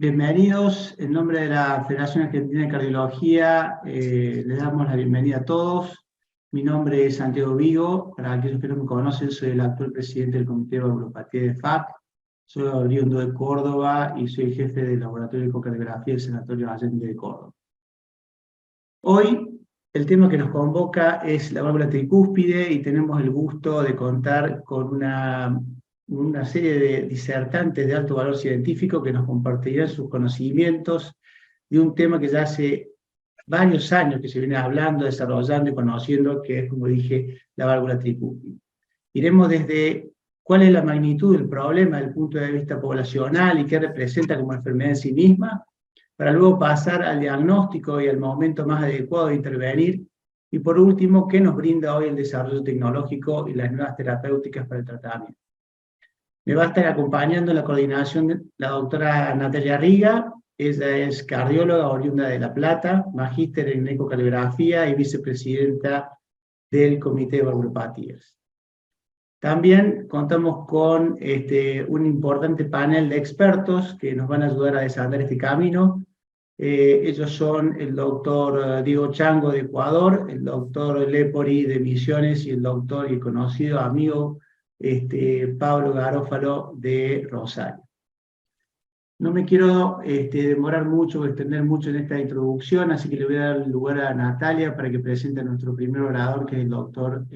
Bienvenidos, en nombre de la Federación Argentina de Cardiología, les damos la bienvenida a todos. Mi nombre es Santiago Vigo, para aquellos que no me conocen, soy el actual presidente del Comité de Valvulopatía de FAC, soy oriundo de Córdoba y soy el jefe del Laboratorio de Ecocardiografía del Sanatorio Allende de Córdoba. Hoy, el tema que nos convoca es la válvula tricúspide y tenemos el gusto de contar con una serie de disertantes de alto valor científico que nos compartirán sus conocimientos de un tema que ya hace varios años que se viene hablando, desarrollando y conociendo, que es, como dije, la válvula tricúspide. Iremos desde cuál es la magnitud del problema desde el punto de vista poblacional y qué representa como enfermedad en sí misma, para luego pasar al diagnóstico y al momento más adecuado de intervenir, y por último, qué nos brinda hoy el desarrollo tecnológico y las nuevas terapéuticas para el tratamiento. Me va a estar acompañando en la coordinación la doctora Natalia Riga. Ella es cardióloga oriunda de La Plata, magíster en ecocardiografía y vicepresidenta del Comité de Valvulopatías. También contamos con un importante panel de expertos que nos van a ayudar a desandar este camino. Ellos son el doctor Diego Chango de Ecuador, el doctor Lepori de Misiones y el doctor y conocido amigo Pablo Garófalo de Rosario. No me quiero demorar mucho o extender mucho en esta introducción, así que le voy a dar lugar a Natalia para que presente a nuestro primer orador, que es el doctor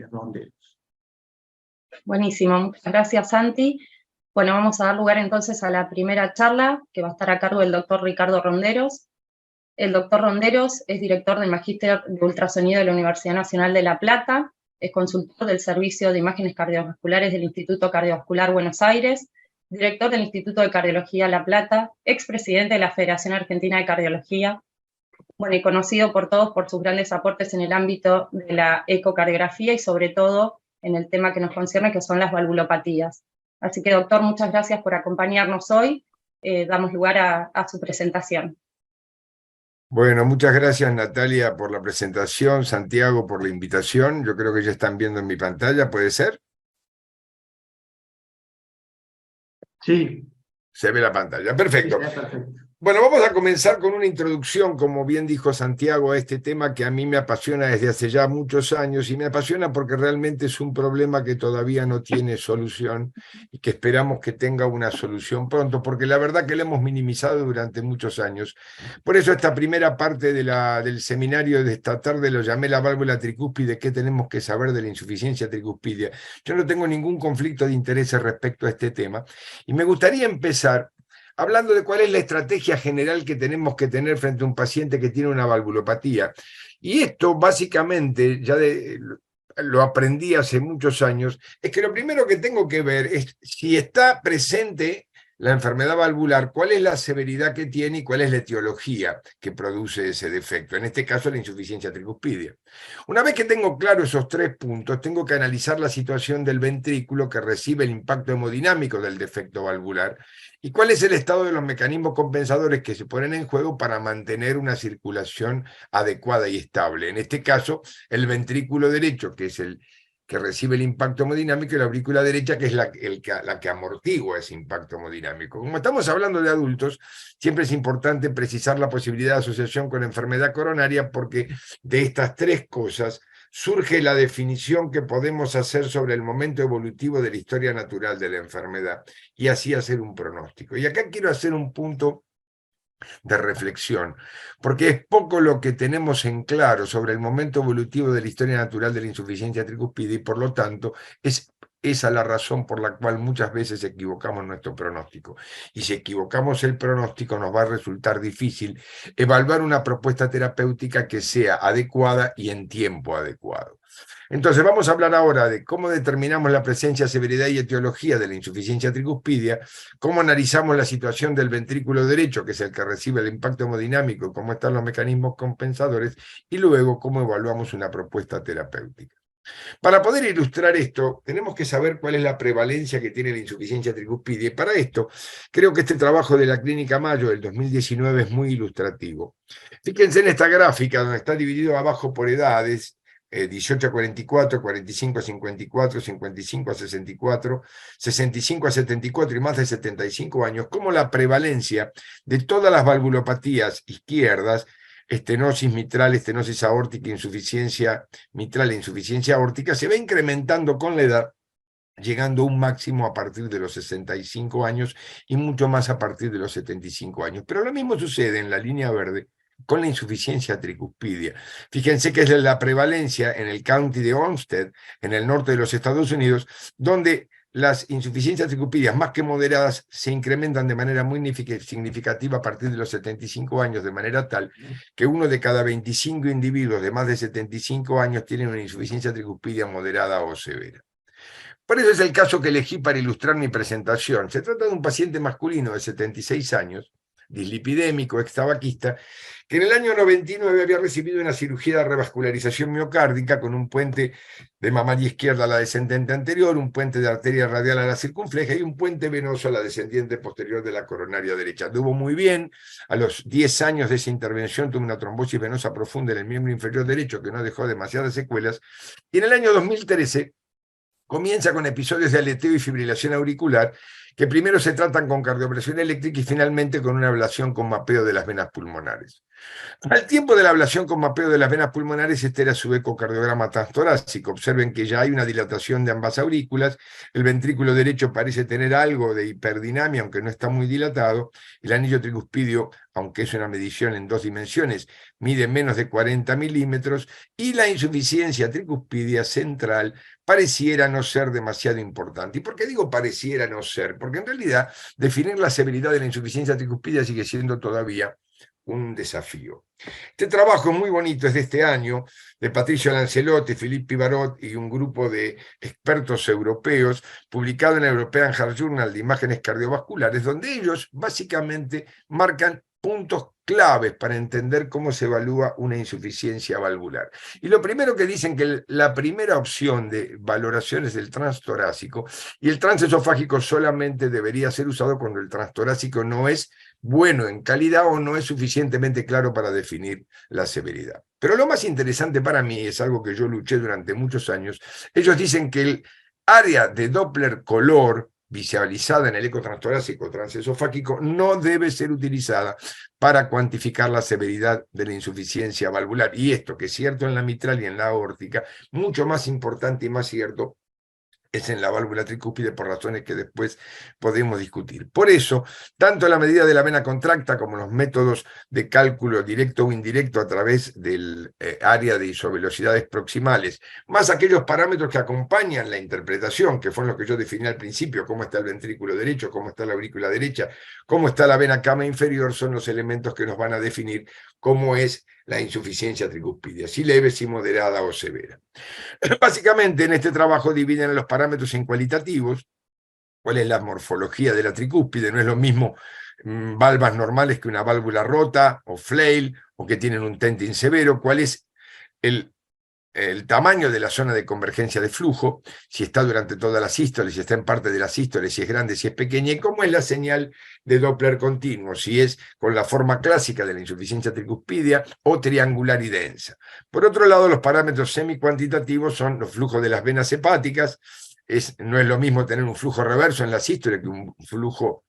Ronderos. Buenísimo, muchas gracias, Santi. Bueno, vamos a dar lugar entonces a la primera charla, que va a estar a cargo del doctor Ricardo Ronderos. El doctor Ronderos es director del Magíster de Ultrasonido de la Universidad Nacional de La Plata, es consultor del Servicio de Imágenes Cardiovasculares del Instituto Cardiovascular Buenos Aires, director del Instituto de Cardiología La Plata, expresidente de la Federación Argentina de Cardiología, bueno, y conocido por todos por sus grandes aportes en el ámbito de la ecocardiografía y sobre todo en el tema que nos concierne, que son las valvulopatías. Así que, doctor, muchas gracias por acompañarnos hoy. Damos lugar a su presentación. Bueno, muchas gracias, Natalia, por la presentación, Santiago, por la invitación. Yo creo que ya están viendo en mi pantalla, ¿puede ser? Sí. Se ve la pantalla, perfecto. Sí, perfecto. Bueno, vamos a comenzar con una introducción, como bien dijo Santiago, a este tema que a mí me apasiona desde hace ya muchos años, y me apasiona porque realmente es un problema que todavía no tiene solución y que esperamos que tenga una solución pronto, porque la verdad que lo hemos minimizado durante muchos años. Por eso esta primera parte del seminario de esta tarde lo llamé la válvula tricúspide, ¿qué tenemos que saber de la insuficiencia tricúspide? Yo no tengo ningún conflicto de intereses respecto a este tema, y me gustaría empezar hablando de cuál es la estrategia general que tenemos que tener frente a un paciente que tiene una valvulopatía. Y esto básicamente, lo aprendí hace muchos años, es que lo primero que tengo que ver es si está presente la enfermedad valvular, cuál es la severidad que tiene y cuál es la etiología que produce ese defecto, en este caso la insuficiencia tricúspide. Una vez que tengo claro esos tres puntos, tengo que analizar la situación del ventrículo que recibe el impacto hemodinámico del defecto valvular y cuál es el estado de los mecanismos compensadores que se ponen en juego para mantener una circulación adecuada y estable. En este caso, el ventrículo derecho, que es el que recibe el impacto hemodinámico, y la aurícula derecha, que es la que amortigua ese impacto hemodinámico. Como estamos hablando de adultos, siempre es importante precisar la posibilidad de asociación con enfermedad coronaria, porque de estas tres cosas surge la definición que podemos hacer sobre el momento evolutivo de la historia natural de la enfermedad, y así hacer un pronóstico. Y acá quiero hacer un punto de reflexión, porque es poco lo que tenemos en claro sobre el momento evolutivo de la historia natural de la insuficiencia tricúspide, y por lo tanto es esa la razón por la cual muchas veces equivocamos nuestro pronóstico. Y si equivocamos el pronóstico, nos va a resultar difícil evaluar una propuesta terapéutica que sea adecuada y en tiempo adecuado. Entonces vamos a hablar ahora de cómo determinamos la presencia, severidad y etiología de la insuficiencia tricúspide, cómo analizamos la situación del ventrículo derecho, que es el que recibe el impacto hemodinámico, cómo están los mecanismos compensadores, y luego cómo evaluamos una propuesta terapéutica. Para poder ilustrar esto, tenemos que saber cuál es la prevalencia que tiene la insuficiencia tricúspide. Para esto, creo que este trabajo de la Clínica Mayo del 2019 es muy ilustrativo. Fíjense en esta gráfica donde está dividido abajo por edades, 18 a 44, 45 a 54, 55 a 64, 65 a 74 y más de 75 años, como la prevalencia de todas las valvulopatías izquierdas, estenosis mitral, estenosis aórtica, insuficiencia mitral e insuficiencia aórtica, se va incrementando con la edad, llegando a un máximo a partir de los 65 años y mucho más a partir de los 75 años. Pero lo mismo sucede en la línea verde con la insuficiencia tricuspidia. Fíjense que es la prevalencia en el county de Olmsted, en el norte de los Estados Unidos, donde las insuficiencias tricuspidias más que moderadas se incrementan de manera muy significativa a partir de los 75 años, de manera tal que 1 de cada 25 individuos de más de 75 años tienen una insuficiencia tricuspidia moderada o severa. Por eso es el caso que elegí para ilustrar mi presentación. Se trata de un paciente masculino de 76 años, dislipidémico, extabaquista, que en el año 99 había recibido una cirugía de revascularización miocárdica con un puente de mamaria izquierda a la descendente anterior, un puente de arteria radial a la circunfleja y un puente venoso a la descendiente posterior de la coronaria derecha. Anduvo muy bien. A los 10 años de esa intervención tuvo una trombosis venosa profunda en el miembro inferior derecho que no dejó demasiadas secuelas. Y en el año 2013 comienza con episodios de aleteo y fibrilación auricular, que primero se tratan con cardiopresión eléctrica y finalmente con una ablación con mapeo de las venas pulmonares. Al tiempo de la ablación con mapeo de las venas pulmonares, este era su ecocardiograma transtorácico. Observen que ya hay una dilatación de ambas aurículas, el ventrículo derecho parece tener algo de hiperdinamia, aunque no está muy dilatado, el anillo tricuspidio, aunque es una medición en 2 dimensiones, mide menos de 40 milímetros, y la insuficiencia tricuspidia central pareciera no ser demasiado importante. ¿Y por qué digo pareciera no ser? Porque en realidad definir la severidad de la insuficiencia tricuspidia sigue siendo todavía un desafío. Este trabajo muy bonito es de este año, de Patricio Lancelotti, Philippe Pivarot y un grupo de expertos europeos, publicado en el European Heart Journal de Imágenes Cardiovasculares, donde ellos básicamente marcan puntos claves para entender cómo se evalúa una insuficiencia valvular. Y lo primero que dicen que la primera opción de valoración es el transtorácico, y el transesofágico solamente debería ser usado cuando el transtorácico no es bueno en calidad o no es suficientemente claro para definir la severidad. Pero lo más interesante para mí, es algo que yo luché durante muchos años, ellos dicen que el área de Doppler color visualizada en el eco transtorácico transesofágico no debe ser utilizada para cuantificar la severidad de la insuficiencia valvular. Y esto, que es cierto en la mitral y en la aórtica, mucho más importante y más cierto es en la válvula tricúspide, por razones que después podemos discutir. Por eso, tanto la medida de la vena contracta como los métodos de cálculo directo o indirecto a través del área de isovelocidades proximales, más aquellos parámetros que acompañan la interpretación, que fueron los que yo definí al principio, cómo está el ventrículo derecho, cómo está la aurícula derecha, cómo está la vena cava inferior, son los elementos que nos van a definir cómo es la insuficiencia tricuspidia, si leve, si moderada o severa. Básicamente en este trabajo dividen los parámetros en cualitativos, cuál es la morfología de la tricúspide, no es lo mismo valvas normales que una válvula rota o flail o que tienen un tenting severo, cuál es el tamaño de la zona de convergencia de flujo, si está durante toda la sístole, si está en parte de la sístole, si es grande, si es pequeña, y cómo es la señal de Doppler continuo, si es con la forma clásica de la insuficiencia tricuspidia o triangular y densa. Por otro lado, los parámetros semicuantitativos son los flujos de las venas hepáticas. No es lo mismo tener un flujo reverso en la sístole que un flujo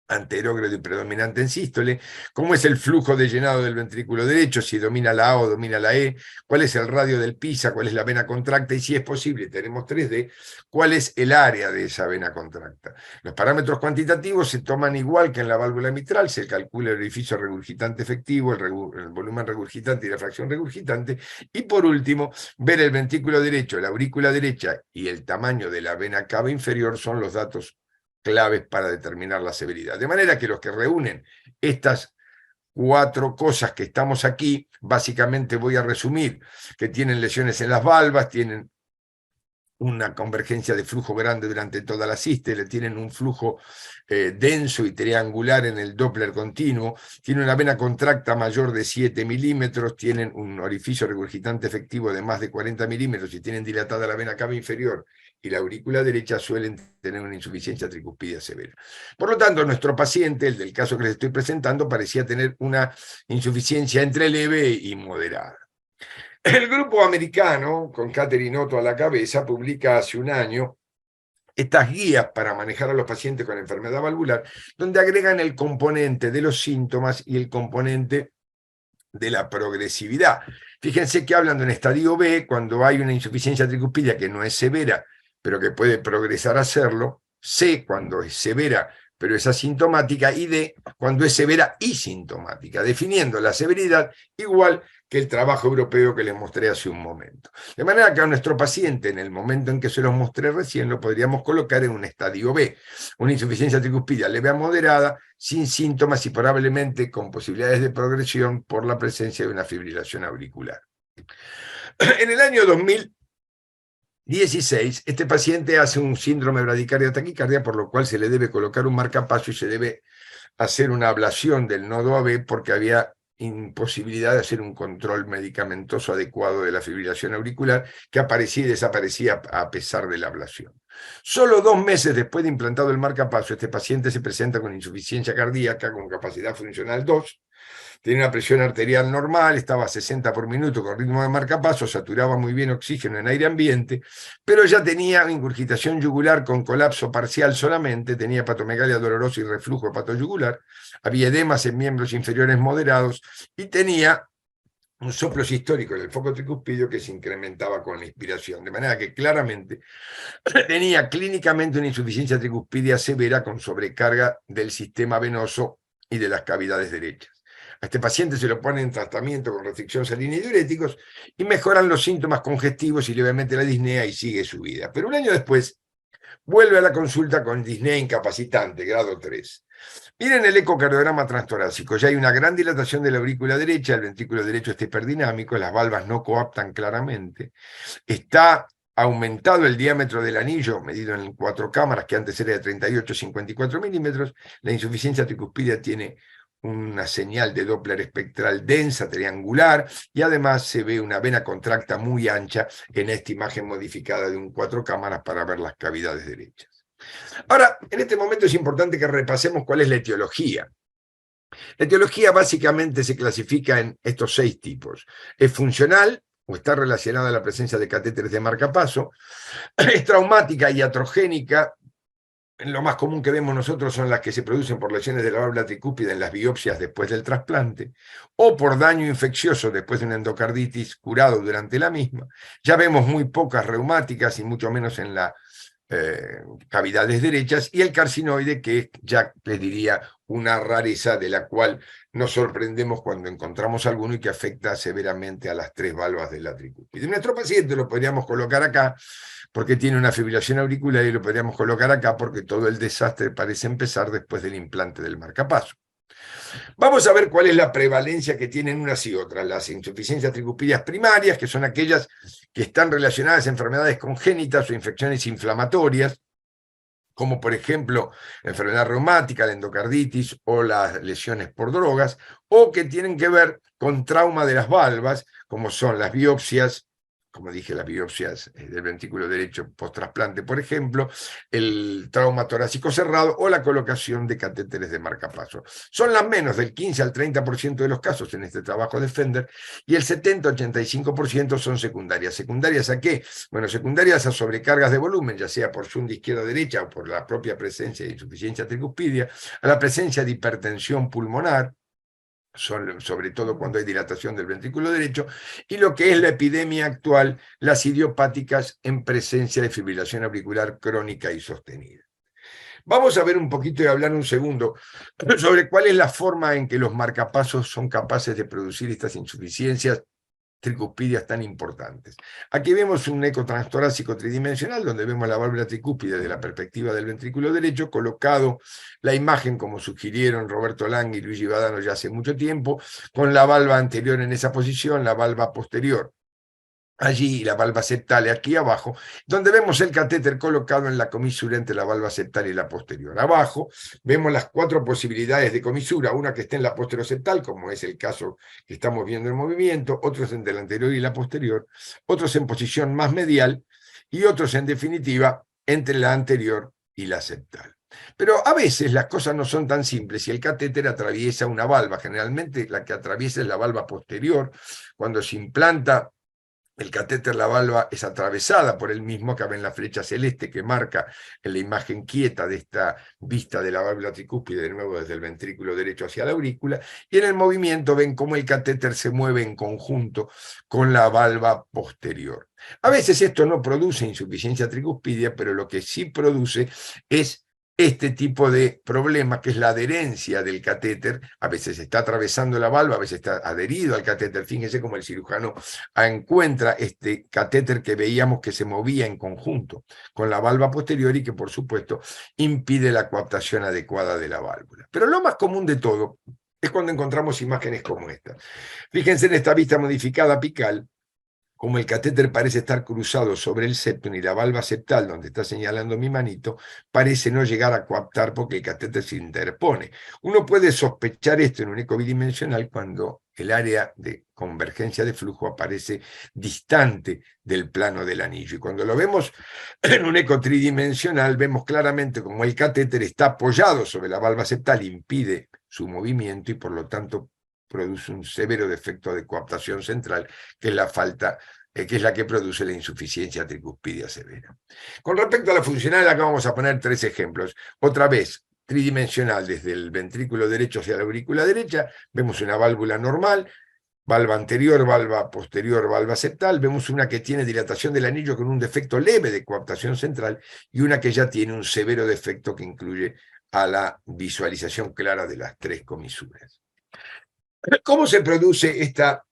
anterógrado y predominante en sístole, cómo es el flujo de llenado del ventrículo derecho, si domina la A o domina la E, cuál es el radio del PISA, cuál es la vena contracta, y si es posible, tenemos 3D, cuál es el área de esa vena contracta. Los parámetros cuantitativos se toman igual que en la válvula mitral, se calcula el orificio regurgitante efectivo, el volumen regurgitante y la fracción regurgitante, y por último, ver el ventrículo derecho, la aurícula derecha y el tamaño de la vena cava inferior son los datos claves para determinar la severidad. De manera que los que reúnen estas 4 cosas que estamos aquí, básicamente voy a resumir, que tienen lesiones en las valvas, tienen una convergencia de flujo grande durante toda la sístole, tienen un flujo denso y triangular en el Doppler continuo, tienen una vena contracta mayor de 7 milímetros, tienen un orificio regurgitante efectivo de más de 40 milímetros y tienen dilatada la vena cava inferior y la aurícula derecha, suelen tener una insuficiencia tricuspidia severa. Por lo tanto, nuestro paciente, el del caso que les estoy presentando, parecía tener una insuficiencia entre leve y moderada. El grupo americano, con Catherine Otto a la cabeza, publica hace un año estas guías para manejar a los pacientes con enfermedad valvular, donde agregan el componente de los síntomas y el componente de la progresividad. Fíjense que hablan de un estadio B, cuando hay una insuficiencia tricuspidia que no es severa, pero que puede progresar a serlo; C, cuando es severa, pero es asintomática; y D, cuando es severa y sintomática, definiendo la severidad igual que el trabajo europeo que les mostré hace un momento. De manera que a nuestro paciente, en el momento en que se los mostré recién, lo podríamos colocar en un estadio B, una insuficiencia tricuspidia leve a moderada, sin síntomas y probablemente con posibilidades de progresión por la presencia de una fibrilación auricular. En el año 2016, este paciente hace un síndrome de bradicardia taquicardia, por lo cual se le debe colocar un marcapaso y se debe hacer una ablación del nodo AB, porque había imposibilidad de hacer un control medicamentoso adecuado de la fibrilación auricular, que aparecía y desaparecía a pesar de la ablación. Solo 2 meses después de implantado el marcapaso, este paciente se presenta con insuficiencia cardíaca con capacidad funcional 2, tiene una presión arterial normal, estaba a 60 por minuto con ritmo de marcapaso, saturaba muy bien oxígeno en aire ambiente, pero ya tenía ingurgitación yugular con colapso parcial solamente, tenía hepatomegalia dolorosa y reflujo hepatoyugular, había edemas en miembros inferiores moderados y tenía un soplo sistólico en el foco tricuspidio que se incrementaba con la inspiración, de manera que claramente tenía clínicamente una insuficiencia tricuspidia severa con sobrecarga del sistema venoso y de las cavidades derechas. A este paciente se lo pone en tratamiento con restricción salina y diuréticos y mejoran los síntomas congestivos y levemente la disnea y sigue su vida. Pero un año después vuelve a la consulta con disnea incapacitante, grado 3. Miren el ecocardiograma transtorácico, ya hay una gran dilatación de la aurícula derecha, el ventrículo derecho está hiperdinámico, las valvas no coaptan claramente, está aumentado el diámetro del anillo, medido en 4 cámaras, que antes era de 38-54 milímetros, la insuficiencia tricuspidia tiene una señal de Doppler espectral densa, triangular, y además se ve una vena contracta muy ancha en esta imagen modificada de un 4 cámaras para ver las cavidades derechas. Ahora, en este momento es importante que repasemos cuál es la etiología. La etiología básicamente se clasifica en estos 6 tipos. Es funcional, o está relacionada a la presencia de catéteres de marcapaso, es traumática y iatrogénica. Lo más común que vemos nosotros son las que se producen por lesiones de la válvula tricúspide en las biopsias después del trasplante, o por daño infeccioso después de una endocarditis curado durante la misma. Ya vemos muy pocas reumáticas y mucho menos en las cavidades derechas, y el carcinoide, que es, ya les diría, una rareza de la cual nos sorprendemos cuando encontramos alguno y que afecta severamente a las 3 valvas de la tricúspide. Nuestro paciente lo podríamos colocar acá porque tiene una fibrilación auricular, y lo podríamos colocar acá porque todo el desastre parece empezar después del implante del marcapaso. Vamos a ver cuál es la prevalencia que tienen unas y otras. Las insuficiencias tricuspidias primarias, que son aquellas que están relacionadas a enfermedades congénitas o infecciones inflamatorias, como por ejemplo la enfermedad reumática, la endocarditis o las lesiones por drogas, o que tienen que ver con trauma de las valvas, como son las biopsias, como dije, las biopsias del ventrículo derecho post-trasplante, por ejemplo, el trauma torácico cerrado o la colocación de catéteres de marcapaso. Son las menos del 15 al 30% de los casos en este trabajo de Fender, y el 70-85% son secundarias. ¿Secundarias a qué? Bueno, secundarias a sobrecargas de volumen, ya sea por Zoom de izquierda a derecha o por la propia presencia de insuficiencia tricuspidia, a la presencia de hipertensión pulmonar, sobre todo cuando hay dilatación del ventrículo derecho, y lo que es la epidemia actual, las idiopáticas en presencia de fibrilación auricular crónica y sostenida. Vamos a ver un poquito y hablar un segundo sobre cuál es la forma en que los marcapasos son capaces de producir estas insuficiencias tricuspidias tan importantes. Aquí vemos un eco transtorácico tridimensional donde vemos la válvula tricúspide desde la perspectiva del ventrículo derecho, colocado la imagen como sugirieron Roberto Lang y Luigi Badano ya hace mucho tiempo, con la valva anterior en esa posición, la valva posterior allí y la valva septal aquí abajo, donde vemos el catéter colocado en la comisura entre la valva septal y la posterior. Abajo vemos las 4 posibilidades de comisura, una que esté en la posteroseptal, como es el caso que estamos viendo en movimiento, otros entre la anterior y la posterior, otros en posición más medial, y otros en definitiva entre la anterior y la septal. Pero a veces las cosas no son tan simples y el catéter atraviesa una valva. Generalmente la que atraviesa es la valva posterior. Cuando se implanta el catéter, la valva, es atravesada por el mismo. Acá ven la flecha celeste que marca en la imagen quieta de esta vista de la válvula tricúspide, de nuevo desde el ventrículo derecho hacia la aurícula, y en el movimiento ven cómo el catéter se mueve en conjunto con la valva posterior. A veces esto no produce insuficiencia tricúspidea, pero lo que sí produce es este tipo de problema, que es la adherencia del catéter. A veces está atravesando la valva, a veces está adherido al catéter. Fíjense cómo el cirujano encuentra este catéter que veíamos que se movía en conjunto con la valva posterior y que, por supuesto, impide la coaptación adecuada de la válvula. Pero lo más común de todo es cuando encontramos imágenes como esta. Fíjense en esta vista modificada apical, como el catéter parece estar cruzado sobre el septum y la valva septal, donde está señalando mi manito, parece no llegar a coaptar porque el catéter se interpone. Uno puede sospechar esto en un eco bidimensional cuando el área de convergencia de flujo aparece distante del plano del anillo. Y cuando lo vemos en un eco tridimensional, vemos claramente como el catéter está apoyado sobre la valva septal, impide su movimiento y por lo tanto produce un severo defecto de coaptación central, que es la falta, que es la que produce la insuficiencia tricúspidea severa. Con respecto a la funcional, acá vamos a poner 3 ejemplos. Otra vez, tridimensional, desde el ventrículo derecho hacia la aurícula derecha, vemos una válvula normal, valva anterior, valva posterior, valva septal. Vemos una que tiene dilatación del anillo con un defecto leve de coaptación central y una que ya tiene un severo defecto que incluye a la visualización clara de las 3 comisuras. ¿Cómo se produce esta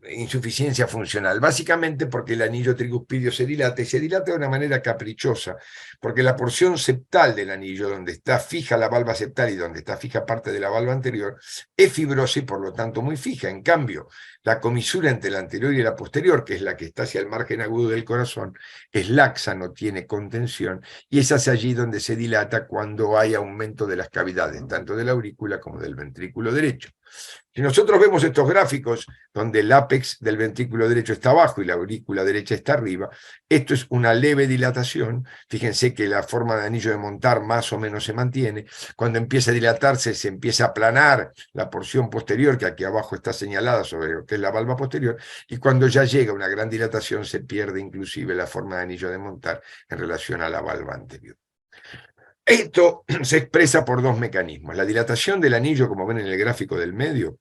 insuficiencia funcional? Básicamente porque el anillo tricúspidio se dilata, y se dilata de una manera caprichosa, porque la porción septal del anillo, donde está fija la valva septal y donde está fija parte de la valva anterior, es fibrosa y por lo tanto muy fija. En cambio, la comisura entre la anterior y la posterior, que es la que está hacia el margen agudo del corazón, es laxa, no tiene contención, y es hacia allí donde se dilata cuando hay aumento de las cavidades, tanto de la aurícula como del ventrículo derecho. Si nosotros vemos estos gráficos donde el ápex del ventrículo derecho está abajo y la aurícula derecha está arriba, esto es una leve dilatación. Fíjense que la forma de anillo de montar más o menos se mantiene. Cuando empieza a dilatarse, se empieza a aplanar la porción posterior, que aquí abajo está señalada sobre lo que es la valva posterior, y cuando ya llega a una gran dilatación se pierde inclusive la forma de anillo de montar en relación a la valva anterior. Esto se expresa por 2 mecanismos. La dilatación del anillo, como ven en el gráfico del medio,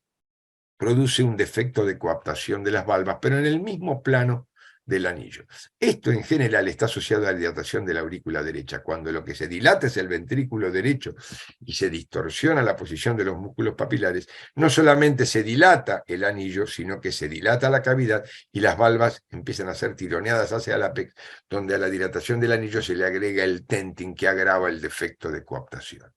produce un defecto de coaptación de las valvas, pero en el mismo plano del anillo. Esto en general está asociado a la dilatación de la aurícula derecha. Cuando lo que se dilata es el ventrículo derecho y se distorsiona la posición de los músculos papilares, no solamente se dilata el anillo, sino que se dilata la cavidad y las valvas empiezan a ser tironeadas hacia el ápex, donde a la dilatación del anillo se le agrega el tenting que agrava el defecto de coaptación.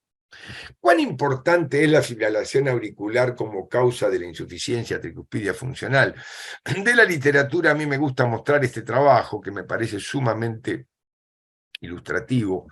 ¿Cuán importante es la fibrilación auricular como causa de la insuficiencia tricúspidea funcional? De la literatura a mí me gusta mostrar este trabajo que me parece sumamente ilustrativo,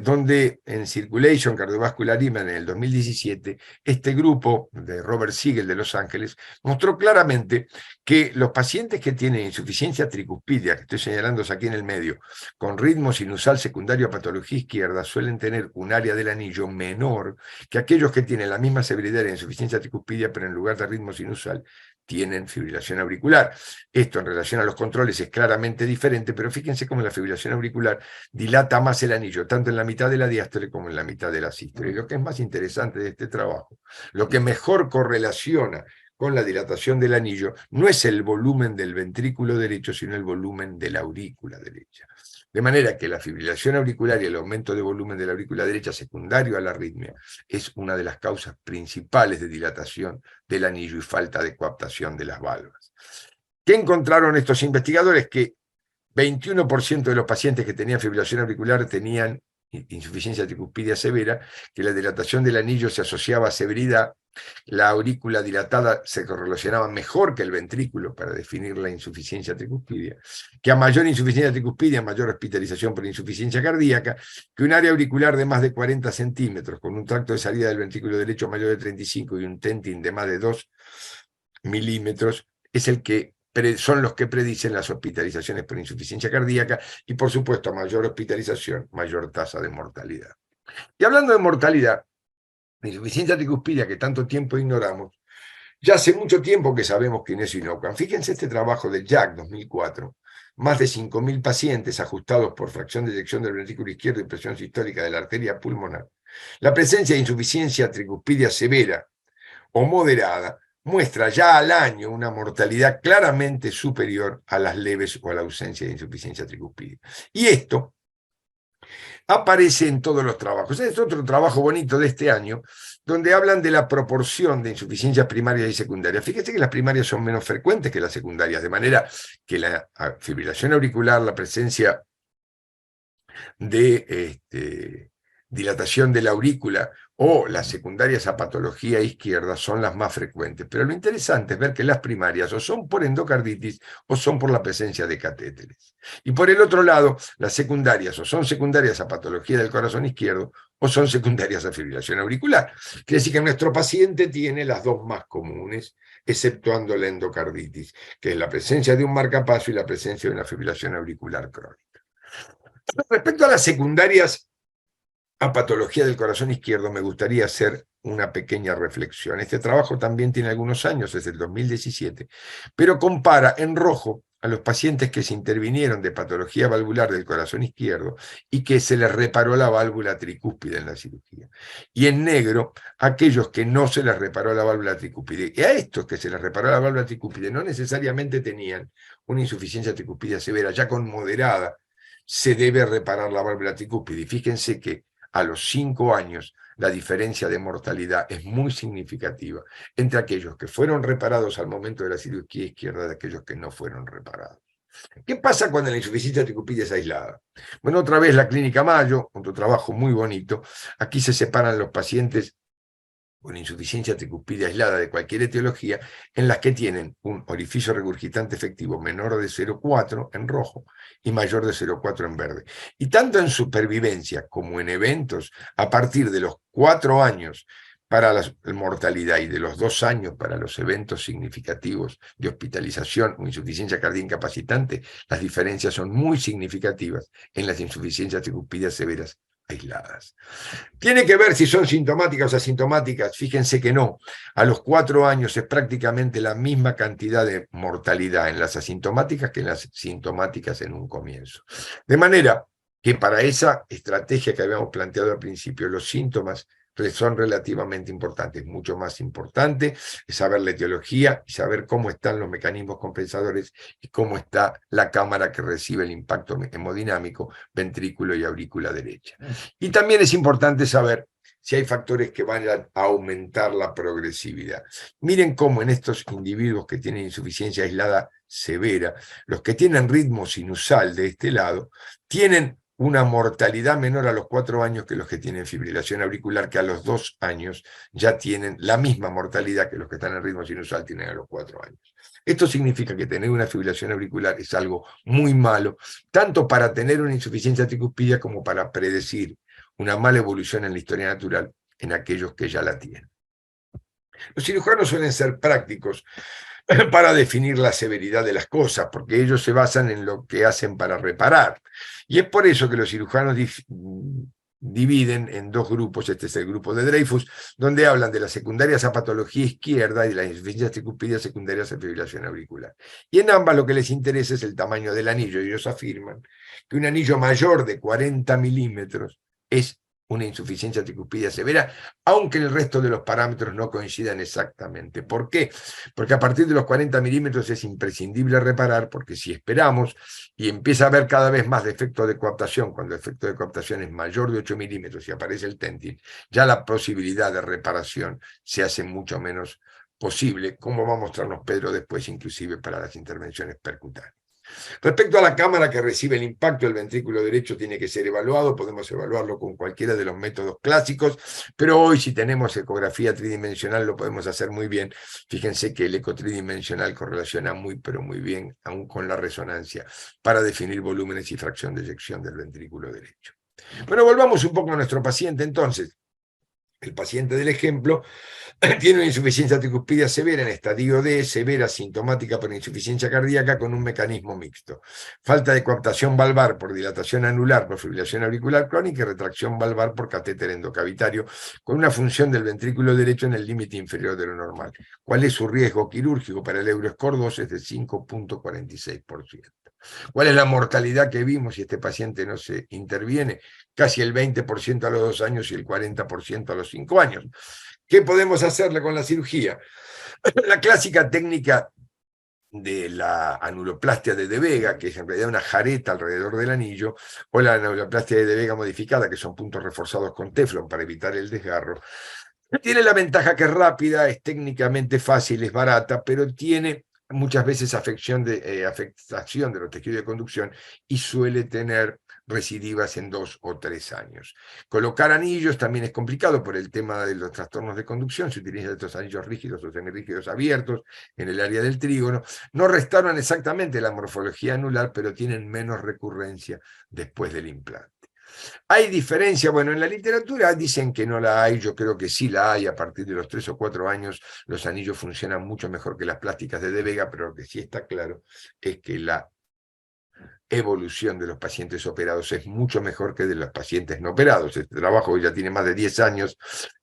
donde en Circulation Cardiovascular Imaging en el 2017, este grupo de Robert Siegel de Los Ángeles mostró claramente que los pacientes que tienen insuficiencia tricúspidea, que estoy señalando aquí en el medio, con ritmo sinusal secundario a patología izquierda, suelen tener un área del anillo menor que aquellos que tienen la misma severidad de insuficiencia tricúspidea, pero en lugar de ritmo sinusal, tienen fibrilación auricular. Esto en relación a los controles es claramente diferente, pero fíjense cómo la fibrilación auricular dilata más el anillo, tanto en la mitad de la diástole como en la mitad de la sístole. Y lo que es más interesante de este trabajo, lo que mejor correlaciona con la dilatación del anillo, no es el volumen del ventrículo derecho, sino el volumen de la aurícula derecha. De manera que la fibrilación auricular y el aumento de volumen de la aurícula derecha secundario a la arritmia es una de las causas principales de dilatación del anillo y falta de coaptación de las valvas. ¿Qué encontraron estos investigadores? Que 21% de los pacientes que tenían fibrilación auricular tenían insuficiencia tricúspidea severa, que la dilatación del anillo se asociaba a severidad, la aurícula dilatada se correlacionaba mejor que el ventrículo para definir la insuficiencia tricúspidea, que a mayor insuficiencia tricúspidea, mayor hospitalización por insuficiencia cardíaca, que un área auricular de más de 40 centímetros, con un tracto de salida del ventrículo derecho mayor de 35 y un tenting de más de 2 milímetros, es el que son los que predicen las hospitalizaciones por insuficiencia cardíaca y, por supuesto, a mayor hospitalización, mayor tasa de mortalidad. Y hablando de mortalidad, la insuficiencia tricúspidea que tanto tiempo ignoramos, Ya hace mucho tiempo que sabemos quién es inocuo. Fíjense este trabajo de Jack, 2004. Más de 5.000 pacientes ajustados por fracción de eyección del ventrículo izquierdo y presión sistólica de la arteria pulmonar. La presencia de insuficiencia tricuspidia severa o moderada muestra ya al año una mortalidad claramente superior a las leves o a la ausencia de insuficiencia tricuspidia. Y esto aparece en todos los trabajos. Este es otro trabajo bonito de este año, donde hablan de la proporción de insuficiencias primarias y secundarias. Fíjense que las primarias son menos frecuentes que las secundarias, de manera que la fibrilación auricular, la presencia de dilatación de la aurícula o las secundarias a patología izquierda son las más frecuentes. Pero lo interesante es ver que las primarias o son por endocarditis o son por la presencia de catéteres. Y por el otro lado, las secundarias o son secundarias a patología del corazón izquierdo o son secundarias a fibrilación auricular. Quiere decir que nuestro paciente tiene las dos más comunes, exceptuando la endocarditis, que es la presencia de un marcapaso y la presencia de una fibrilación auricular crónica. Respecto a las secundarias a patología del corazón izquierdo, me gustaría hacer una pequeña reflexión. Este trabajo también tiene algunos años, es del 2017, pero compara en rojo a los pacientes que se intervinieron de patología valvular del corazón izquierdo y que se les reparó la válvula tricúspide en la cirugía. Y en negro, aquellos que no se les reparó la válvula tricúspide. Y a estos que se les reparó la válvula tricúspide no necesariamente tenían una insuficiencia tricúspide severa, ya con moderada se debe reparar la válvula tricúspide. Y fíjense que a los 5 años la diferencia de mortalidad es muy significativa entre aquellos que fueron reparados al momento de la cirugía izquierda y aquellos que no fueron reparados. ¿Qué pasa cuando la insuficiencia tricuspidia es aislada? Bueno, otra vez la Clínica Mayo, otro trabajo muy bonito. Aquí se separan los pacientes con insuficiencia tricuspidia aislada de cualquier etiología, en las que tienen un orificio regurgitante efectivo menor de 0,4 en rojo y mayor de 0,4 en verde. Y tanto en supervivencia como en eventos, a partir de los 4 años para la mortalidad y de los 2 años para los eventos significativos de hospitalización o insuficiencia cardíaca incapacitante, las diferencias son muy significativas en las insuficiencias tricuspidias severas aisladas. ¿Tiene que ver si son sintomáticas o asintomáticas? Fíjense que no. A los 4 años es prácticamente la misma cantidad de mortalidad en las asintomáticas que en las sintomáticas en un comienzo. De manera que para esa estrategia que habíamos planteado al principio, los síntomas son relativamente importantes. Mucho más importante es saber la etiología y saber cómo están los mecanismos compensadores y cómo está la cámara que recibe el impacto hemodinámico, ventrículo y aurícula derecha. Y también es importante saber si hay factores que van a aumentar la progresividad. Miren cómo en estos individuos que tienen insuficiencia aislada severa, los que tienen ritmo sinusal de este lado, tienen una mortalidad menor a los 4 años que los que tienen fibrilación auricular, que a los 2 años ya tienen la misma mortalidad que los que están en ritmo sinusal tienen a los 4 años. Esto significa que tener una fibrilación auricular es algo muy malo, tanto para tener una insuficiencia tricuspidia como para predecir una mala evolución en la historia natural en aquellos que ya la tienen. Los cirujanos suelen ser prácticos para definir la severidad de las cosas, porque ellos se basan en lo que hacen para reparar. Y es por eso que los cirujanos dividen en 2 grupos, este es el grupo de Dreyfus, donde hablan de las secundarias a patología izquierda y de las insuficiencias tricuspidias secundarias a fibrilación auricular. Y en ambas lo que les interesa es el tamaño del anillo. Ellos afirman que un anillo mayor de 40 milímetros es una insuficiencia tricuspidia severa, aunque el resto de los parámetros no coincidan exactamente. ¿Por qué? Porque a partir de los 40 milímetros es imprescindible reparar, porque si esperamos y empieza a haber cada vez más defecto de coaptación, cuando el efecto de coaptación es mayor de 8 milímetros y aparece el tentin, ya la posibilidad de reparación se hace mucho menos posible, como va a mostrarnos Pedro después, inclusive para las intervenciones percutáneas. Respecto a la cámara que recibe el impacto, el ventrículo derecho tiene que ser evaluado, podemos evaluarlo con cualquiera de los métodos clásicos, pero hoy si tenemos ecografía tridimensional lo podemos hacer muy bien. Fíjense que el eco tridimensional correlaciona muy, pero muy bien, aún con la resonancia, para definir volúmenes y fracción de eyección del ventrículo derecho. Bueno, volvamos un poco a nuestro paciente entonces. El paciente del ejemplo tiene una insuficiencia tricuspidia severa en estadio D, severa sintomática por insuficiencia cardíaca con un mecanismo mixto. Falta de coaptación valvar por dilatación anular por fibrilación auricular crónica y retracción valvar por catéter endocavitario con una función del ventrículo derecho en el límite inferior de lo normal. ¿Cuál es su riesgo quirúrgico para el Euroscore 2? Es de 5.46%. ¿Cuál es la mortalidad que vimos si este paciente no se interviene? Casi el 20% a los 2 años y el 40% a los 5 años. ¿Qué podemos hacerle con la cirugía? La clásica técnica de la anuloplastia de De Vega, que es en realidad una jareta alrededor del anillo, o la anuloplastia de De Vega modificada, que son puntos reforzados con teflón para evitar el desgarro. Tiene la ventaja que es rápida, es técnicamente fácil, es barata, pero tiene muchas veces afectación de los tejidos de conducción y suele tener recidivas en 2 o 3 años. Colocar anillos también es complicado por el tema de los trastornos de conducción. Se utilizan estos anillos rígidos o semirrígidos abiertos en el área del trígono. No restauran exactamente la morfología anular, pero tienen menos recurrencia después del implante. ¿Hay diferencia? Bueno, en la literatura dicen que no la hay, yo creo que sí la hay. A partir de los 3 o 4 años los anillos funcionan mucho mejor que las plásticas de De Vega, pero lo que sí está claro es que la evolución de los pacientes operados es mucho mejor que de los pacientes no operados. Este trabajo ya tiene más de 10 años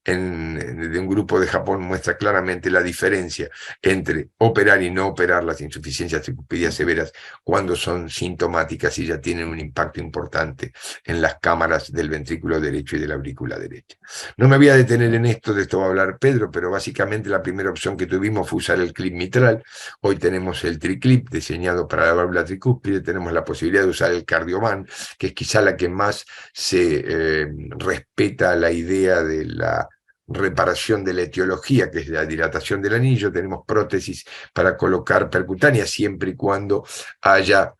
de un grupo de Japón, muestra claramente la diferencia entre operar y no operar las insuficiencias tricuspidias severas cuando son sintomáticas y ya tienen un impacto importante en las cámaras del ventrículo derecho y de la aurícula derecha. No me voy a detener en esto, de esto va a hablar Pedro, pero básicamente la primera opción que tuvimos fue usar el clip mitral. Hoy tenemos el triclip diseñado para la válvula tricúspide, tenemos la posibilidad de usar el Cardiovan, que es quizá la que más se respeta la idea de la reparación de la etiología, que es la dilatación del anillo. Tenemos prótesis para colocar percutáneas siempre y cuando haya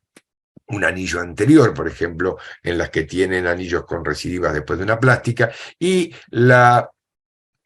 un anillo anterior, por ejemplo, en las que tienen anillos con recidivas después de una plástica, y la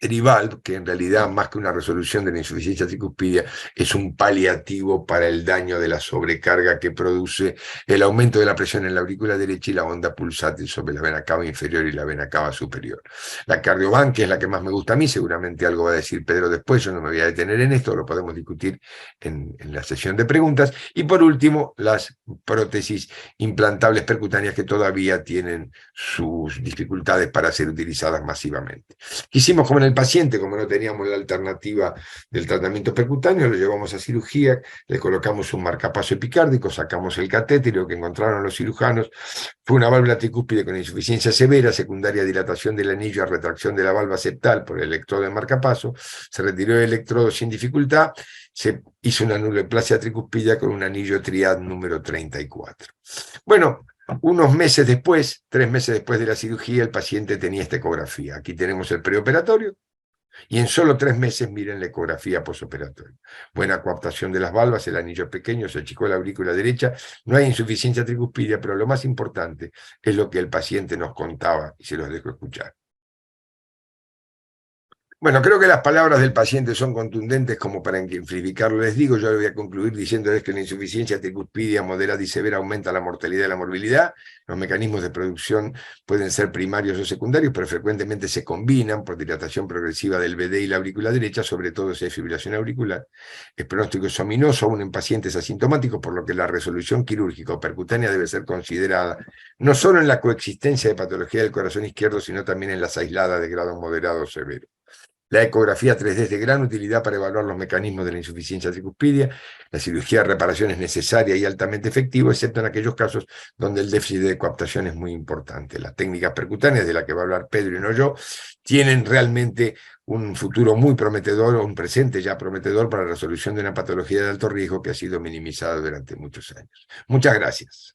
Trivalve, que en realidad más que una resolución de la insuficiencia tricuspidia es un paliativo para el daño de la sobrecarga que produce el aumento de la presión en la aurícula derecha y la onda pulsátil sobre la vena cava inferior y la vena cava superior. La Cardiovan, que es la que más me gusta a mí, seguramente algo va a decir Pedro después, yo no me voy a detener en esto, lo podemos discutir en la sesión de preguntas. Y por último, las prótesis implantables percutáneas, que todavía tienen sus dificultades para ser utilizadas masivamente. Quisimos, como en el paciente, como no teníamos la alternativa del tratamiento percutáneo, lo llevamos a cirugía, le colocamos un marcapaso epicárdico, sacamos el catéter y lo que encontraron los cirujanos fue una válvula tricúspide con insuficiencia severa, secundaria dilatación del anillo a retracción de la valva septal por el electrodo de marcapaso. Se retiró el electrodo sin dificultad, se hizo una anuloplasia tricúspide con un anillo triad número 34. Bueno, unos meses después, 3 meses después de la cirugía, el paciente tenía esta ecografía. Aquí tenemos el preoperatorio y en solo 3 meses miren la ecografía posoperatoria. Buena coaptación de las valvas, el anillo pequeño, se achicó la aurícula derecha, no hay insuficiencia tricuspidia, pero lo más importante es lo que el paciente nos contaba y se los dejo escuchar. Bueno, creo que las palabras del paciente son contundentes como para ejemplificarlo. Les digo, yo voy a concluir diciéndoles que la insuficiencia tricuspidia moderada y severa aumenta la mortalidad y la morbilidad. Los mecanismos de producción pueden ser primarios o secundarios, pero frecuentemente se combinan por dilatación progresiva del BD y la aurícula derecha, sobre todo si hay fibrilación auricular. El pronóstico es ominoso aún en pacientes asintomáticos, por lo que la resolución quirúrgica o percutánea debe ser considerada no solo en la coexistencia de patología del corazón izquierdo, sino también en las aisladas de grado moderado o severo. La ecografía 3D es de gran utilidad para evaluar los mecanismos de la insuficiencia tricuspidia. La cirugía de reparación es necesaria y altamente efectiva, excepto en aquellos casos donde el déficit de coaptación es muy importante. Las técnicas percutáneas, de las que va a hablar Pedro y no yo, tienen realmente un futuro muy prometedor, o un presente ya prometedor, para la resolución de una patología de alto riesgo que ha sido minimizada durante muchos años. Muchas gracias.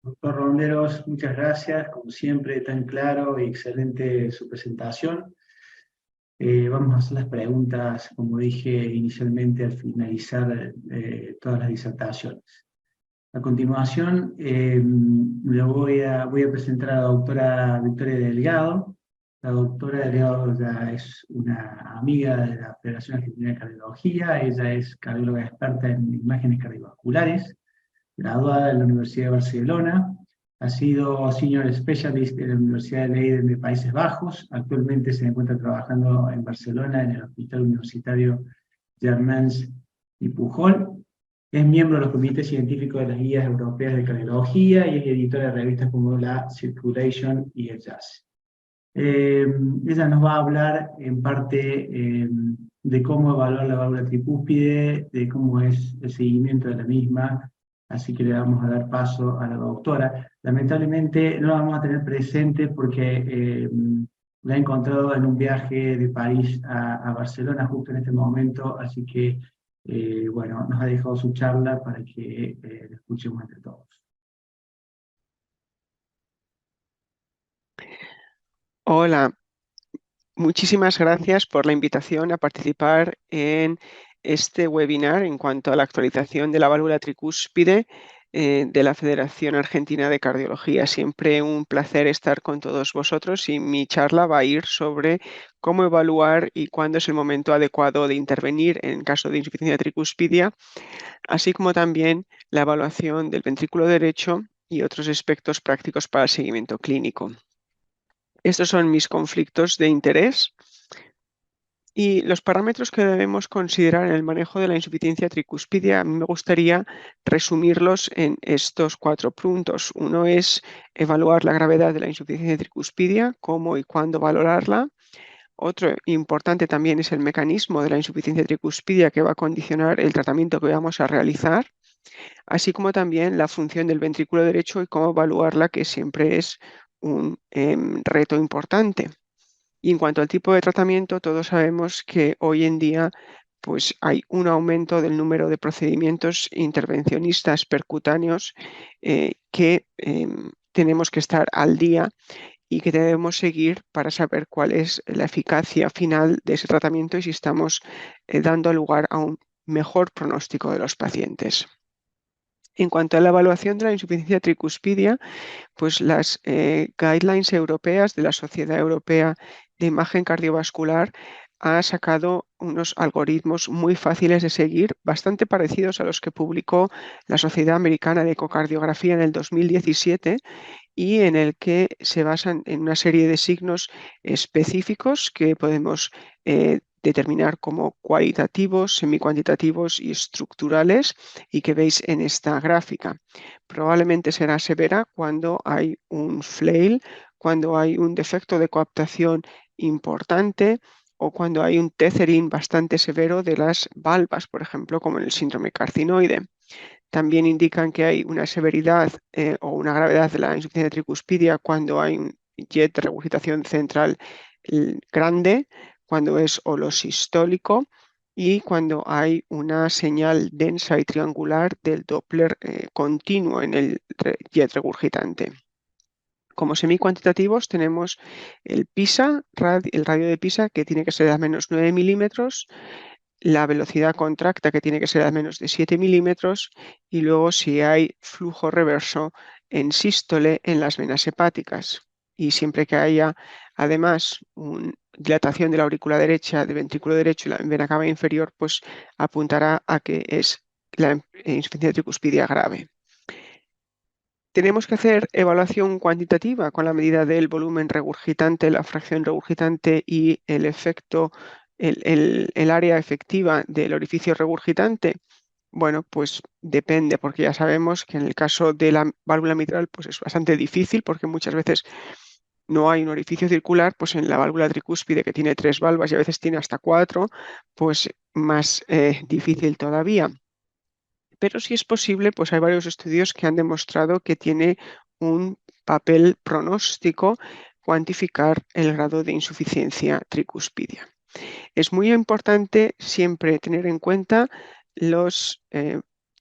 Doctor Ronderos, muchas gracias, como siempre, tan claro y excelente su presentación. Vamos a hacer las preguntas, como dije inicialmente, al finalizar todas las disertaciones. A continuación, voy a presentar a la doctora Victoria Delgado. La doctora Delgado ya es una amiga de la Federación Argentina de Cardiología, ella es cardióloga experta en imágenes cardiovasculares, graduada en la Universidad de Barcelona, Ha sido Senior Specialist en la Universidad de Leiden de Países Bajos. Actualmente se encuentra trabajando en Barcelona en el Hospital Universitario Germans y Pujol. Es miembro de los comités científicos de las guías europeas de cardiología y es editora de revistas como la Circulation y el Jazz. Ella nos va a hablar en parte de cómo evaluar la válvula tricúspide, de cómo es el seguimiento de la misma, así que le vamos a dar paso a la doctora. Lamentablemente no la vamos a tener presente porque la he encontrado en un viaje de París a Barcelona justo en este momento, así que bueno, nos ha dejado su charla para que la escuchemos entre todos. Hola, muchísimas gracias por la invitación a participar en este webinar en cuanto a la actualización de la válvula tricúspide de la Federación Argentina de Cardiología. Siempre un placer estar con todos vosotros y mi charla va a ir sobre cómo evaluar y cuándo es el momento adecuado de intervenir en caso de insuficiencia tricúspide, así como también la evaluación del ventrículo derecho y otros aspectos prácticos para el seguimiento clínico. Estos son mis conflictos de interés y los parámetros que debemos considerar en el manejo de la insuficiencia tricúspide. A mí me gustaría resumirlos en estos 4 puntos. Uno es evaluar la gravedad de la insuficiencia tricúspide, cómo y cuándo valorarla. Otro importante también es el mecanismo de la insuficiencia tricúspide que va a condicionar el tratamiento que vamos a realizar, así como también la función del ventrículo derecho y cómo evaluarla, que siempre es un reto importante. Y en cuanto al tipo de tratamiento, todos sabemos que hoy en día pues, hay un aumento del número de procedimientos intervencionistas percutáneos que tenemos que estar al día y que debemos seguir para saber cuál es la eficacia final de ese tratamiento y si estamos dando lugar a un mejor pronóstico de los pacientes. En cuanto a la evaluación de la insuficiencia tricúspide, pues las guidelines europeas de la Sociedad Europea de Imagen Cardiovascular ha sacado unos algoritmos muy fáciles de seguir, bastante parecidos a los que publicó la Sociedad Americana de Ecocardiografía en el 2017 y en el que se basan en una serie de signos específicos que podemos determinar como cualitativos, semicuantitativos y estructurales y que veis en esta gráfica. Probablemente será severa cuando hay un flail, cuando hay un defecto de coaptación importante o cuando hay un tethering bastante severo de las valvas, por ejemplo, como en el síndrome carcinoide. También indican que hay una severidad o una gravedad de la insuficiencia tricúspide cuando hay un jet de regurgitación central grande, cuando es holosistólico y cuando hay una señal densa y triangular del Doppler continuo en el jet regurgitante. Como semicuantitativos tenemos el PISA, el radio de PISA, que tiene que ser de al menos 9 milímetros, la velocidad contracta, que tiene que ser al menos de 7 milímetros, y luego si hay flujo reverso en sístole en las venas hepáticas. Y siempre que haya además una dilatación de la aurícula derecha, del ventrículo derecho y la vena cava inferior, pues apuntará a que es la insuficiencia tricúspide grave. Tenemos que hacer evaluación cuantitativa con la medida del volumen regurgitante, la fracción regurgitante y el efecto, el área efectiva del orificio regurgitante. Bueno, pues depende, porque ya sabemos que en el caso de la válvula mitral pues es bastante difícil porque muchas veces no hay un orificio circular, pues en la válvula tricúspide, que tiene 3 valvas y a veces tiene hasta 4, pues más difícil todavía. Pero si es posible, pues hay varios estudios que han demostrado que tiene un papel pronóstico cuantificar el grado de insuficiencia tricúspide. Es muy importante siempre tener en cuenta los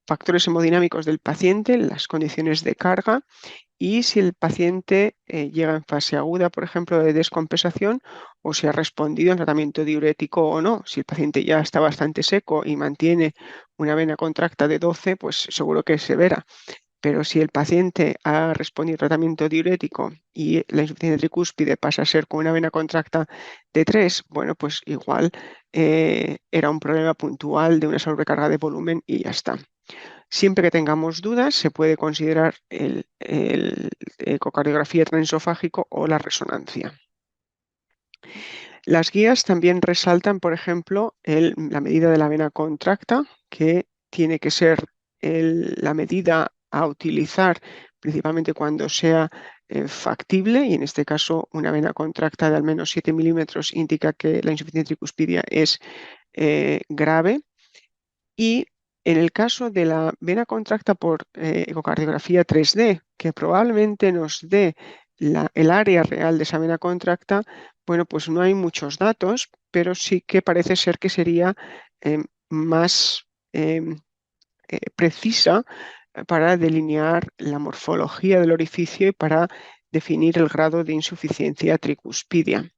factores hemodinámicos del paciente, las condiciones de carga y si el paciente llega en fase aguda, por ejemplo, de descompensación o si ha respondido al tratamiento diurético o no. Si el paciente ya está bastante seco y mantiene una vena contracta de 12, pues seguro que es severa. Pero si el paciente ha respondido al tratamiento diurético y la insuficiencia tricúspide pasa a ser con una vena contracta de 3, bueno, pues igual era un problema puntual de una sobrecarga de volumen y ya está. Siempre que tengamos dudas, se puede considerar el ecocardiografía transesofágico o la resonancia. Las guías también resaltan, por ejemplo, la medida de la vena contracta, que tiene que ser la medida a utilizar principalmente cuando sea factible, y en este caso una vena contracta de al menos 7 milímetros indica que la insuficiencia tricuspidia es grave. Y en el caso de la vena contracta por ecocardiografía 3D, que probablemente nos dé el área real de esa vena contracta, bueno, pues no hay muchos datos, pero sí que parece ser que sería más precisa para delinear la morfología del orificio y para definir el grado de insuficiencia tricuspidia.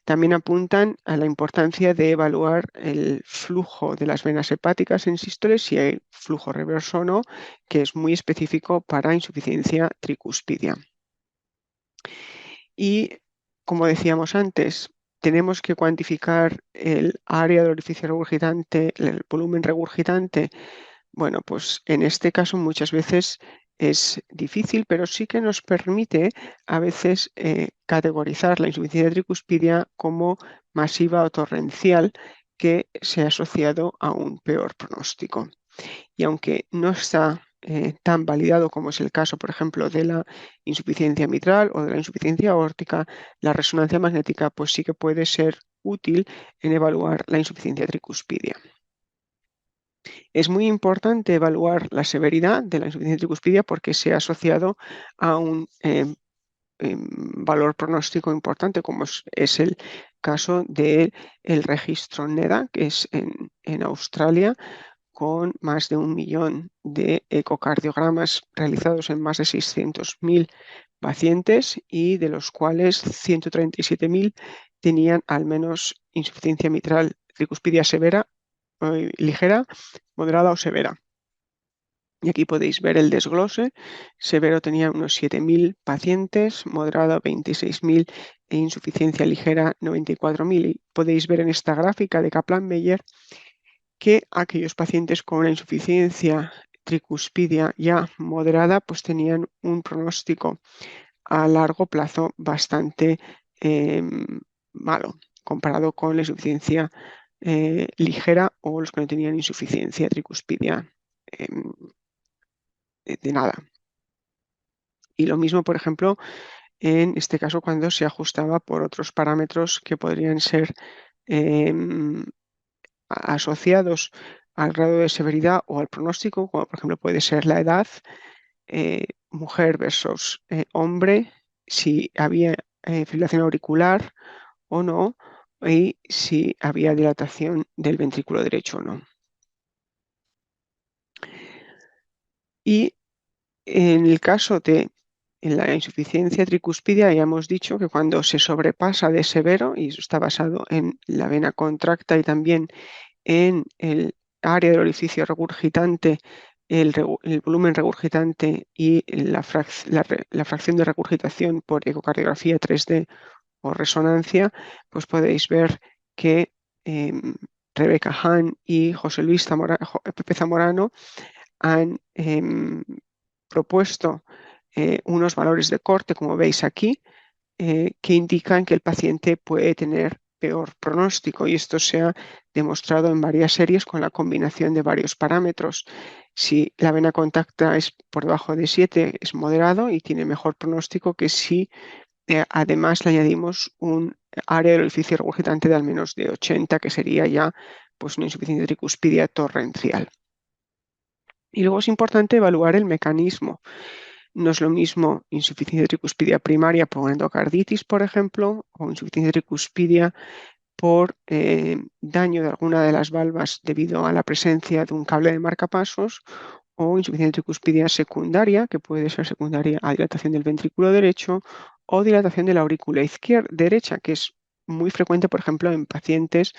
También apuntan a la importancia de evaluar el flujo de las venas hepáticas en sístoles, si hay flujo reverso o no, que es muy específico para insuficiencia tricuspidia. Y, como decíamos antes, tenemos que cuantificar el área del orificio regurgitante, el volumen regurgitante. Bueno, pues en este caso muchas veces es difícil, pero sí que nos permite a veces categorizar la insuficiencia tricuspidia como masiva o torrencial, que se ha asociado a un peor pronóstico. Y aunque no está tan validado como es el caso, por ejemplo, de la insuficiencia mitral o de la insuficiencia aórtica, la resonancia magnética pues sí que puede ser útil en evaluar la insuficiencia tricuspidia. Es muy importante evaluar la severidad de la insuficiencia tricuspidia porque se ha asociado a un valor pronóstico importante, como es el caso del registro NEDA, que es en Australia, con más de 1 millón de ecocardiogramas realizados en más de 600.000 pacientes, y de los cuales 137.000 tenían al menos insuficiencia mitral tricuspidia severa, ligera, moderada o severa. Y aquí podéis ver el desglose. Severo tenía unos 7.000 pacientes, moderado 26.000 e insuficiencia ligera 94.000. Y podéis ver en esta gráfica de Kaplan-Meier que aquellos pacientes con una insuficiencia tricuspidia ya moderada pues tenían un pronóstico a largo plazo bastante malo, comparado con la insuficiencia ligera o los que no tenían insuficiencia tricuspidia de nada. Y lo mismo, por ejemplo, en este caso cuando se ajustaba por otros parámetros que podrían ser asociados al grado de severidad o al pronóstico, como por ejemplo puede ser la edad, mujer versus hombre, si había fibrilación auricular o no, y si había dilatación del ventrículo derecho o no. Y en el caso de la insuficiencia tricuspidia, ya hemos dicho que cuando se sobrepasa de severo, y eso está basado en la vena contracta y también en el área del orificio regurgitante, el volumen regurgitante y la fracción de regurgitación por ecocardiografía 3D o resonancia, pues podéis ver que Rebecca Hahn y José Luis Pepe Zamorano han propuesto unos valores de corte, como veis aquí, que indican que el paciente puede tener peor pronóstico, y esto se ha demostrado en varias series con la combinación de varios parámetros. Si la vena contacta es por debajo de 7, es moderado y tiene mejor pronóstico que si además le añadimos un área del orificio regurgitante de al menos de 80, que sería ya pues, una insuficiencia tricuspidia torrencial. Y luego es importante evaluar el mecanismo. No es lo mismo insuficiencia tricuspidia primaria por endocarditis, por ejemplo, o insuficiencia tricuspidia por daño de alguna de las valvas debido a la presencia de un cable de marcapasos, o insuficiencia tricuspidia secundaria, que puede ser secundaria a dilatación del ventrículo derecho o dilatación de la aurícula derecha, que es muy frecuente, por ejemplo, en pacientes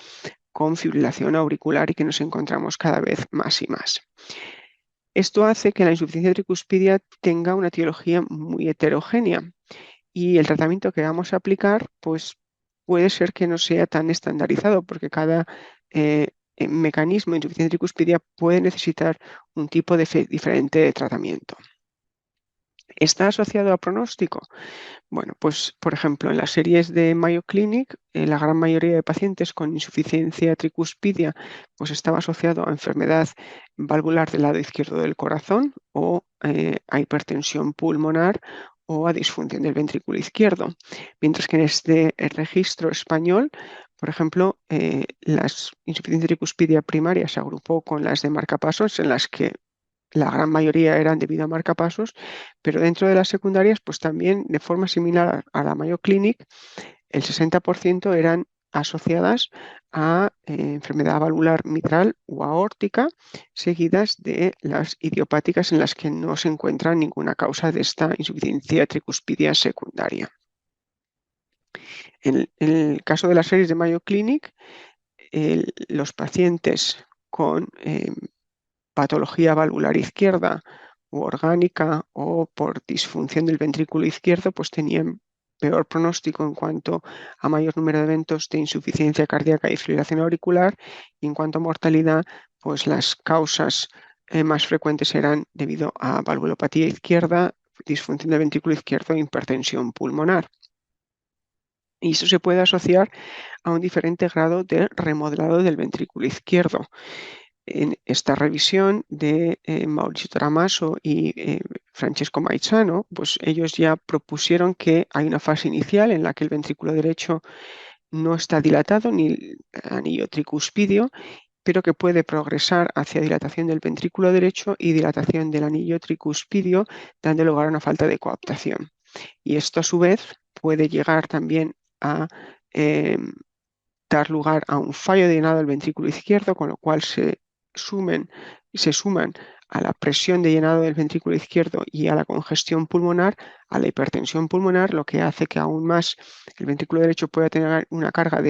con fibrilación auricular y que nos encontramos cada vez más y más. Esto hace que la insuficiencia tricuspidia tenga una etiología muy heterogénea, y el tratamiento que vamos a aplicar pues puede ser que no sea tan estandarizado, porque cada mecanismo de insuficiencia tricuspidia puede necesitar un tipo diferente de tratamiento. ¿Está asociado a pronóstico? Bueno, pues por ejemplo, en las series de Mayo Clinic, la gran mayoría de pacientes con insuficiencia tricuspidia pues estaba asociado a enfermedad valvular del lado izquierdo del corazón o a hipertensión pulmonar o a disfunción del ventrículo izquierdo. Mientras que en este registro español, por ejemplo, las insuficiencia tricuspidia primaria se agrupó con las de marcapasos, en las que la gran mayoría eran debido a marcapasos, pero dentro de las secundarias, pues también de forma similar a la Mayo Clinic, el 60% eran asociadas a enfermedad valvular mitral o aórtica, seguidas de las idiopáticas en las que no se encuentra ninguna causa de esta insuficiencia tricuspidia secundaria. En el caso de las series de Mayo Clinic, los pacientes con patología valvular izquierda u orgánica o por disfunción del ventrículo izquierdo, pues tenían peor pronóstico en cuanto a mayor número de eventos de insuficiencia cardíaca y fibrilación auricular, y en cuanto a mortalidad, pues las causas más frecuentes eran debido a valvulopatía izquierda, disfunción del ventrículo izquierdo e hipertensión pulmonar. Y eso se puede asociar a un diferente grado de remodelado del ventrículo izquierdo. En esta revisión de Mauricio Taramaso y Francesco Maizano, pues ellos ya propusieron que hay una fase inicial en la que el ventrículo derecho no está dilatado ni el anillo tricuspidio, pero que puede progresar hacia dilatación del ventrículo derecho y dilatación del anillo tricuspidio, dando lugar a una falta de coaptación. Y esto a su vez puede llegar también a dar lugar a un fallo de llenado del ventrículo izquierdo, con lo cual se suman a la presión de llenado del ventrículo izquierdo y a la congestión pulmonar, a la hipertensión pulmonar, lo que hace que aún más el ventrículo derecho pueda tener una carga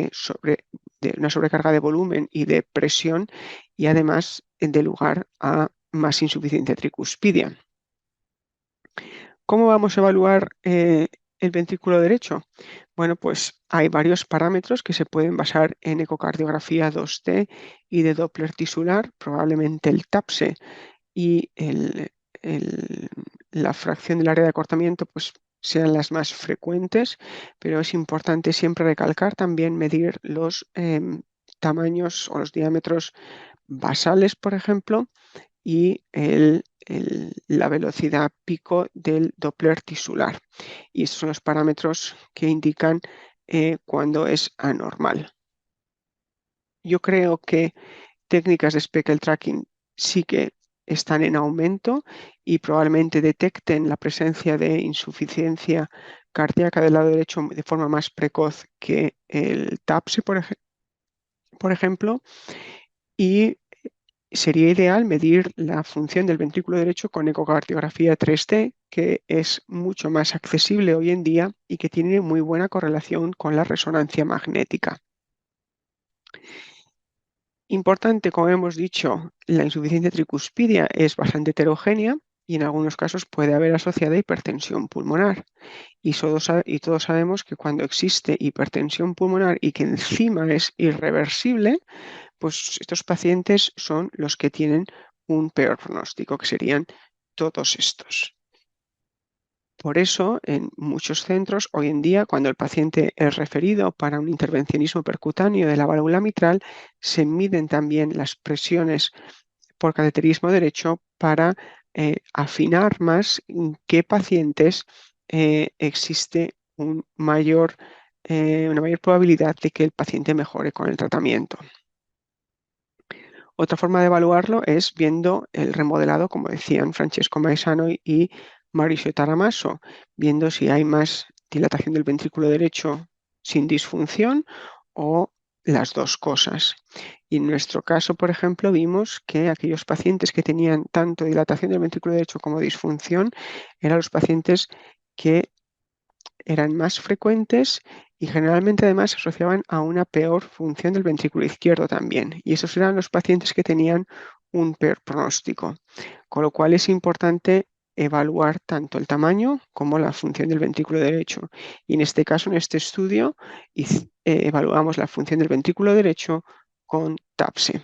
una sobrecarga de volumen y de presión, y además de lugar a más insuficiencia tricuspidia. ¿Cómo vamos a evaluar el ventrículo derecho? Bueno, pues hay varios parámetros que se pueden basar en ecocardiografía 2D y de Doppler tisular, probablemente el TAPSE y la fracción del área de acortamiento pues sean las más frecuentes, pero es importante siempre recalcar también medir los tamaños o los diámetros basales, por ejemplo, y la velocidad pico del Doppler tisular. Y estos son los parámetros que indican cuando es anormal. Yo creo que técnicas de speckle tracking sí que están en aumento y probablemente detecten la presencia de insuficiencia cardíaca del lado derecho de forma más precoz que el TAPSE, por ejemplo, y sería ideal medir la función del ventrículo derecho con ecocardiografía 3D, que es mucho más accesible hoy en día y que tiene muy buena correlación con la resonancia magnética. Importante, como hemos dicho, la insuficiencia tricuspidia es bastante heterogénea y en algunos casos puede haber asociada hipertensión pulmonar. Y todos sabemos que cuando existe hipertensión pulmonar y que encima es irreversible, pues estos pacientes son los que tienen un peor pronóstico, que serían todos estos. Por eso, en muchos centros, hoy en día, cuando el paciente es referido para un intervencionismo percutáneo de la válvula mitral, se miden también las presiones por cateterismo derecho para afinar más en qué pacientes existe una mayor probabilidad de que el paciente mejore con el tratamiento. Otra forma de evaluarlo es viendo el remodelado, como decían Francesco Maizano y Mauricio Taramaso, viendo si hay más dilatación del ventrículo derecho sin disfunción o las dos cosas. Y en nuestro caso, por ejemplo, vimos que aquellos pacientes que tenían tanto dilatación del ventrículo derecho como disfunción eran los pacientes que eran más frecuentes y generalmente además se asociaban a una peor función del ventrículo izquierdo también. Y esos eran los pacientes que tenían un peor pronóstico. Con lo cual es importante evaluar tanto el tamaño como la función del ventrículo derecho. Y en este caso, en este estudio, evaluamos la función del ventrículo derecho con TAPSE.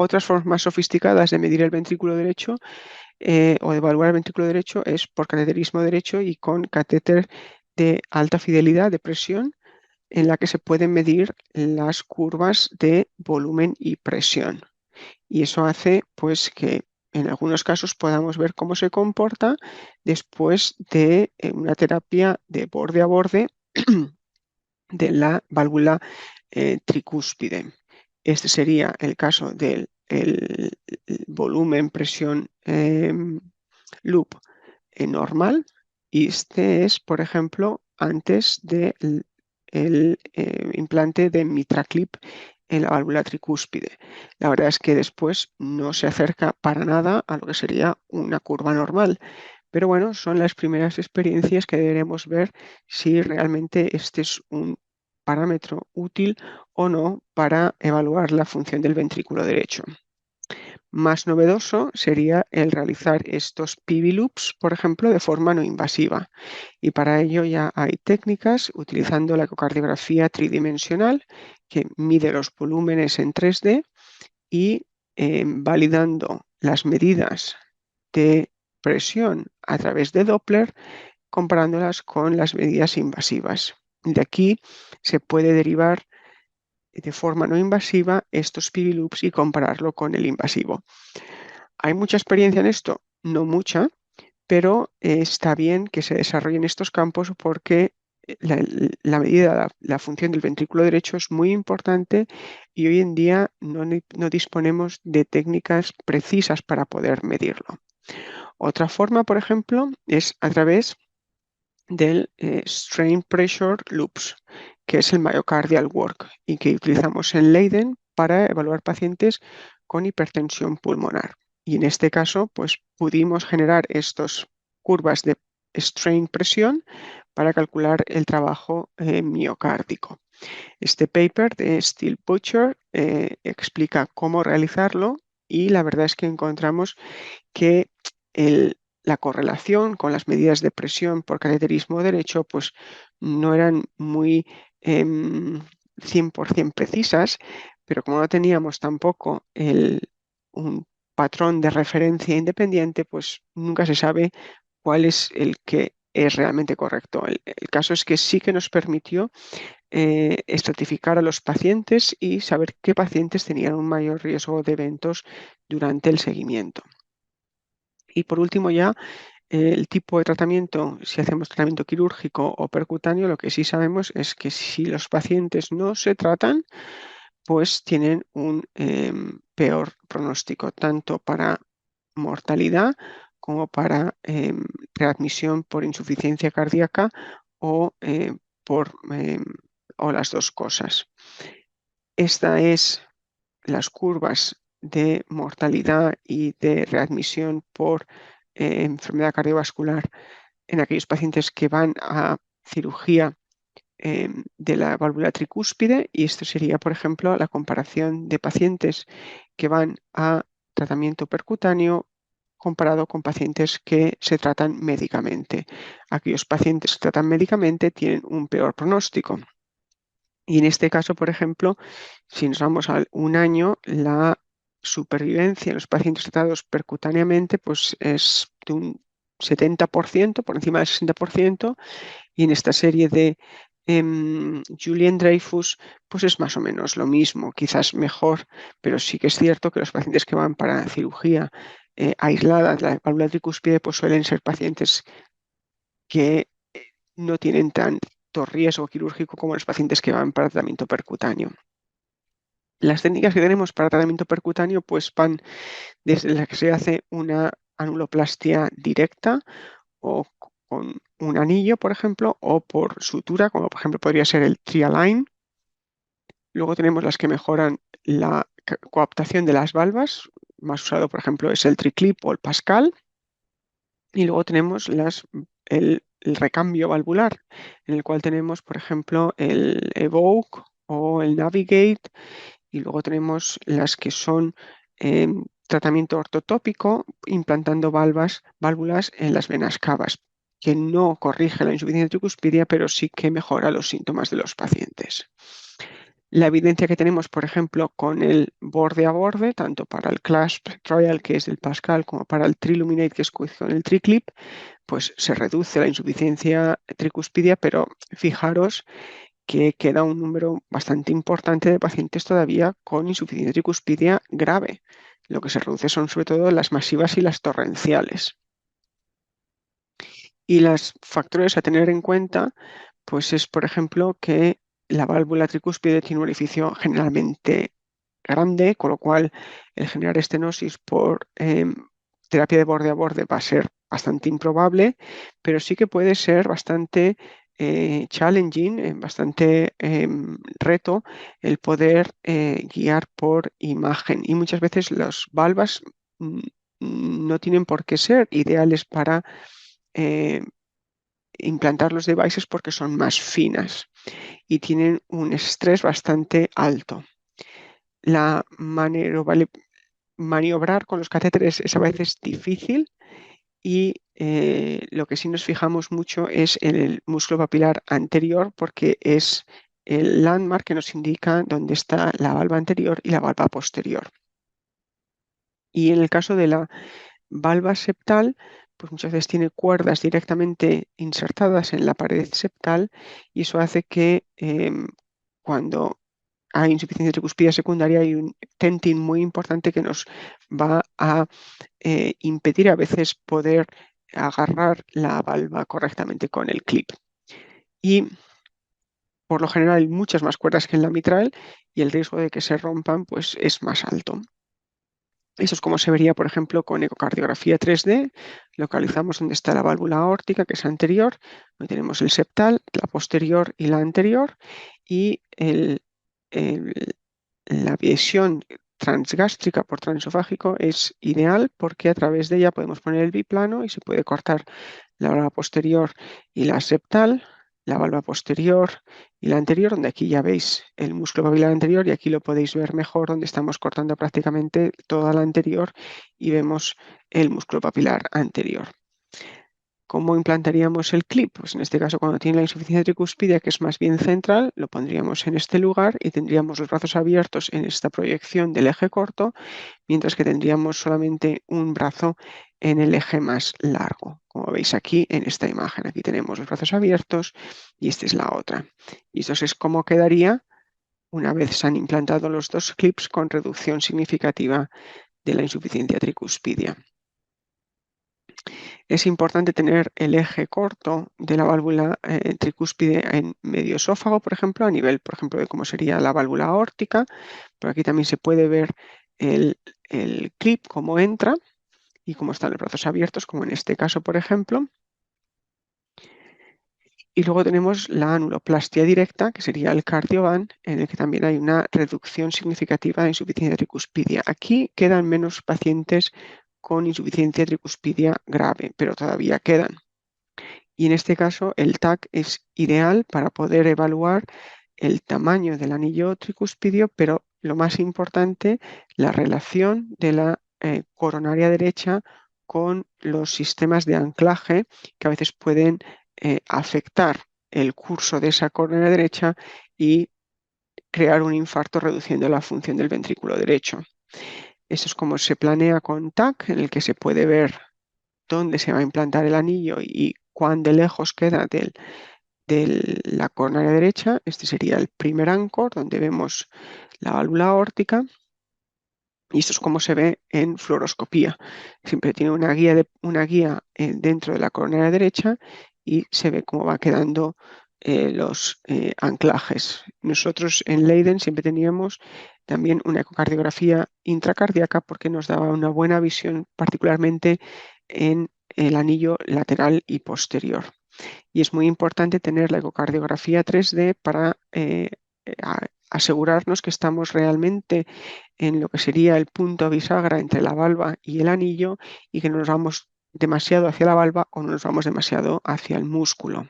Otras formas más sofisticadas de medir el ventrículo derecho o de evaluar el ventrículo derecho es por cateterismo derecho y con catéter de alta fidelidad de presión, en la que se pueden medir las curvas de volumen y presión. Y eso hace pues que en algunos casos podamos ver cómo se comporta después de una terapia de borde a borde de la válvula tricúspide. Este sería el caso del volumen presión loop normal, y este es, por ejemplo, antes del implante de MitraClip en la válvula tricúspide. La verdad es que después no se acerca para nada a lo que sería una curva normal, pero bueno, son las primeras experiencias que deberemos ver si realmente este es un parámetro útil o no para evaluar la función del ventrículo derecho. Más novedoso sería el realizar estos PV loops, por ejemplo, de forma no invasiva. Y para ello ya hay técnicas utilizando la ecocardiografía tridimensional que mide los volúmenes en 3D y validando las medidas de presión a través de Doppler, comparándolas con las medidas invasivas. De aquí se puede derivar de forma no invasiva estos PV loops y compararlo con el invasivo. ¿Hay mucha experiencia en esto? No mucha, pero está bien que se desarrollen estos campos porque la medida, la función del ventrículo derecho es muy importante y hoy en día no disponemos de técnicas precisas para poder medirlo. Otra forma, por ejemplo, es a través del Strain Pressure Loops, que es el Myocardial Work y que utilizamos en Leiden para evaluar pacientes con hipertensión pulmonar. Y en este caso, pues pudimos generar estas curvas de strain presión para calcular el trabajo miocárdico. Este paper de Steel Butcher explica cómo realizarlo y la verdad es que encontramos que la correlación con las medidas de presión por cateterismo derecho pues no eran muy 100% precisas, pero como no teníamos tampoco un patrón de referencia independiente, pues nunca se sabe cuál es el que es realmente correcto. El caso es que sí que nos permitió estratificar a los pacientes y saber qué pacientes tenían un mayor riesgo de eventos durante el seguimiento. Y por último ya, el tipo de tratamiento, si hacemos tratamiento quirúrgico o percutáneo, lo que sí sabemos es que si los pacientes no se tratan, pues tienen un peor pronóstico, tanto para mortalidad como para readmisión por insuficiencia cardíaca o, o las dos cosas. Esta es las curvas de mortalidad y de readmisión por enfermedad cardiovascular en aquellos pacientes que van a cirugía de la válvula tricúspide, y esto sería, por ejemplo, la comparación de pacientes que van a tratamiento percutáneo comparado con pacientes que se tratan médicamente. Aquellos pacientes que se tratan médicamente tienen un peor pronóstico. Y en este caso, por ejemplo, si nos vamos a un año, la supervivencia en los pacientes tratados percutáneamente pues es de un 70%, por encima del 60%, y en esta serie de Julien Dreyfus pues es más o menos lo mismo, quizás mejor, pero sí que es cierto que los pacientes que van para cirugía aislada de la válvula tricúspide pues suelen ser pacientes que no tienen tanto riesgo quirúrgico como los pacientes que van para tratamiento percutáneo. Las técnicas que tenemos para tratamiento percutáneo pues van desde la que se hace una anuloplastia directa o con un anillo, por ejemplo, o por sutura, como por ejemplo podría ser el Trialign. Luego tenemos las que mejoran la coaptación de las valvas, más usado por ejemplo es el TriClip o el Pascal. Y luego tenemos el recambio valvular, en el cual tenemos por ejemplo el Evoke o el Navigate, y luego tenemos las que son tratamiento ortotópico, implantando válvulas en las venas cavas, que no corrige la insuficiencia tricuspidia, pero sí que mejora los síntomas de los pacientes. La evidencia que tenemos, por ejemplo, con el borde a borde, tanto para el clasp trial, que es del Pascal, como para el triluminate, que es con el triclip, pues se reduce la insuficiencia tricuspidia, pero fijaros que queda un número bastante importante de pacientes todavía con insuficiencia tricuspidia grave. Lo que se reduce son sobre todo las masivas y las torrenciales. Y los factores a tener en cuenta, pues es, por ejemplo, que la válvula tricúspide tiene un orificio generalmente grande, con lo cual el generar estenosis por terapia de borde a borde va a ser bastante improbable, pero sí que puede ser bastante challenging, bastante reto el poder guiar por imagen. Y muchas veces las valvas no tienen por qué ser ideales para eh, implantar los devices porque son más finas y tienen un estrés bastante alto. La maniobrar con los catéteres es a veces difícil y lo que sí nos fijamos mucho es en el músculo papilar anterior porque es el landmark que nos indica dónde está la valva anterior y la valva posterior. Y en el caso de la valva septal, pues muchas veces tiene cuerdas directamente insertadas en la pared septal y eso hace que cuando hay insuficiencia tricuspida secundaria hay un tenting muy importante que nos va a impedir a veces poder agarrar la valva correctamente con el clip. Y por lo general hay muchas más cuerdas que en la mitral y el riesgo de que se rompan pues es más alto. Eso es como se vería, por ejemplo, con ecocardiografía 3D. Localizamos dónde está la válvula aórtica, que es anterior. Hoy tenemos el septal, la posterior y la anterior. Y la visión transgástrica por transesofágico es ideal porque a través de ella podemos poner el biplano y se puede cortar la valva posterior y la septal, la valva posterior y la anterior, donde aquí ya veis el músculo papilar anterior y aquí lo podéis ver mejor, donde estamos cortando prácticamente toda la anterior y vemos el músculo papilar anterior. ¿Cómo implantaríamos el clip? Pues en este caso, cuando tiene la insuficiencia tricúspide, que es más bien central, lo pondríamos en este lugar y tendríamos los brazos abiertos en esta proyección del eje corto, mientras que tendríamos solamente un brazo en el eje más largo. Como veis aquí en esta imagen, aquí tenemos los brazos abiertos y esta es la otra. Y esto es cómo quedaría una vez se han implantado los dos clips con reducción significativa de la insuficiencia tricúspide. Es importante tener el eje corto de la válvula tricúspide en medio esófago, por ejemplo, a nivel, por ejemplo, de cómo sería la válvula aórtica. Pero aquí también se puede ver el clip, cómo entra y cómo están los brazos abiertos, como en este caso, por ejemplo. Y luego tenemos la anuloplastia directa, que sería el Cardiovan, en el que también hay una reducción significativa de insuficiencia tricuspidia. Aquí quedan menos pacientes con insuficiencia tricuspidia grave, pero todavía quedan. Y en este caso el TAC es ideal para poder evaluar el tamaño del anillo tricúspidio, pero lo más importante, la relación de la coronaria derecha con los sistemas de anclaje que a veces pueden afectar el curso de esa coronaria derecha y crear un infarto reduciendo la función del ventrículo derecho. Eso es como se planea con TAC, en el que se puede ver dónde se va a implantar el anillo y cuán de lejos queda de la coronaria derecha. Este sería el primer anchor, donde vemos la válvula aórtica. Y esto es como se ve en fluoroscopía. Siempre tiene una guía dentro de la coronaria derecha y se ve cómo va quedando los anclajes. Nosotros en Leiden siempre teníamos también una ecocardiografía intracardíaca porque nos daba una buena visión, particularmente en el anillo lateral y posterior. Y es muy importante tener la ecocardiografía 3D para asegurarnos que estamos realmente en lo que sería el punto bisagra entre la valva y el anillo y que no nos vamos demasiado hacia la valva o no nos vamos demasiado hacia el músculo.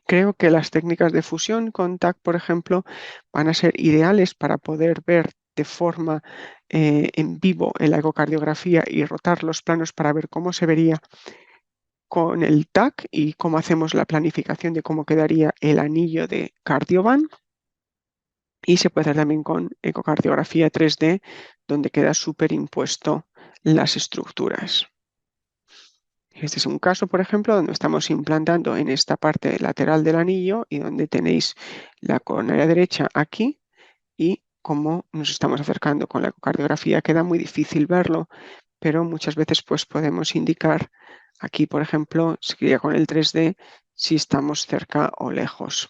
Creo que las técnicas de fusión con TAC, por ejemplo, van a ser ideales para poder ver de forma en vivo en la ecocardiografía y rotar los planos para ver cómo se vería con el TAC y cómo hacemos la planificación de cómo quedaría el anillo de Cardiovan. Y se puede hacer también con ecocardiografía 3D, donde queda superimpuesto las estructuras. Este es un caso, por ejemplo, donde estamos implantando en esta parte lateral del anillo y donde tenéis la coronaria derecha aquí, y como nos estamos acercando con la ecocardiografía queda muy difícil verlo, pero muchas veces pues podemos indicar aquí, por ejemplo, sería con el 3D si estamos cerca o lejos.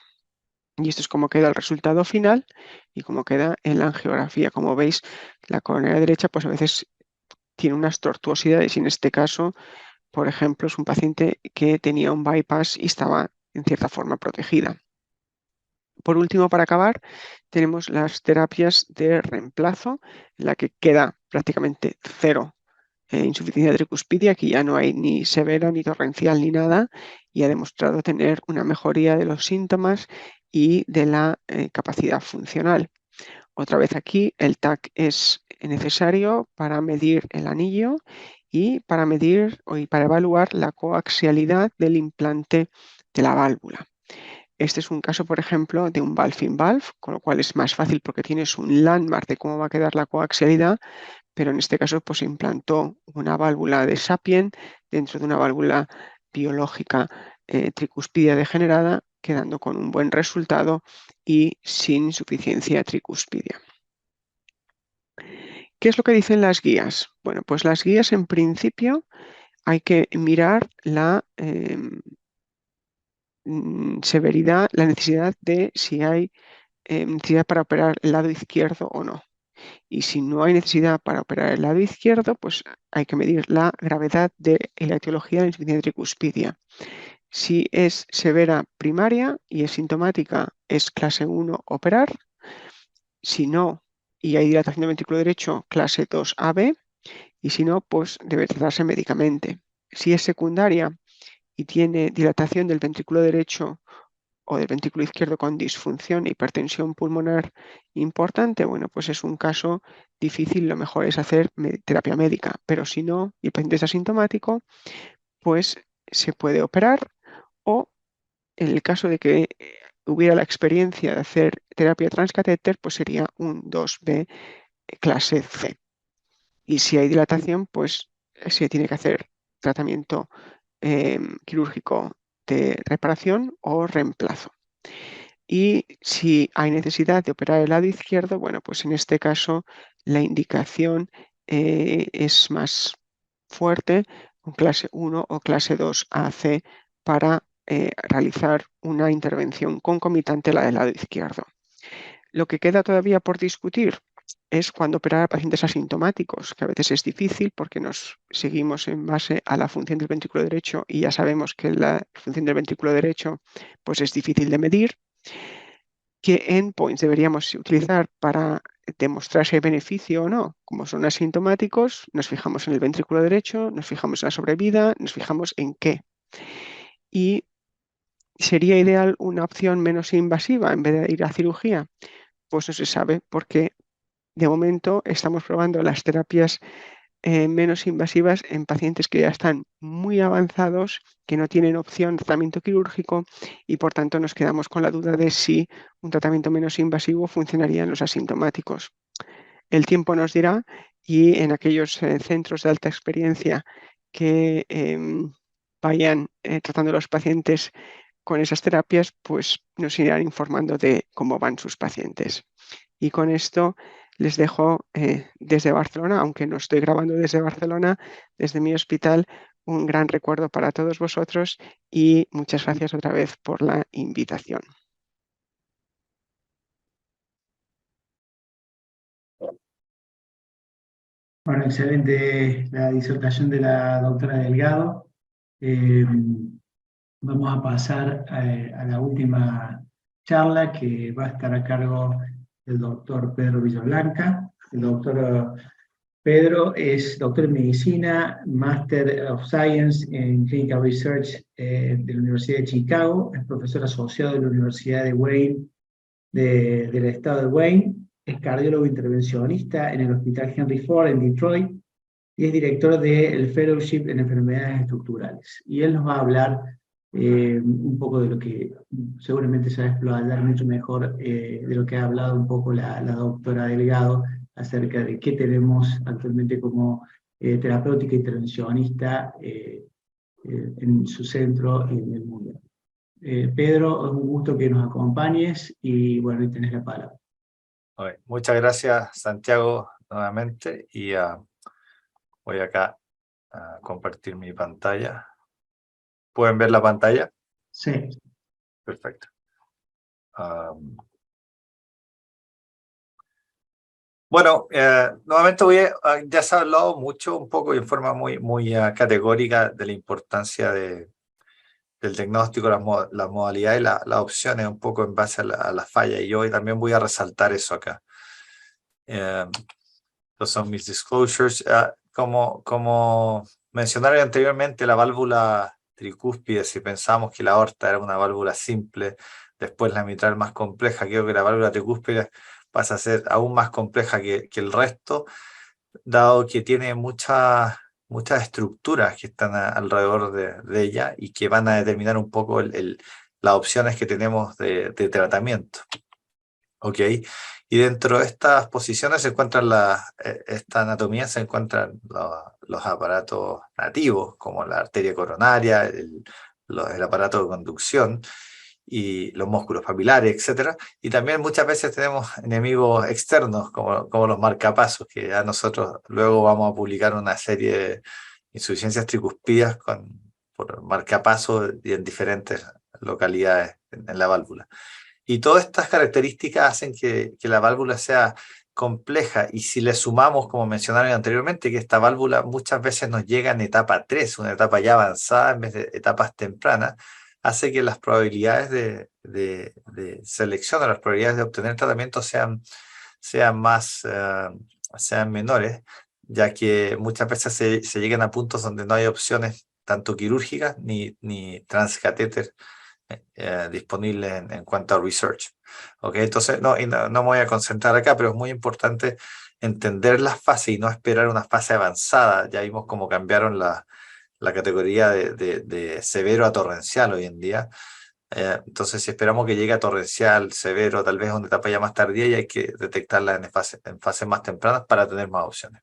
Y esto es como queda el resultado final y como queda en la angiografía. Como veis, la coronaria derecha pues a veces tiene unas tortuosidades y en este caso, por ejemplo, es un paciente que tenía un bypass y estaba en cierta forma protegida. Por último, para acabar, tenemos las terapias de reemplazo, en la que queda prácticamente cero insuficiencia tricuspidia. Aquí ya no hay ni severa, ni torrencial, ni nada, y ha demostrado tener una mejoría de los síntomas y de la capacidad funcional. Otra vez aquí, el TAC es necesario para medir el anillo y para medir y para evaluar la coaxialidad del implante de la válvula. Este es un caso, por ejemplo, de un valve-in-valve, con lo cual es más fácil porque tienes un landmark de cómo va a quedar la coaxialidad, pero en este caso pues, se implantó una válvula de Sapien dentro de una válvula biológica tricuspidia degenerada, quedando con un buen resultado y sin insuficiencia tricuspidia. ¿Qué es lo que dicen las guías? Bueno, pues las guías en principio hay que mirar la severidad, la necesidad de si hay necesidad para operar el lado izquierdo o no. Y si no hay necesidad para operar el lado izquierdo, pues hay que medir la gravedad de la etiología de la insuficiencia tricuspidia. Si es severa primaria y es sintomática, es clase 1 operar. Si no, y hay dilatación del ventrículo derecho, clase 2AB. Y si no, pues debe tratarse médicamente. Si es secundaria y tiene dilatación del ventrículo derecho o del ventrículo izquierdo con disfunción e hipertensión pulmonar importante, bueno, pues es un caso difícil, lo mejor es hacer terapia médica, pero si no, y el paciente es asintomático, pues se puede operar o en el caso de que hubiera la experiencia de hacer terapia transcatéter, pues sería un 2B clase C. Y si hay dilatación, pues se tiene que hacer tratamiento quirúrgico de reparación o reemplazo. Y si hay necesidad de operar el lado izquierdo, bueno, pues en este caso la indicación es más fuerte, con clase 1 o clase 2 AC, para realizar una intervención concomitante a la del lado izquierdo. Lo que queda todavía por discutir es cuando operar a pacientes asintomáticos, que a veces es difícil porque nos seguimos en base a la función del ventrículo derecho y ya sabemos que la función del ventrículo derecho pues es difícil de medir. ¿Qué endpoints deberíamos utilizar para demostrar si hay beneficio o no? Como son asintomáticos, nos fijamos en el ventrículo derecho, nos fijamos en la sobrevida, nos fijamos en qué. Y sería ideal una opción menos invasiva en vez de ir a cirugía. Pues no se sabe porque de momento estamos probando las terapias menos invasivas en pacientes que ya están muy avanzados, que no tienen opción de tratamiento quirúrgico y por tanto nos quedamos con la duda de si un tratamiento menos invasivo funcionaría en los asintomáticos. El tiempo nos dirá y en aquellos centros de alta experiencia que vayan tratando a los pacientes con esas terapias, pues nos irán informando de cómo van sus pacientes. Y con esto les dejo desde Barcelona, aunque no estoy grabando desde Barcelona, desde mi hospital, un gran recuerdo para todos vosotros y muchas gracias otra vez por la invitación. Bueno, excelente la disertación de la doctora Delgado. Vamos a pasar a la última charla que va a estar a cargo del doctor Pedro Villablanca. El doctor Pedro es doctor en medicina, Master of Science en Clinical Research de la Universidad de Chicago, es profesor asociado de la Universidad de Wayne, del estado de Wayne, es cardiólogo intervencionista en el Hospital Henry Ford en Detroit y es director del Fellowship en Enfermedades Estructurales. Y él nos va a hablar un poco de lo que seguramente se va a explorar mucho mejor, de lo que ha hablado un poco la doctora Delgado acerca de qué tenemos actualmente como terapéutica intervencionista en su centro y en el mundo. Pedro, es un gusto que nos acompañes y bueno, y tenés la palabra. Muchas gracias, Santiago, nuevamente, y voy acá a compartir mi pantalla. ¿Pueden ver la pantalla? Sí. Perfecto. Bueno, nuevamente ya se ha hablado mucho, un poco y en forma muy categórica de la importancia del diagnóstico, las modalidades, las opciones, un poco en base a la falla, y yo hoy también voy a resaltar eso acá. Estos son mis disclosures. Como mencionaron anteriormente, la válvula tricúspide, si pensamos que la aorta era una válvula simple, después la mitral más compleja, creo que la válvula tricúspide pasa a ser aún más compleja que el resto, dado que tiene muchas estructuras que están alrededor de ella y que van a determinar un poco las opciones que tenemos de tratamiento. ¿Ok? Y dentro de estas posiciones se encuentran esta anatomía, se encuentran los aparatos nativos, como la arteria coronaria, el aparato de conducción, y los músculos papilares, etc. Y también muchas veces tenemos enemigos externos, como los marcapasos, que ya nosotros luego vamos a publicar una serie de insuficiencias tricuspidas por marcapasos y en diferentes localidades en la válvula. Y todas estas características hacen que la válvula sea compleja, y si le sumamos, como mencionaron anteriormente, que esta válvula muchas veces nos llega en etapa 3, una etapa ya avanzada en vez de etapas tempranas, hace que las probabilidades de selección o las probabilidades de obtener tratamiento sean menores, ya que muchas veces se llegan a puntos donde no hay opciones tanto quirúrgicas ni transcatéter disponible en cuanto a research. ¿Okay? Entonces, no me voy a concentrar acá, pero es muy importante entender las fases y no esperar una fase avanzada. Ya vimos cómo cambiaron la categoría de severo a torrencial hoy en día. Entonces, si esperamos que llegue a torrencial, severo, tal vez a una etapa ya más tardía, y hay que detectarla en fases más tempranas para tener más opciones.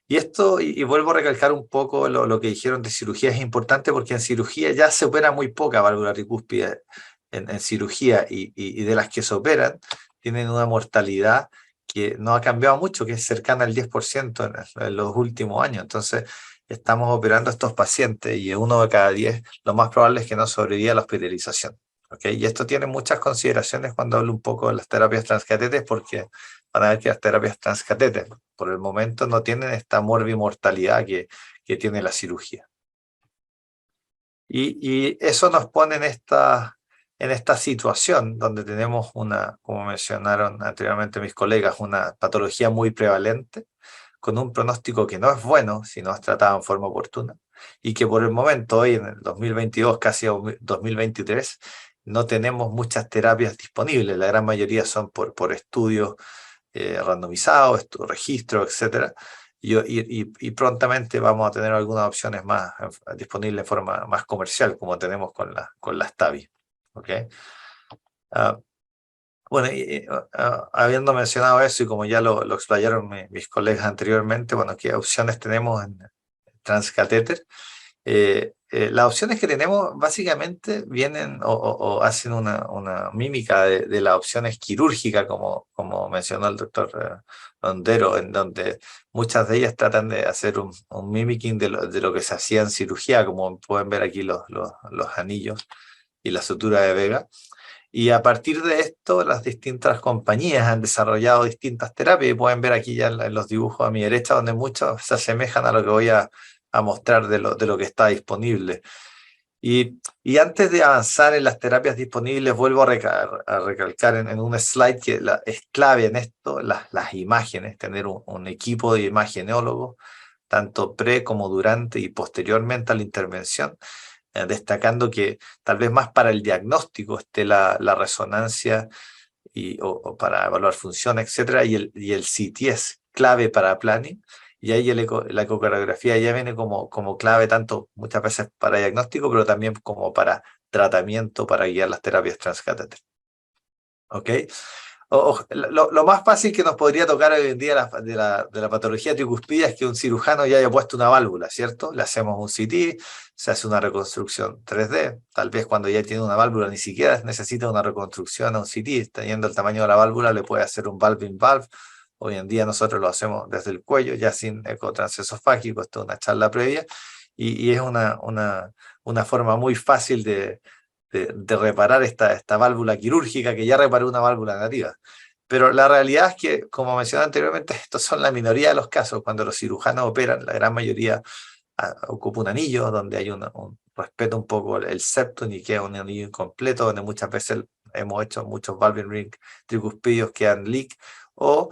Y esto, y vuelvo a recalcar un poco lo que dijeron de cirugía, es importante porque en cirugía ya se opera muy poca válvula tricúspide en cirugía, y de las que se operan tienen una mortalidad que no ha cambiado mucho, que es cercana al 10% en los últimos años. Entonces estamos operando a estos pacientes y 1 de cada 10 lo más probable es que no sobreviva a la hospitalización. ¿Okay? Y esto tiene muchas consideraciones cuando hablo un poco de las terapias transcatéteres, porque van a ver que las terapias transcatéteres por el momento no tienen esta morbimortalidad que tiene la cirugía. Y eso nos pone en esta situación donde tenemos como mencionaron anteriormente mis colegas, una patología muy prevalente, con un pronóstico que no es bueno si no es tratado en forma oportuna, y que por el momento, hoy en el 2022, casi 2023, no tenemos muchas terapias disponibles. La gran mayoría son por estudios randomizados, registros, etc. Y prontamente vamos a tener algunas opciones más disponibles de forma más comercial, como tenemos con la Stavi. ¿Okay? Bueno, habiendo mencionado eso, y como ya lo explayaron mis colegas anteriormente, bueno, ¿qué opciones tenemos en transcatéter? Las opciones que tenemos básicamente vienen o hacen una mímica de las opciones quirúrgicas, como mencionó el doctor Rondero, en donde muchas de ellas tratan de hacer un mimicking de lo que se hacía en cirugía, como pueden ver aquí los anillos y la sutura de Vega. Y a partir de esto, las distintas compañías han desarrollado distintas terapias, y pueden ver aquí ya en los dibujos a mi derecha, donde muchos se asemejan a lo que voy a mostrar de lo que está disponible. Y antes de avanzar en las terapias disponibles, vuelvo a recalcar en un slide que es clave en esto, las imágenes, tener un equipo de imagenólogos, tanto pre como durante y posteriormente a la intervención, destacando que tal vez más para el diagnóstico esté la resonancia o para evaluar función, etc. Y el CT es clave para planning, y ahí la ecocardiografía ya viene como clave tanto muchas veces para diagnóstico, pero también como para tratamiento, para guiar las terapias transcatéter. ¿Ok? Lo más fácil que nos podría tocar hoy en día de la patología tricuspidia es que un cirujano ya haya puesto una válvula, ¿cierto? Le hacemos un CT, se hace una reconstrucción 3D, tal vez cuando ya tiene una válvula ni siquiera necesita una reconstrucción a un CT, teniendo el tamaño de la válvula le puede hacer un valve-in-valve. Hoy en día nosotros lo hacemos desde el cuello, ya sin eco transesofágico, esto es una charla previa, y es una forma muy fácil de reparar esta válvula quirúrgica que ya reparó una válvula nativa. Pero la realidad es que, como mencioné anteriormente, estos son la minoría de los casos. Cuando los cirujanos operan, la gran mayoría ocupa un anillo donde hay respeta un poco el septum y queda un anillo incompleto, donde muchas veces hemos hecho muchos valve ring tricuspidios que han leak, o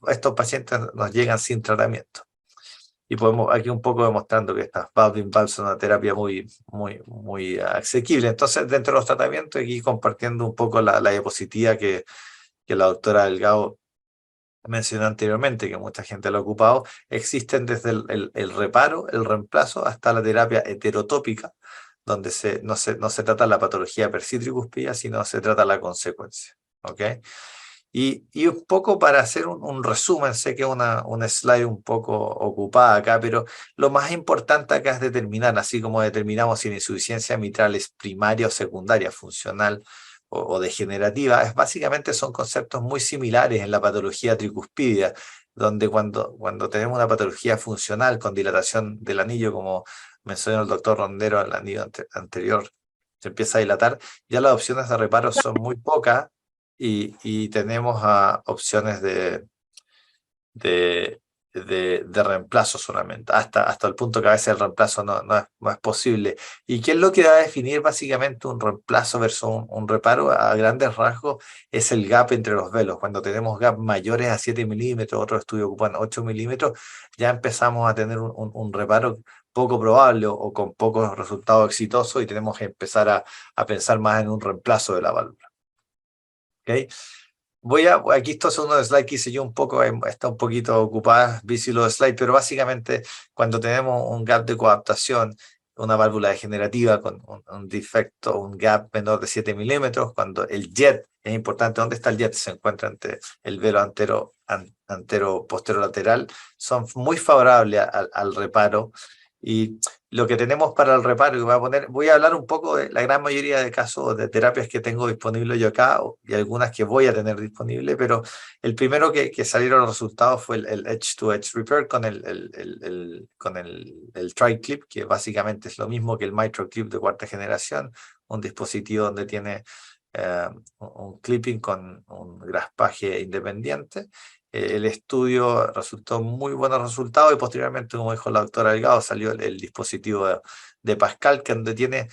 estos pacientes nos llegan sin tratamiento. Y podemos aquí un poco demostrando que estas valve-in-valve son una terapia muy asequible. Entonces, dentro de los tratamientos, aquí compartiendo un poco la diapositiva que la doctora Delgado mencionó anteriormente, que mucha gente lo ha ocupado, existen desde el reparo, el reemplazo, hasta la terapia heterotópica, donde no se trata la patología per se tricuspida, sino se trata la consecuencia. ¿Ok? Y un poco para hacer un resumen, sé que es una slide un poco ocupada acá, pero lo más importante acá es determinar, así como determinamos si la insuficiencia mitral es primaria o secundaria, funcional o degenerativa, básicamente son conceptos muy similares en la patología tricuspidia, donde cuando tenemos una patología funcional con dilatación del anillo, como mencionó el doctor Rondero, el anillo anterior se empieza a dilatar, ya las opciones de reparo son muy pocas, y tenemos opciones de reemplazo solamente, hasta el punto que a veces el reemplazo no es posible. ¿Y qué es lo que va a definir básicamente un reemplazo versus un reparo? A grandes rasgos es el gap entre los velos. Cuando tenemos gap mayores a 7 milímetros, otros estudios ocupan 8 milímetros, ya empezamos a tener un reparo poco probable o con pocos resultados exitosos, y tenemos que empezar a pensar más en un reemplazo de la válvula. ¿Okay? Aquí estos son unos slides que hice yo un poco, está un poquito ocupada, bici los slides, pero básicamente cuando tenemos un gap de coadaptación, una válvula degenerativa con un defecto, un gap menor de 7 milímetros, cuando el jet, es importante, ¿dónde está el jet? Se encuentra entre el velo antero posterolateral, son muy favorables al reparo. Y lo que tenemos para el reparo, y voy a hablar un poco de la gran mayoría de casos de terapias que tengo disponibles yo acá, y algunas que voy a tener disponibles, pero el primero que salieron los resultados fue el Edge-to-Edge Repair con el TriClip, que básicamente es lo mismo que el MitraClip de cuarta generación, un dispositivo donde tiene un clipping con un graspaje independiente. El estudio resultó muy buenos resultados, y posteriormente, como dijo la doctora Delgado, salió el dispositivo de Pascal, que donde tiene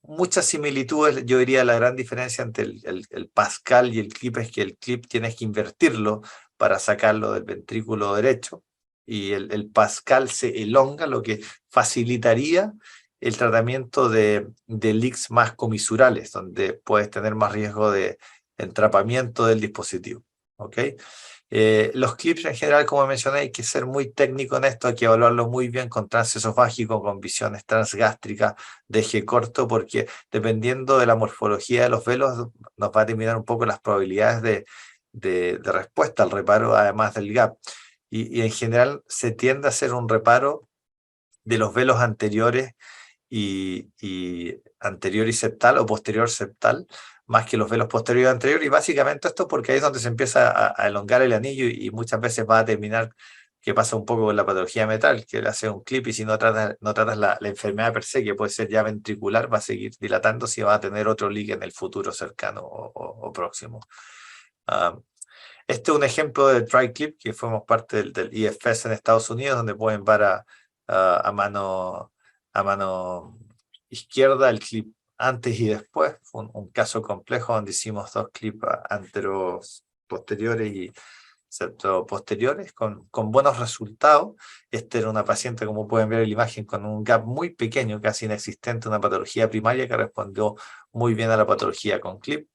muchas similitudes. Yo diría la gran diferencia entre el Pascal y el clip es que el clip tienes que invertirlo para sacarlo del ventrículo derecho, y el Pascal se elonga, lo que facilitaría el tratamiento de leaks más comisurales, donde puedes tener más riesgo de entrapamiento del dispositivo. ¿Ok? Los clips en general, como mencioné, hay que ser muy técnico en esto, hay que evaluarlo muy bien con transesofágico, con visiones transgástricas de eje corto, porque dependiendo de la morfología de los velos nos va a determinar un poco las probabilidades de respuesta al reparo, además del gap. Y en general se tiende a hacer un reparo de los velos anteriores y anterior y septal o posterior septal, más que los velos posterior y anterior, y básicamente esto porque ahí es donde se empieza a elongar el anillo, y muchas veces va a terminar, que pasa un poco con la patología metal, que le hace un clip, y si no tratas la enfermedad per se, que puede ser ya ventricular, va a seguir dilatándose y va a tener otro leak en el futuro cercano o próximo. Este es un ejemplo de TriClip, que fuimos parte del IFS en Estados Unidos, donde pueden ver a mano izquierda el clip antes y después. Fue un caso complejo donde hicimos 2 clips anteros posteriores y septoposteriores con buenos resultados. Este era una paciente, como pueden ver en la imagen, con un gap muy pequeño, casi inexistente, una patología primaria que respondió muy bien a la patología con clip.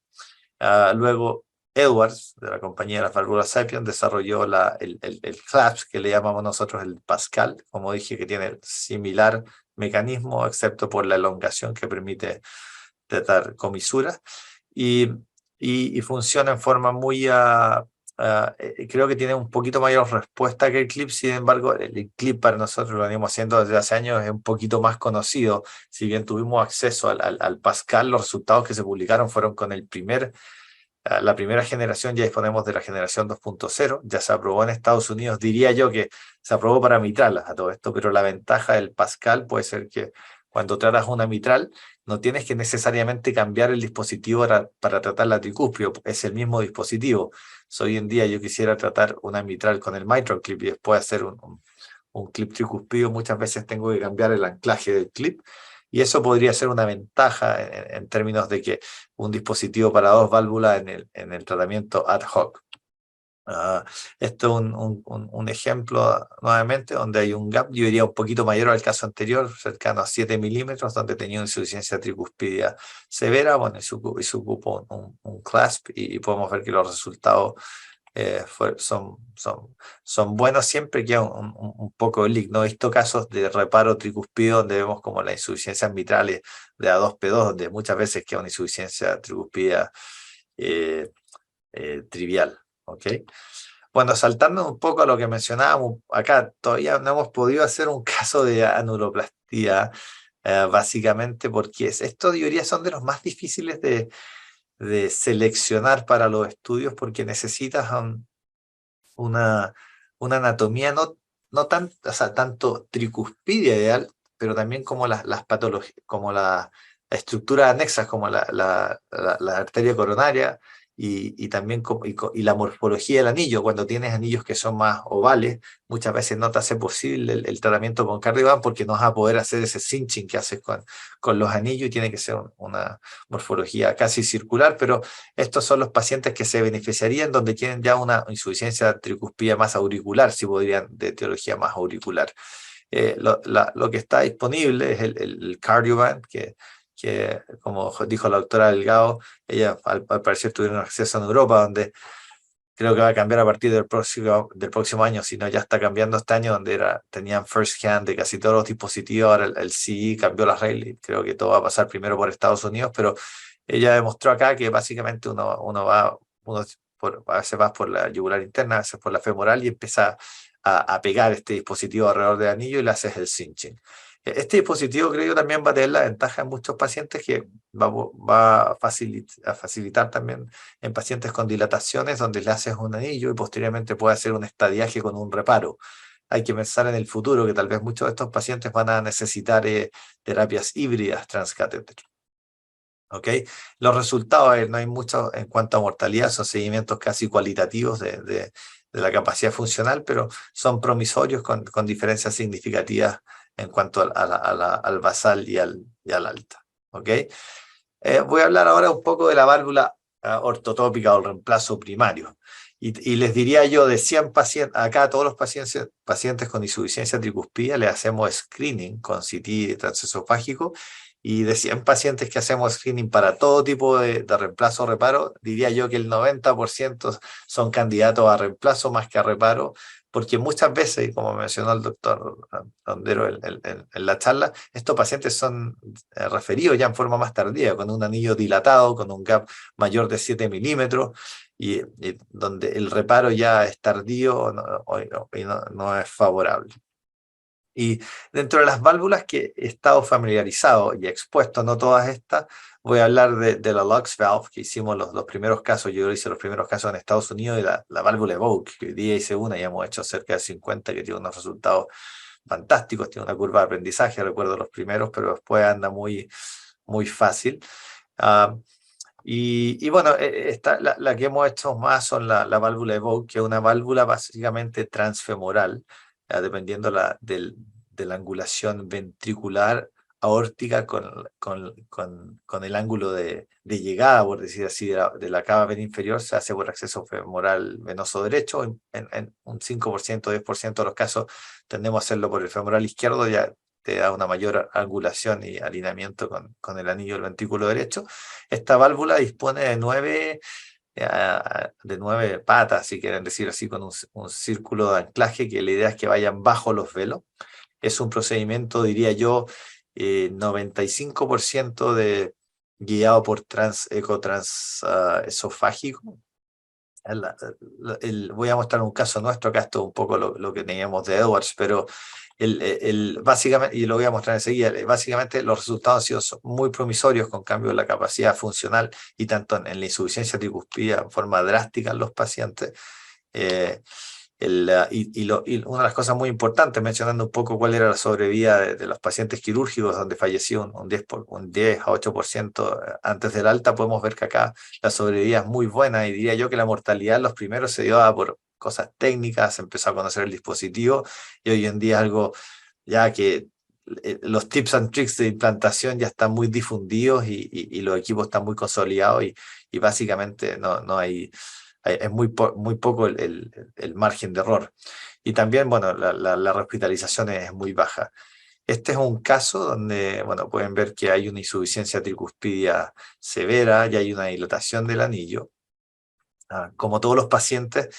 Luego Edwards, de la compañía de las válvulas Sapien, desarrolló el CLASP, que le llamamos nosotros el Pascal, como dije, que tiene similar mecanismo, excepto por la elongación que permite tratar comisuras, y funciona en forma muy... creo que tiene un poquito mayor respuesta que el clip. Sin embargo, el clip para nosotros lo venimos haciendo desde hace años, es un poquito más conocido. Si bien tuvimos acceso al Pascal, los resultados que se publicaron fueron con la primera generación. Ya disponemos de la generación 2.0, ya se aprobó en Estados Unidos. Diría yo que se aprobó para mitral a todo esto, pero la ventaja del Pascal puede ser que cuando tratas una mitral, no tienes que necesariamente cambiar el dispositivo para tratar la tricúspide, es el mismo dispositivo. Si hoy en día yo quisiera tratar una mitral con el mitral clip y después hacer un clip tricúspide, muchas veces tengo que cambiar el anclaje del clip, y eso podría ser una ventaja en términos de que un dispositivo para dos válvulas en el tratamiento ad hoc. Esto es un ejemplo nuevamente donde hay un gap, yo diría un poquito mayor al caso anterior, cercano a 7 milímetros, donde tenía una insuficiencia tricuspidia severa. Bueno, y se ocupó un clasp, y podemos ver que los resultados son buenos, siempre que un poco de leak. No he visto casos de reparo tricuspidio donde vemos como las insuficiencias mitrales de A2P2, donde muchas veces queda una insuficiencia tricuspidia trivial. ¿Ok? Bueno, saltando un poco a lo que mencionábamos acá, todavía no hemos podido hacer un caso de anuloplastía, básicamente porque estos, yo diría, son de los más difíciles de seleccionar para los estudios, porque necesitas una anatomía no tan, o sea, tanto tricuspidia ideal, pero también como las patologías, como las estructuras anexas, como la arteria coronaria, y también y la morfología del anillo. Cuando tienes anillos que son más ovales, muchas veces no te hace posible el tratamiento con Cardioband, porque no vas a poder hacer ese cinching que haces con los anillos, y tiene que ser una morfología casi circular. Pero estos son los pacientes que se beneficiarían donde tienen ya una insuficiencia tricuspida más auricular, si podrían, de etiología más auricular. Lo que está disponible es el Cardioband, que como dijo la doctora Delgado, ella al parecer tuvieron acceso en Europa, donde creo que va a cambiar a partir del próximo año, si no ya está cambiando este año, donde tenían first hand de casi todos los dispositivos. Ahora el CE cambió las reglas, y creo que todo va a pasar primero por Estados Unidos, pero ella demostró acá que básicamente uno a veces va por la yugular interna, a veces por la femoral, y empieza a pegar este dispositivo alrededor del anillo y le haces el cinching. Este dispositivo, creo yo, también va a tener la ventaja en muchos pacientes, que va a facilitar también en pacientes con dilataciones, donde le haces un anillo y posteriormente puede hacer un estadiaje con un reparo. Hay que pensar en el futuro, que tal vez muchos de estos pacientes van a necesitar terapias híbridas transcatéter. ¿Ok? Los resultados, no hay mucho en cuanto a mortalidad, son seguimientos casi cualitativos de la capacidad funcional, pero son promisorios con diferencias significativas en cuanto al basal y al alta. ¿Ok? Voy a hablar ahora un poco de la válvula ortotópica o el reemplazo primario. Y les diría yo, de 100 pacientes, acá a todos los pacientes con insuficiencia tricuspida le hacemos screening con CT transesofágico, y de 100 pacientes que hacemos screening para todo tipo de reemplazo o reparo, diría yo que el 90% son candidatos a reemplazo más que a reparo, porque muchas veces, y como mencionó el doctor Rondero en la charla, estos pacientes son referidos ya en forma más tardía, con un anillo dilatado, con un gap mayor de 7 milímetros, y donde el reparo ya es tardío y no es favorable. Y dentro de las válvulas que he estado familiarizado y expuesto, no todas estas, voy a hablar de la Lux Valve, que hicimos los primeros casos. Yo hice los primeros casos en Estados Unidos, y la válvula Evoque, que hoy día hice una y hemos hecho cerca de 50, que tiene unos resultados fantásticos, tiene una curva de aprendizaje, recuerdo los primeros, pero después anda muy, muy fácil. Y bueno, la que hemos hecho más son la válvula Evoque, que es una válvula básicamente transfemoral, dependiendo de la angulación ventricular aórtica con el ángulo de llegada, por decir así, de la cava vena inferior, se hace por acceso femoral venoso derecho. En un 5%, 10% de los casos tendemos a hacerlo por el femoral izquierdo, ya te da una mayor angulación y alineamiento con el anillo del ventrículo derecho. Esta válvula dispone de de 9 patas, si quieren decir así, con un círculo de anclaje, que la idea es que vayan bajo los velos. Es un procedimiento, diría yo, 95% guiado por ecotransesofágico. Voy a mostrar un caso nuestro, acá esto es un poco lo que teníamos de Edwards, pero básicamente, y lo voy a mostrar enseguida, básicamente los resultados han sido muy promisorios con cambio de la capacidad funcional y tanto en la insuficiencia tricuspidea en forma drástica en los pacientes. Y una de las cosas muy importantes, mencionando un poco cuál era la sobrevida de los pacientes quirúrgicos, donde falleció un 10 a 8% antes del alta, podemos ver que acá la sobrevida es muy buena, y diría yo que la mortalidad en los primeros se dio por cosas técnicas, se empezó a conocer el dispositivo, y hoy en día es algo ya que los tips and tricks de implantación ya están muy difundidos, y los equipos están muy consolidados, y básicamente no hay... Es muy poco el margen de error. Y también, bueno, la rehospitalización es muy baja. Este es un caso donde, bueno, pueden ver que hay una insuficiencia tricuspidia severa y hay una dilatación del anillo. Como todos los pacientes,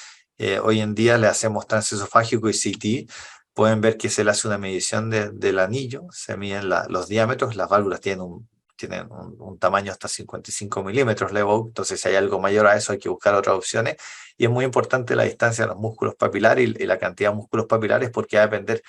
hoy en día le hacemos transesofágico y CT. Pueden ver que se le hace una medición del anillo, se miden los diámetros, las válvulas tienen un tamaño hasta 55 milímetros, entonces si hay algo mayor a eso hay que buscar otras opciones, y es muy importante la distancia de los músculos papilares y la cantidad de músculos papilares, porque va a depender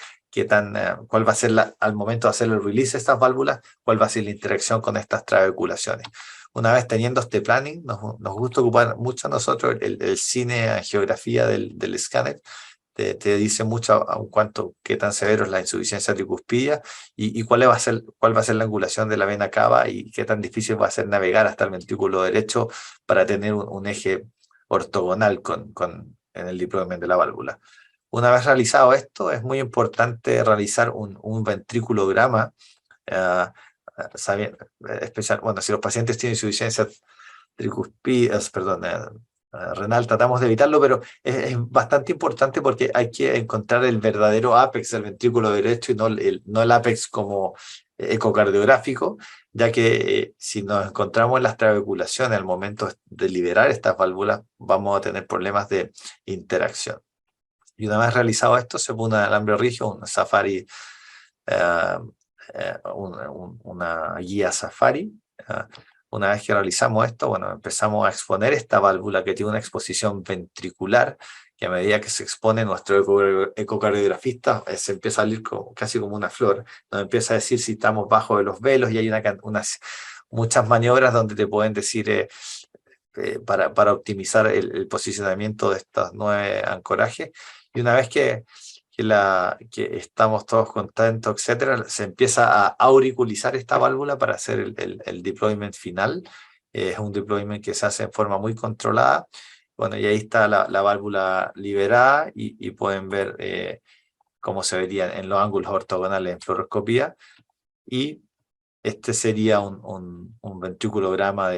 cuál va a ser al momento de hacer el release de estas válvulas, cuál va a ser la interacción con estas trabeculaciones. Una vez teniendo este planning, nos gusta ocupar mucho a nosotros el cine angiografía del escáner. Te dice mucho en cuanto qué tan severo es la insuficiencia tricuspidia y cuál va a ser la angulación de la vena cava, y qué tan difícil va a ser navegar hasta el ventrículo derecho para tener un eje ortogonal en el deployment de la válvula. Una vez realizado esto, es muy importante realizar un ventriculograma, bueno, si los pacientes tienen insuficiencia tricuspidea, renal, tratamos de evitarlo, pero es bastante importante porque hay que encontrar el verdadero apex del ventrículo derecho y no el apex como ecocardiográfico, ya que si nos encontramos en las trabeculaciones al momento de liberar estas válvulas, vamos a tener problemas de interacción. Y una vez realizado esto, se pone un alambre rígido, un Safari, una guía Safari. Una vez que realizamos esto, bueno, empezamos a exponer esta válvula que tiene una exposición ventricular, que a medida que se expone nuestro ecocardiografista se empieza a salir casi como una flor, nos empieza a decir si estamos bajo de los velos, y hay muchas maniobras donde te pueden decir para optimizar el posicionamiento de estos 9 ancorajes. Y una vez que estamos todos contentos, etcétera, se empieza a auriculizar esta válvula para hacer el deployment final. Es un deployment que se hace en forma muy controlada. Bueno, y ahí está la válvula liberada, y pueden ver cómo se vería en los ángulos ortogonales en fluoroscopía. Y este sería un ventriculograma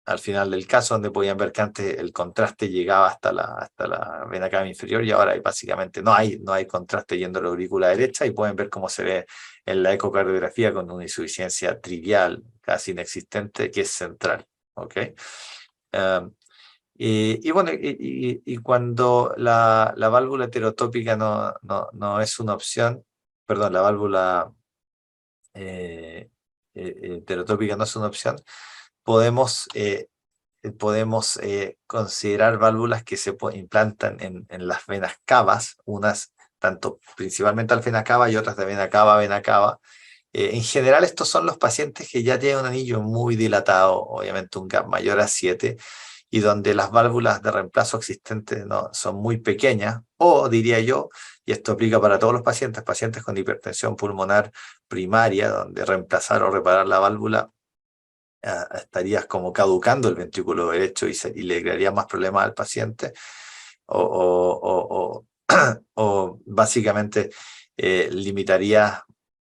al final del caso, donde podían ver que antes el contraste llegaba hasta la vena cava inferior, y ahora básicamente no hay contraste yendo a la aurícula derecha, y pueden ver cómo se ve en la ecocardiografía con una insuficiencia trivial, casi inexistente, que es central. ¿Okay? Y bueno, y cuando la válvula heterotópica no es una opción, perdón, la válvula heterotópica no es una opción, podemos considerar válvulas que se implantan en las venas cavas, unas principalmente al vena cava y otras de vena cava a vena cava. En general, estos son los pacientes que ya tienen un anillo muy dilatado, obviamente un gap mayor a 7, y donde las válvulas de reemplazo existentes son muy pequeñas, o diría yo, y esto aplica para todos los pacientes con hipertensión pulmonar primaria, donde reemplazar o reparar la válvula estarías como caducando el ventrículo derecho y le crearía más problemas al paciente, o básicamente limitaría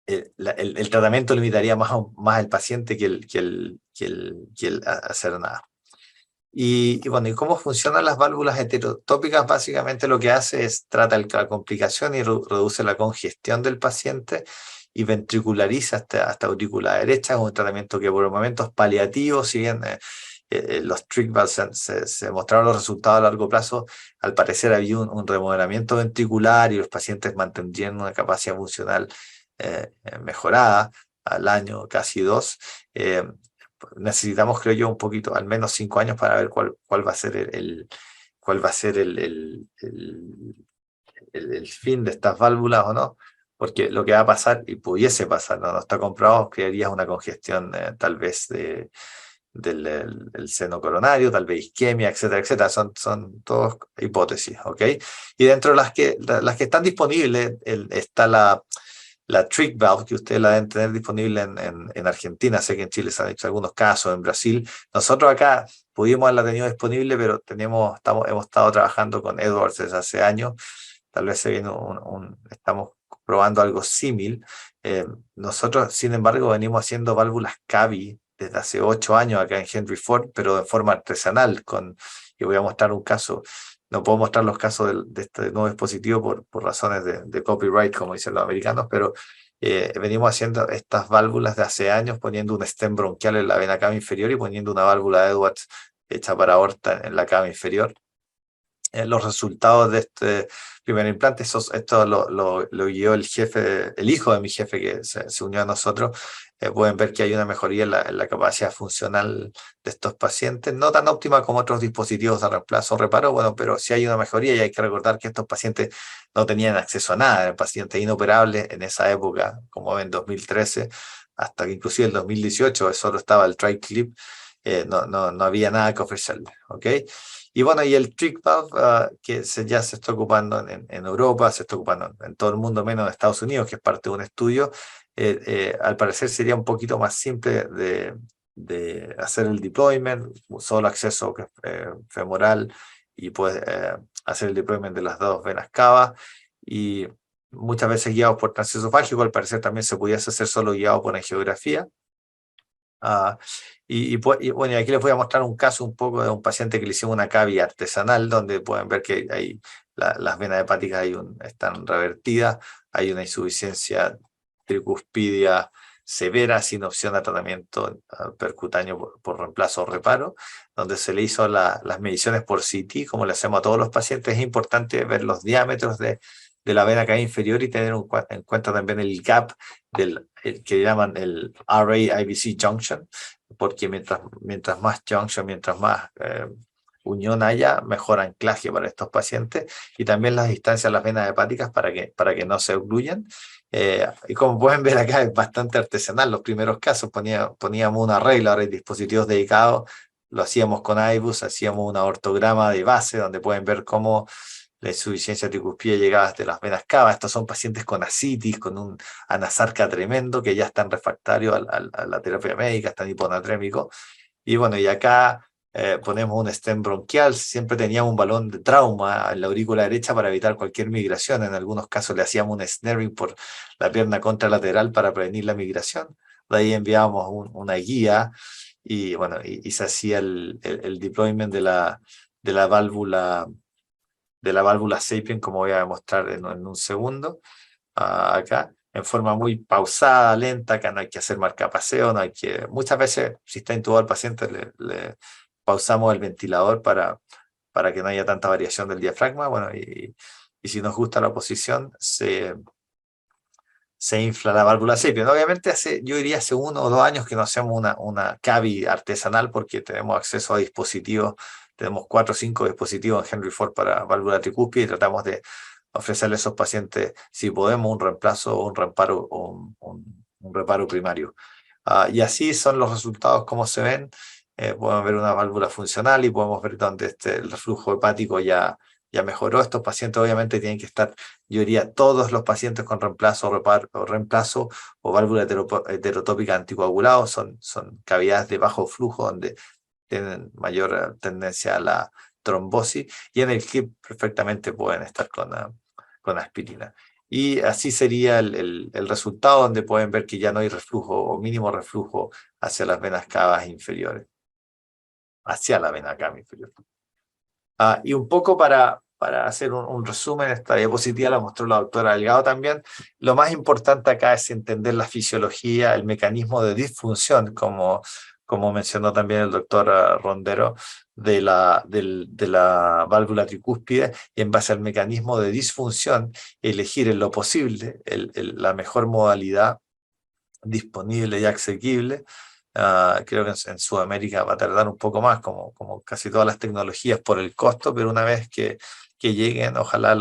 el tratamiento, limitaría más al paciente que el hacer nada. Y bueno, ¿y cómo funcionan las válvulas heterotópicas? Básicamente lo que hace es trata la complicación y reduce la congestión del paciente, y ventriculariza hasta aurícula derecha. Es un tratamiento que por el momento es paliativo, si bien los trick valves se mostraron los resultados a largo plazo. Al parecer había un remodelamiento ventricular y los pacientes mantenían una capacidad funcional mejorada al año, casi 2. Necesitamos, creo yo, un poquito, al menos 5 años para ver cuál va a ser el fin de estas válvulas o no, porque lo que va a pasar, y pudiese pasar, no está comprobado, crearía una congestión tal vez del seno coronario, tal vez isquemia, etcétera, etcétera. Son todas hipótesis, ¿ok? Y dentro de las que están disponibles está la trick valve, que ustedes la deben tener disponible en Argentina. Sé que en Chile se han hecho algunos casos, en Brasil. Nosotros acá pudimos haberla tenido disponible, pero hemos estado trabajando con Edwards desde hace años. Tal vez se viene estamos probando algo similar. Nosotros, sin embargo, venimos haciendo válvulas Cavi desde hace 8 años acá en Henry Ford, pero de forma artesanal. Y voy a mostrar un caso. No puedo mostrar los casos de este nuevo dispositivo por razones de copyright, como dicen los americanos, pero venimos haciendo estas válvulas de hace años, poniendo un stem bronquial en la vena cava inferior y poniendo una válvula de Edwards hecha para aorta en la cava inferior. Los resultados de este primer implante, esto lo guió el hijo de mi jefe que se unió a nosotros. Pueden ver que hay una mejoría en la capacidad funcional de estos pacientes, no tan óptima como otros dispositivos de reemplazo o reparo, bueno, pero sí hay una mejoría, y hay que recordar que estos pacientes no tenían acceso a nada, eran pacientes inoperables en esa época, como en 2013, hasta que inclusive en 2018 solo estaba el TriClip. No había nada que ofrecerle, ¿ok? Y bueno, y el trick valve, que ya se está ocupando en Europa, se está ocupando en todo el mundo, menos en Estados Unidos, que es parte de un estudio, al parecer sería un poquito más simple de hacer el deployment, solo acceso femoral, y puedes hacer el deployment de las 2 venas cava, y muchas veces guiados por transesofágico. Al parecer también se pudiese hacer solo guiado por angiografía. Bueno, aquí les voy a mostrar un caso un poco de un paciente que le hicimos una cavia artesanal, donde pueden ver que hay las venas hepáticas están revertidas, hay una insuficiencia tricuspidia severa sin opción a tratamiento percutáneo por reemplazo o reparo, donde se le hizo las mediciones por CT, como le hacemos a todos los pacientes. Es importante ver los diámetros de la vena cava inferior y tener en cuenta también el gap que llaman el RA-IVC junction, porque mientras más junction, mientras más unión haya, mejor anclaje para estos pacientes, y también las distancias a las venas hepáticas para que no se ocluyan. Y como pueden ver acá, es bastante artesanal. Los primeros casos poníamos una regla, ahora hay dispositivos dedicados, lo hacíamos con IBUS, hacíamos una ortograma de base, donde pueden ver cómo la insuficiencia tricuspida llegaba hasta las venas cava. Estos son pacientes con ascitis, con un anasarca tremendo, que ya están refractarios a la terapia médica, están hiponatrémicos. Y bueno, y acá ponemos un stem bronquial. Siempre teníamos un balón de trauma en la aurícula derecha para evitar cualquier migración. En algunos casos le hacíamos un snaring por la pierna contralateral para prevenir la migración. De ahí enviábamos una guía, y bueno, y se hacía el deployment de la válvula SAPIEN, como voy a demostrar en un segundo, acá, en forma muy pausada, lenta. Acá no hay que hacer marcapaseo, muchas veces, si está intubado el paciente, le pausamos el ventilador para que no haya tanta variación del diafragma. Bueno, y si nos gusta la posición, se infla la válvula SAPIEN. Obviamente yo diría hace 1 o 2 años que no hacemos una cavi artesanal, porque tenemos acceso a dispositivos. Tenemos 4 o 5 dispositivos en Henry Ford para válvula tricúspide, y tratamos de ofrecerle a esos pacientes, si podemos, un reemplazo o un reparo, un reparo primario. Y así son los resultados como se ven. Podemos ver una válvula funcional, y podemos ver donde el reflujo hepático ya mejoró. Estos pacientes obviamente tienen que estar, yo diría, todos los pacientes con reemplazo o válvula heterotópica anticoagulado. Son cavidades de bajo flujo donde tienen mayor tendencia a la trombosis, y en el CLIP perfectamente pueden estar con aspirina. Y así sería el resultado, donde pueden ver que ya no hay reflujo o mínimo reflujo hacia las venas cavas inferiores, hacia la vena cava inferior. Y un poco para hacer un resumen, esta diapositiva la mostró la doctora Delgado también. Lo más importante acá es entender la fisiología, el mecanismo de disfunción, como como mencionó también el doctor Rondero, de la válvula tricúspide, y en base al mecanismo de disfunción, elegir en lo posible la mejor modalidad disponible y asequible. Creo que en Sudamérica va a tardar un poco más, como casi todas las tecnologías, por el costo, pero una vez que lleguen, ojalá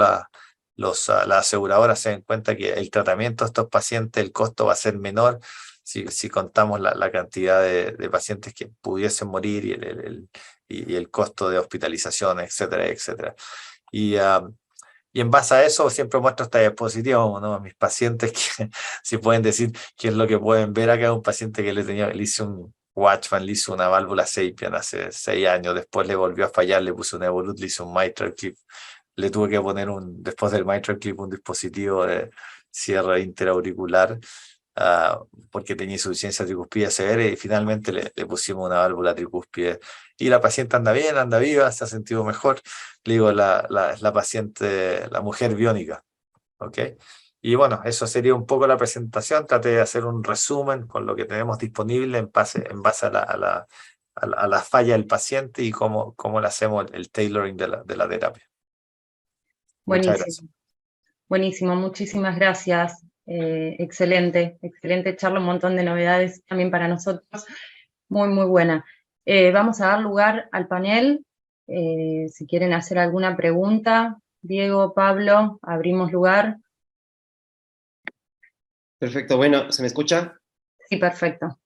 las aseguradoras se den cuenta que el tratamiento de estos pacientes, el costo va a ser menor si contamos la cantidad de pacientes que pudiesen morir y el costo de hospitalización, etcétera, etcétera. Y en base a eso siempre muestro esta diapositiva, ¿no?, a mis pacientes, que si pueden decir qué es lo que pueden ver acá. Un paciente que le hice un Watchman, le hice una válvula Sapien hace 6 años, después le volvió a fallar, le puse un Evolut, le hice un mitral clip, le tuve que poner después del mitral clip, un dispositivo de cierre interauricular, porque tenía insuficiencia tricúspide severa, y finalmente le pusimos una válvula tricúspide. Y la paciente anda bien, anda viva, se ha sentido mejor. Le digo, la paciente, la mujer biónica. ¿Ok? Y bueno, eso sería un poco la presentación. Traté de hacer un resumen con lo que tenemos disponible en base a la falla del paciente y cómo le hacemos el tailoring de la terapia. Muchas gracias. Buenísimo, muchísimas gracias. Excelente charla, un montón de novedades también para nosotros. Muy, muy buena. Vamos a dar lugar al panel. Si quieren hacer alguna pregunta, Diego, Pablo, abrimos lugar. Perfecto, bueno, ¿se me escucha? Sí, perfecto.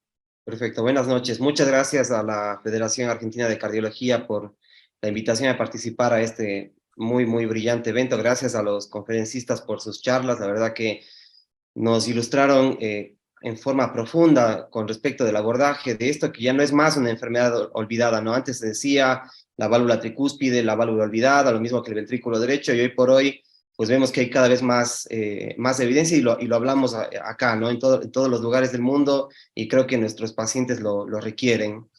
Perfecto, buenas noches. Muchas gracias a la Federación Argentina de Cardiología por la invitación a participar a este muy, muy brillante evento. Gracias a los conferencistas por sus charlas. La verdad que nos ilustraron en forma profunda con respecto del abordaje de esto, que ya no es más una enfermedad olvidada, ¿no? Antes se decía la válvula tricúspide, la válvula olvidada, lo mismo que el ventrículo derecho, y hoy por hoy pues vemos que hay cada vez más evidencia, y lo hablamos acá, ¿no? En todos los lugares del mundo, y creo que nuestros pacientes lo requieren.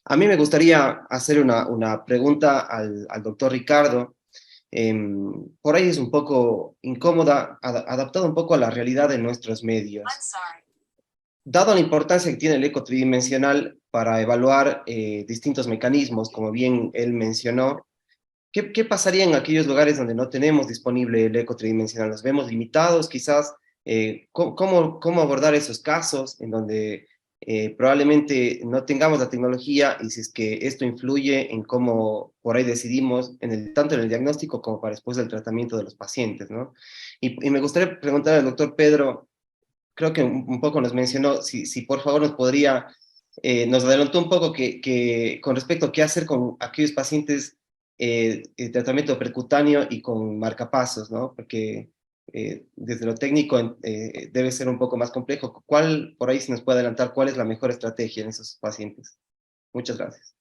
A mí me gustaría hacer una pregunta al doctor Ricardo. Por ahí es un poco incómoda, adaptada un poco a la realidad de nuestros medios. Dado la importancia que tiene el eco tridimensional para evaluar distintos mecanismos, como bien él mencionó, ¿qué pasaría en aquellos lugares donde no tenemos disponible el eco tridimensional? ¿Nos vemos limitados quizás? ¿Cómo abordar esos casos en donde probablemente no tengamos la tecnología, y si es que esto influye en cómo por ahí decidimos, tanto en el diagnóstico como para después del tratamiento de los pacientes, ¿no? Y me gustaría preguntar al doctor Pedro, creo que un poco nos mencionó, si por favor nos adelantó un poco que con respecto a qué hacer con aquellos pacientes el tratamiento percutáneo y con marcapasos, ¿no? Porque desde lo técnico debe ser un poco más complejo. Por ahí se nos puede adelantar, cuál es la mejor estrategia en esos pacientes? Muchas gracias.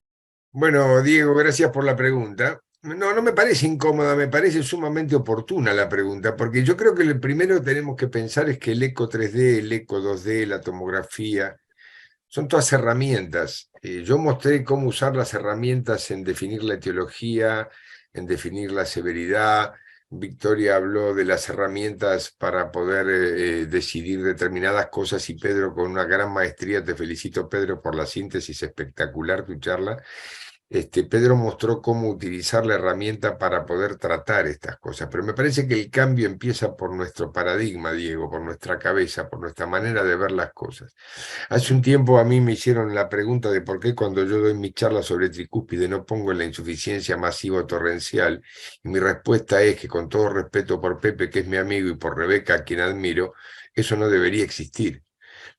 Bueno, Diego, gracias por la pregunta. No me parece incómoda, me parece sumamente oportuna la pregunta, porque yo creo que lo primero que tenemos que pensar es que el eco 3D, el eco 2D, la tomografía, son todas herramientas. Yo mostré cómo usar las herramientas en definir la etiología, en definir la severidad. Victoria habló de las herramientas para poder decidir determinadas cosas, y Pedro, con una gran maestría, te felicito, Pedro, por la síntesis espectacular, tu charla. Pedro mostró cómo utilizar la herramienta para poder tratar estas cosas, pero me parece que el cambio empieza por nuestro paradigma, Diego, por nuestra cabeza, por nuestra manera de ver las cosas. Hace un tiempo a mí me hicieron la pregunta de por qué cuando yo doy mi charla sobre tricúspide no pongo la insuficiencia masiva torrencial, y mi respuesta es que, con todo respeto por Pepe, que es mi amigo, y por Rebeca, a quien admiro, eso no debería existir.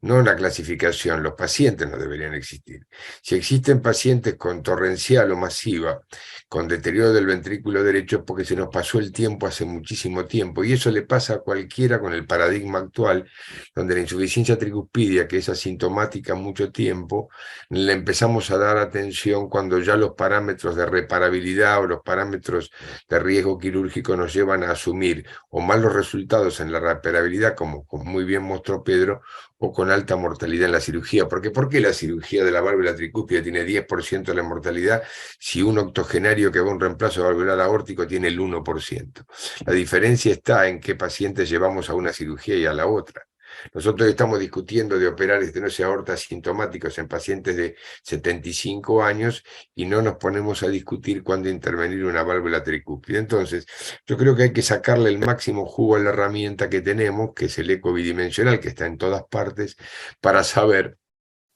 No la clasificación, los pacientes no deberían existir. Si existen pacientes con torrencial o masiva, con deterioro del ventrículo derecho, es porque se nos pasó el tiempo hace muchísimo tiempo, y eso le pasa a cualquiera con el paradigma actual, donde la insuficiencia tricúspidea, que es asintomática mucho tiempo, le empezamos a dar atención cuando ya los parámetros de reparabilidad o los parámetros de riesgo quirúrgico nos llevan a asumir o malos resultados en la reparabilidad, como muy bien mostró Pedro, o con alta mortalidad en la cirugía. ¿Por qué la cirugía de la válvula tricúspide tiene 10% de la mortalidad si un octogenario que va a un reemplazo valvular aórtico tiene el 1%? La diferencia está en qué pacientes llevamos a una cirugía y a la otra. Nosotros estamos discutiendo de operar estenosis aorta asintomáticos en pacientes de 75 años y no nos ponemos a discutir cuándo intervenir una válvula tricúspide. Entonces, yo creo que hay que sacarle el máximo jugo a la herramienta que tenemos, que es el eco bidimensional, que está en todas partes, para saber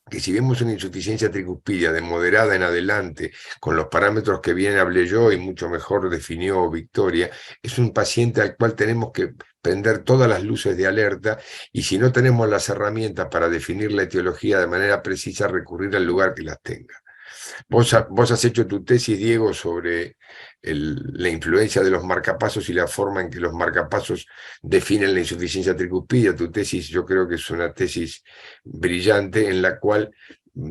que si vemos una insuficiencia tricuspidia de moderada en adelante, con los parámetros que bien hablé yo y mucho mejor definió Victoria, es un paciente al cual tenemos que prender todas las luces de alerta, y si no tenemos las herramientas para definir la etiología de manera precisa, recurrir al lugar que las tenga. Vos has hecho tu tesis, Diego, sobre la influencia de los marcapasos y la forma en que los marcapasos definen la insuficiencia tricuspidia. Tu tesis yo creo que es una tesis brillante en la cual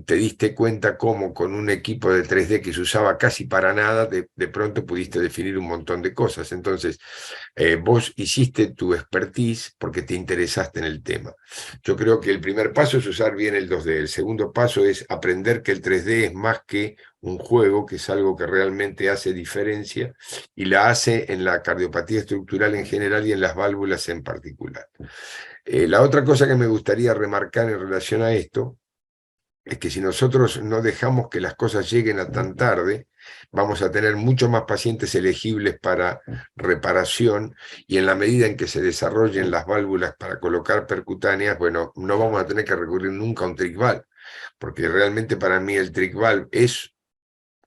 te diste cuenta cómo con un equipo de 3D que se usaba casi para nada, de pronto pudiste definir un montón de cosas. Entonces, vos hiciste tu expertise porque te interesaste en el tema. Yo creo que el primer paso es usar bien el 2D. El segundo paso es aprender que el 3D es más que un juego, que es algo que realmente hace diferencia, y la hace en la cardiopatía estructural en general y en las válvulas en particular. La otra cosa que me gustaría remarcar en relación a esto es que si nosotros no dejamos que las cosas lleguen a tan tarde, vamos a tener mucho más pacientes elegibles para reparación, y en la medida en que se desarrollen las válvulas para colocar percutáneas, bueno, no vamos a tener que recurrir nunca a un trick valve, porque realmente para mí el trick valve es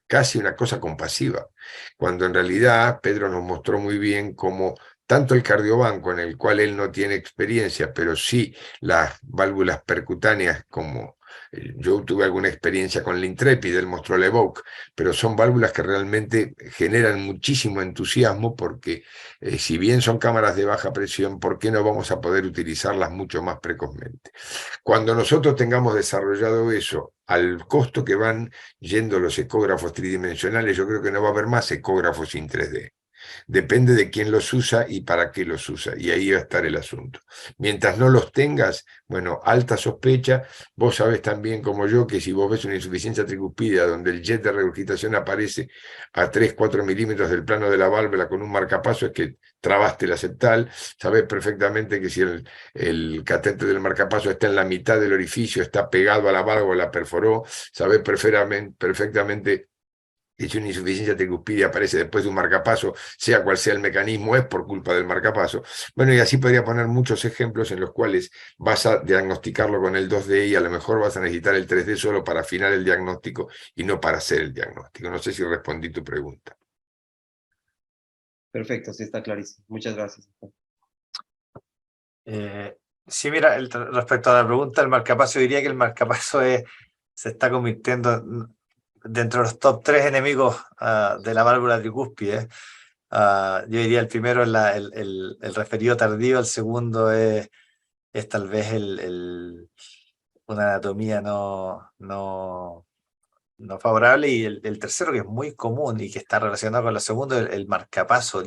casi una cosa compasiva, cuando en realidad Pedro nos mostró muy bien cómo tanto el cardiobanco, en el cual él no tiene experiencia, pero sí las válvulas percutáneas, como yo tuve alguna experiencia con la Intrepid, él mostró la Evoque, pero son válvulas que realmente generan muchísimo entusiasmo, porque si bien son cámaras de baja presión, ¿por qué no vamos a poder utilizarlas mucho más precozmente? Cuando nosotros tengamos desarrollado eso, al costo que van yendo los ecógrafos tridimensionales, yo creo que no va a haber más ecógrafos sin 3D. Depende de quién los usa y para qué los usa, y ahí va a estar el asunto. Mientras no los tengas, bueno, alta sospecha. Vos sabés también como yo que si vos ves una insuficiencia tricuspidia donde el jet de regurgitación aparece a 3-4 milímetros del plano de la válvula con un marcapaso, es que trabaste la septal. Sabés perfectamente que si el catéter del marcapaso está en la mitad del orificio, está pegado a la válvula, la perforó. Sabés perfectamente que si una insuficiencia tricuspidia aparece después de un marcapaso, sea cual sea el mecanismo, es por culpa del marcapaso. Bueno, y así podría poner muchos ejemplos en los cuales vas a diagnosticarlo con el 2D y a lo mejor vas a necesitar el 3D solo para afinar el diagnóstico y no para hacer el diagnóstico. No sé si respondí tu pregunta. Perfecto, sí, está clarísimo. Muchas gracias. Sí, mira, respecto a la pregunta del marcapaso, yo diría que el marcapaso se está convirtiendo dentro de los top 3 enemigos de la válvula tricúspide. Yo diría el primero es el referido tardío, el segundo es tal vez una anatomía no favorable, y el tercero, que es muy común y que está relacionado con lo segundo, el marcapaso.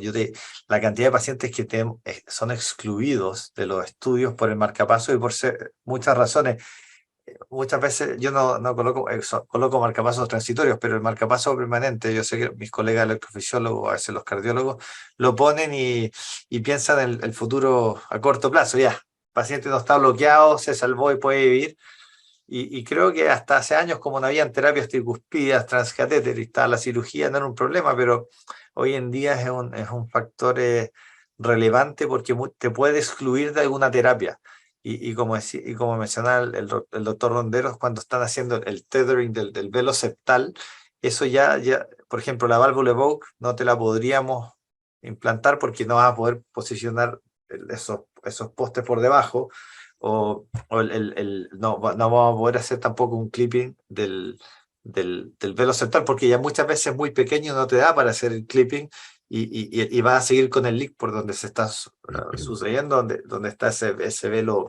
La cantidad de pacientes que son excluidos de los estudios por el marcapaso y por muchas razones. Muchas veces yo no coloco marcapasos transitorios, pero el marcapaso permanente, yo sé que mis colegas electrofisiólogos, a veces los cardiólogos, lo ponen y piensan en el futuro a corto plazo. Ya, el paciente no está bloqueado, se salvó y puede vivir. Y creo que hasta hace años, como no habían terapias tricuspidas, transcateteristas, la cirugía no era un problema, pero hoy en día es un factor relevante, porque te puede excluir de alguna terapia. Y como mencionaba el doctor Ronderos, cuando están haciendo el tethering del velo septal, eso ya, por ejemplo, la válvula Evoque no te la podríamos implantar porque no vas a poder posicionar esos postes por debajo, no vamos a poder hacer tampoco un clipping del velo septal, porque ya muchas veces es muy pequeño, no te da para hacer el clipping, y va a seguir con el leak por donde se está sucediendo, donde está ese velo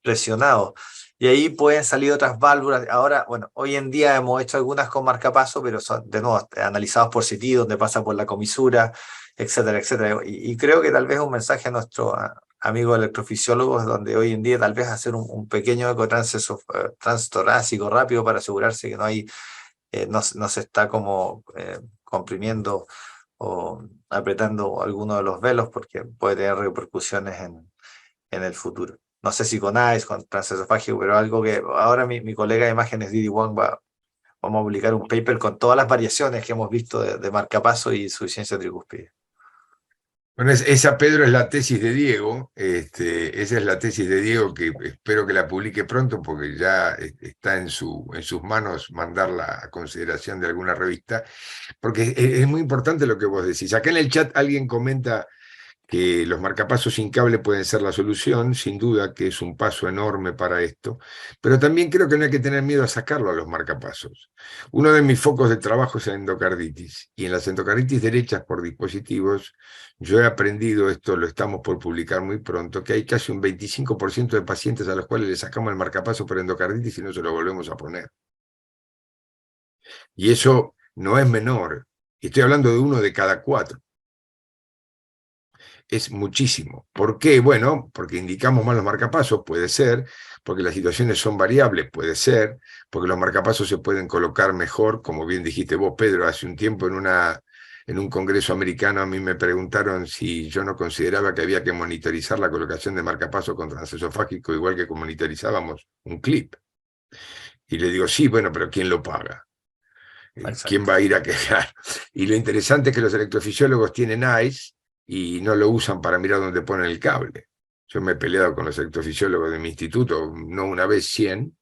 presionado. Y ahí pueden salir otras válvulas. Ahora, bueno, hoy en día hemos hecho algunas con marcapaso, pero son, de nuevo, analizados por CT, donde pasa por la comisura, etcétera, etcétera. Y creo que tal vez un mensaje a nuestros amigos electrofisiólogos, donde hoy en día tal vez hacer un pequeño eco transtorácico rápido para asegurarse que no se está como comprimiendo o apretando alguno de los velos, porque puede tener repercusiones en el futuro. no sé si con ICE, con transesofágico, pero algo que ahora mi colega de imágenes Didi Wang vamos a publicar un paper con todas las variaciones que hemos visto de marcapaso y insuficiencia tricúspide. Bueno, esa, Pedro, es la tesis de Diego. Esa es la tesis de Diego, que espero que la publique pronto porque ya está en sus manos mandarla a consideración de alguna revista, porque es muy importante lo que vos decís. Acá en el chat alguien comenta que los marcapasos sin cable pueden ser la solución, sin duda que es un paso enorme para esto, pero también creo que no hay que tener miedo a sacarlo a los marcapasos. Uno de mis focos de trabajo es la endocarditis, y en las endocarditis derechas por dispositivos, yo he aprendido, esto lo estamos por publicar muy pronto, que hay casi un 25% de pacientes a los cuales le sacamos el marcapaso por endocarditis y no se lo volvemos a poner. Y eso no es menor, y estoy hablando de 1 de cada 4. Es muchísimo. ¿Por qué? Bueno, porque indicamos mal los marcapasos, puede ser, porque las situaciones son variables, puede ser, porque los marcapasos se pueden colocar mejor, como bien dijiste vos, Pedro, hace un tiempo en un congreso americano a mí me preguntaron si yo no consideraba que había que monitorizar la colocación de marcapasos con transesofágico igual que monitorizábamos un clip. Y le digo, sí, bueno, pero ¿quién lo paga? ¿Quién va a ir a quejar? Y lo interesante es que los electrofisiólogos tienen ICE y no lo usan para mirar dónde ponen el cable. Yo me he peleado con los electrofisiólogos de mi instituto, no una vez, 100,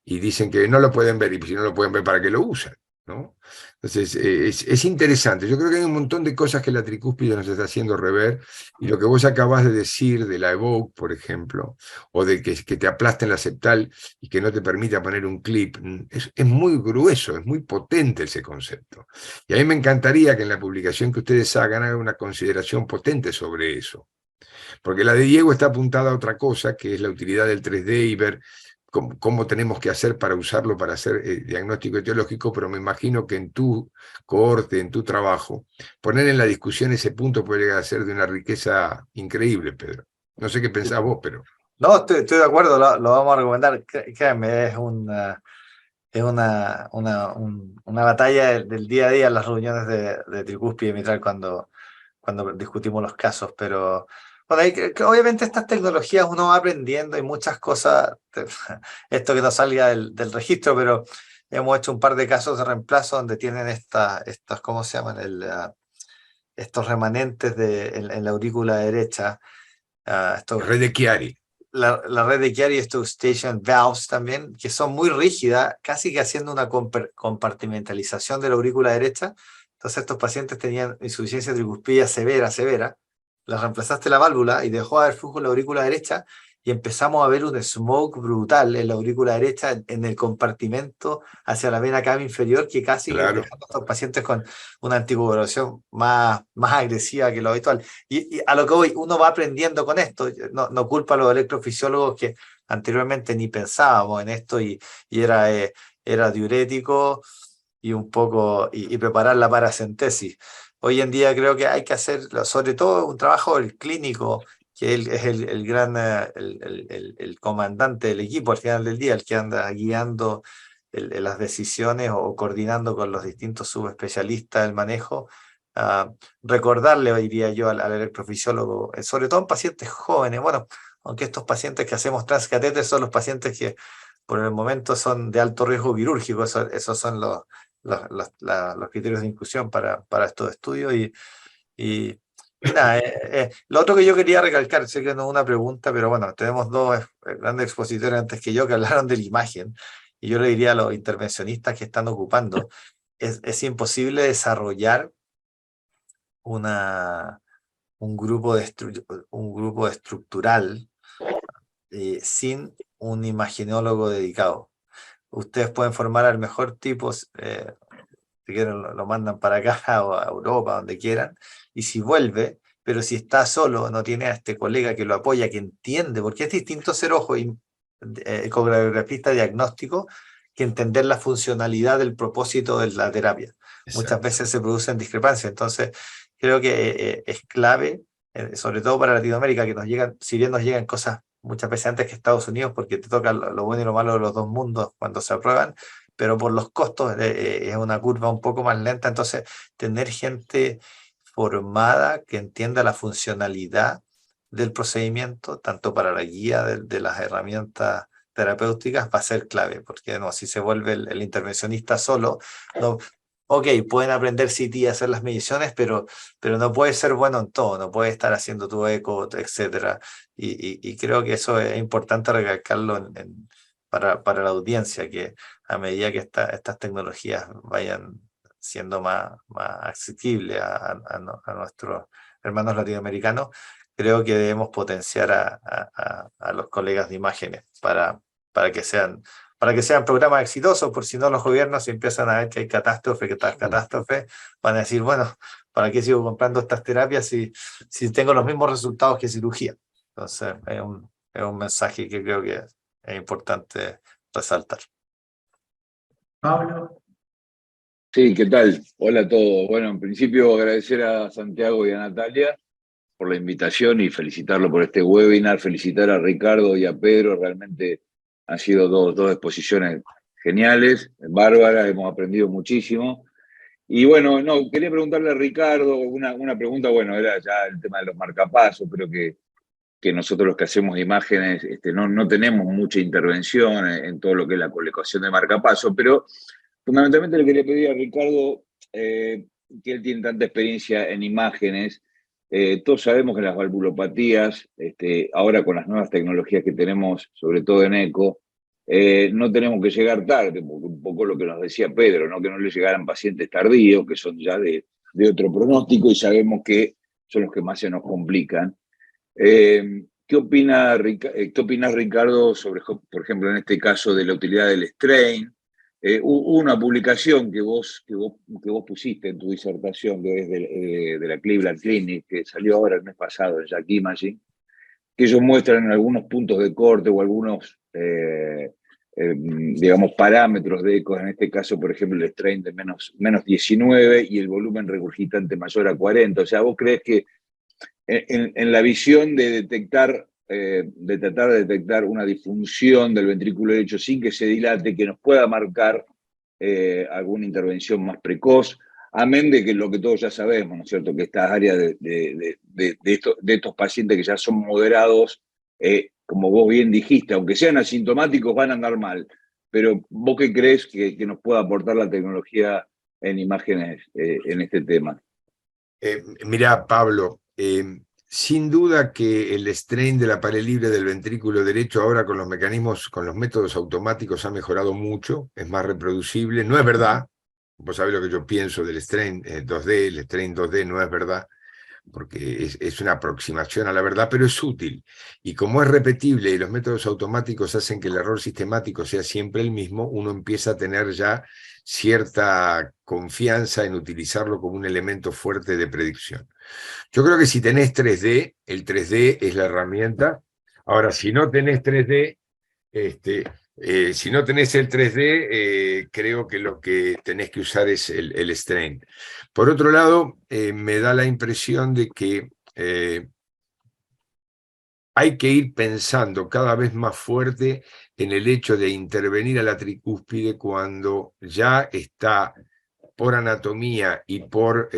y dicen que no lo pueden ver, y si no lo pueden ver, ¿para qué lo usan? ¿No? Entonces, es interesante. Yo creo que hay un montón de cosas que la tricúspide nos está haciendo rever, y lo que vos acabás de decir de la Evoque, por ejemplo, o de que te aplasten la septal y que no te permita poner un clip, es muy grueso, es muy potente ese concepto. Y a mí me encantaría que en la publicación que ustedes hagan una consideración potente sobre eso. Porque la de Diego está apuntada a otra cosa, que es la utilidad del 3D y ver cómo tenemos que hacer para usarlo para hacer diagnóstico etiológico, pero me imagino que en tu cohorte, en tu trabajo, poner en la discusión ese punto puede llegar a ser de una riqueza increíble, Pedro. No sé qué pensás vos, pero... No, estoy de acuerdo, lo vamos a recomendar. Créanme, es una batalla del día a día en las reuniones de tricúspide mitral cuando discutimos los casos, pero bueno, que obviamente estas tecnologías uno va aprendiendo y muchas cosas, esto que no salga del registro, pero hemos hecho un par de casos de reemplazo donde tienen estas ¿cómo se llaman? Estos remanentes en la aurícula derecha. La red de Chiari. La red de Chiari, estos station valves también, que son muy rígidas, casi que haciendo una compartimentalización de la aurícula derecha. Entonces estos pacientes tenían insuficiencia tricúspide severa, les reemplazaste la válvula y dejó de haber flujo en la aurícula derecha y empezamos a ver un smoke brutal en la aurícula derecha, en el compartimento hacia la vena cava inferior, que casi Claro. dejando a estos pacientes con una anticoagulación más agresiva que lo habitual. Y a lo que voy, uno va aprendiendo con esto, no culpa a los electrofisiólogos que anteriormente ni pensábamos en esto y era diurético y un poco y preparar la paracentesis. Hoy en día creo que hay que hacer, sobre todo, un trabajo del clínico, que él es el gran el comandante del equipo al final del día, el que anda guiando las decisiones o coordinando con los distintos subespecialistas del manejo. Recordarle, diría yo, al electrofisiólogo, sobre todo en pacientes jóvenes, bueno, aunque estos pacientes que hacemos transcatéter son los pacientes que por el momento son de alto riesgo quirúrgico, esos son los criterios de inclusión para estos estudios y nada, lo otro que yo quería recalcar, sé que no es una pregunta, pero bueno, tenemos dos grandes expositores antes que yo que hablaron de la imagen, y yo le diría a los intervencionistas que están ocupando, es imposible desarrollar un grupo estructural sin un imagenólogo dedicado. Ustedes pueden formar al mejor tipo, si quieren lo mandan para acá o a Europa, donde quieran, y si vuelve, pero si está solo, no tiene a este colega que lo apoya, que entiende, porque es distinto ser ojo y ecografista diagnóstico que entender la funcionalidad del propósito de la terapia. Exacto. Muchas veces se producen discrepancias, entonces creo que es clave, sobre todo para Latinoamérica, que nos llegan, si bien nos llegan cosas muchas veces antes que Estados Unidos, porque te toca lo bueno y lo malo de los dos mundos cuando se aprueban, pero por los costos es una curva un poco más lenta, entonces tener gente formada que entienda la funcionalidad del procedimiento, tanto para la guía de las herramientas terapéuticas, va a ser clave, porque no, si se vuelve el intervencionista solo, no, ok, pueden aprender CT y hacer las mediciones, pero no puede ser bueno en todo, no puede estar haciendo tu eco, etc. Y creo que eso es importante recalcarlo para la audiencia, que a medida que estas tecnologías vayan siendo más accesibles a nuestros hermanos latinoamericanos, creo que debemos potenciar a los colegas de imágenes para que sean programas exitosos, por si no los gobiernos si empiezan a ver que hay catástrofe, van a decir, bueno, ¿para qué sigo comprando estas terapias si tengo los mismos resultados que cirugía? Entonces, es un mensaje que creo que es importante resaltar. Pablo. Sí, ¿qué tal? Hola a todos. Bueno, en principio agradecer a Santiago y a Natalia por la invitación y felicitarlo por este webinar, felicitar a Ricardo y a Pedro, realmente han sido dos exposiciones geniales, bárbaras, hemos aprendido muchísimo. Y bueno, no, quería preguntarle a Ricardo una pregunta, bueno, era ya el tema de los marcapasos, pero que nosotros los que hacemos imágenes no tenemos mucha intervención en todo lo que es la colocación de marcapasos, pero fundamentalmente le quería pedir a Ricardo, que él tiene tanta experiencia en imágenes. Todos sabemos que las valvulopatías, ahora con las nuevas tecnologías que tenemos, sobre todo en eco, no tenemos que llegar tarde, porque un poco lo que nos decía Pedro, ¿no? Que no le llegaran pacientes tardíos, que son ya de otro pronóstico y sabemos que son los que más se nos complican. ¿Qué opinas, Ricardo, sobre, por ejemplo, en este caso de la utilidad del strain? Hubo una publicación que vos pusiste en tu disertación, que es de la Cleveland Clinic, que salió ahora el mes pasado en Jack Imaging, que ellos muestran algunos puntos de corte o algunos, digamos, parámetros de ecos, en este caso, por ejemplo, el strain de menos 19 y el volumen regurgitante mayor a 40. O sea, ¿vos crees que en la visión de tratar de detectar una disfunción del ventrículo derecho sin que se dilate, que nos pueda marcar alguna intervención más precoz, amén de que lo que todos ya sabemos, ¿no es cierto?, que estas áreas de estos pacientes que ya son moderados, como vos bien dijiste, aunque sean asintomáticos, van a andar mal. Pero ¿vos qué crees que nos pueda aportar la tecnología en imágenes en este tema? Mirá, Pablo, sin duda que el strain de la pared libre del ventrículo derecho ahora con los mecanismos, con los métodos automáticos ha mejorado mucho, es más reproducible. No es verdad, vos sabés lo que yo pienso del strain 2D, el strain 2D no es verdad, porque es una aproximación a la verdad, pero es útil. Y como es repetible y los métodos automáticos hacen que el error sistemático sea siempre el mismo, uno empieza a tener ya cierta confianza en utilizarlo como un elemento fuerte de predicción. Yo creo que si tenés 3D, el 3D es la herramienta. Ahora, si no tenés 3D, si no tenés el 3D, creo que lo que tenés que usar es el strain. Por otro lado, me da la impresión de que hay que ir pensando cada vez más fuerte en el hecho de intervenir a la tricúspide cuando ya está por anatomía y por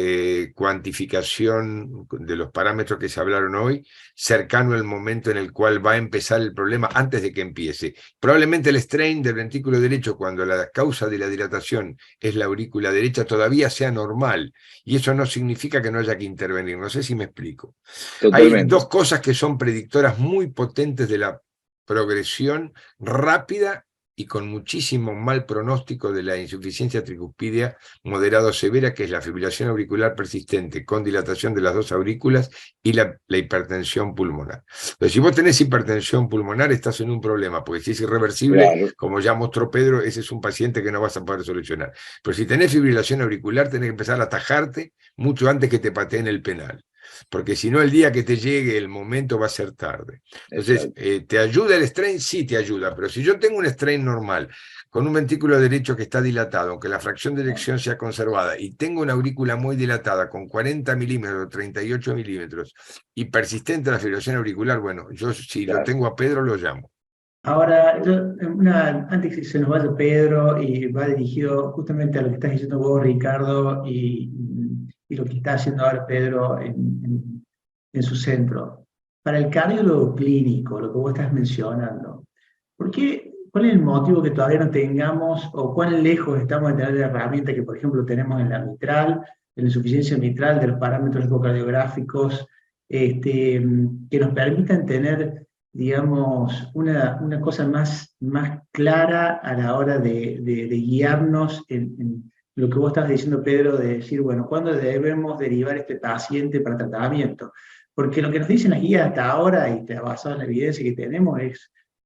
cuantificación de los parámetros que se hablaron hoy, cercano al momento en el cual va a empezar el problema antes de que empiece. Probablemente el strain del ventrículo derecho, cuando la causa de la dilatación es la aurícula derecha, todavía sea normal, y eso no significa que no haya que intervenir. No sé si me explico. Totalmente. Hay dos cosas que son predictoras muy potentes de la progresión rápida y con muchísimo mal pronóstico de la insuficiencia tricuspidea moderado severa, que es la fibrilación auricular persistente con dilatación de las dos aurículas y la hipertensión pulmonar. Entonces, si vos tenés hipertensión pulmonar, estás en un problema, porque si es irreversible, claro, como ya mostró Pedro, ese es un paciente que no vas a poder solucionar. Pero si tenés fibrilación auricular, tenés que empezar a atajarte mucho antes que te pateen el penal, porque si no, el día que te llegue el momento va a ser tarde. Entonces, ¿te ayuda el strain? Sí, te ayuda, pero si yo tengo un strain normal, con un ventrículo derecho que está dilatado, aunque la fracción de eyección sea conservada, y tengo una aurícula muy dilatada, con 40 milímetros, 38 milímetros, y persistente la fibrilación auricular, bueno, yo si lo tengo a Pedro, lo llamo. Ahora, antes que se nos vaya Pedro, y va dirigido justamente a lo que estás diciendo vos, Ricardo, y lo que está haciendo ahora Pedro en su centro. para el cardiólogo clínico, lo que vos estás mencionando, ¿cuál es el motivo que todavía no tengamos o cuán lejos estamos de tener la herramienta que, por ejemplo, tenemos en la mitral, en la insuficiencia mitral, de los parámetros ecocardiográficos, que nos permitan tener, digamos, una cosa más clara a la hora de guiarnos en lo que vos estabas diciendo, Pedro, de decir, bueno, ¿cuándo debemos derivar este paciente para tratamiento? Porque lo que nos dicen las guías hasta ahora, y basado en la evidencia que tenemos,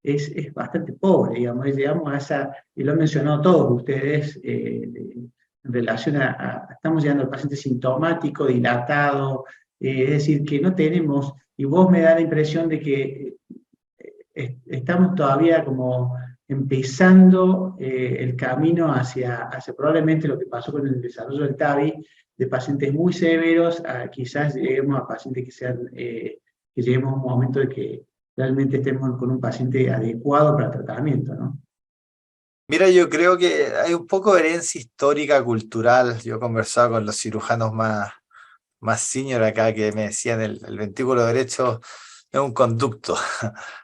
es bastante pobre, digamos, llegamos a esa, y lo han mencionado todos ustedes, en relación estamos llegando al paciente sintomático, dilatado, es decir, que no tenemos, y vos me da la impresión de que estamos todavía como empezando el camino hacia probablemente lo que pasó con el desarrollo del TAVI, de pacientes muy severos, a quizás lleguemos a pacientes que lleguemos a un momento de que realmente estemos con un paciente adecuado para el tratamiento, ¿no? Mira, yo creo que hay un poco de herencia histórica, cultural. Yo he conversado con los cirujanos más senior acá que me decían el ventrículo derecho es un conducto,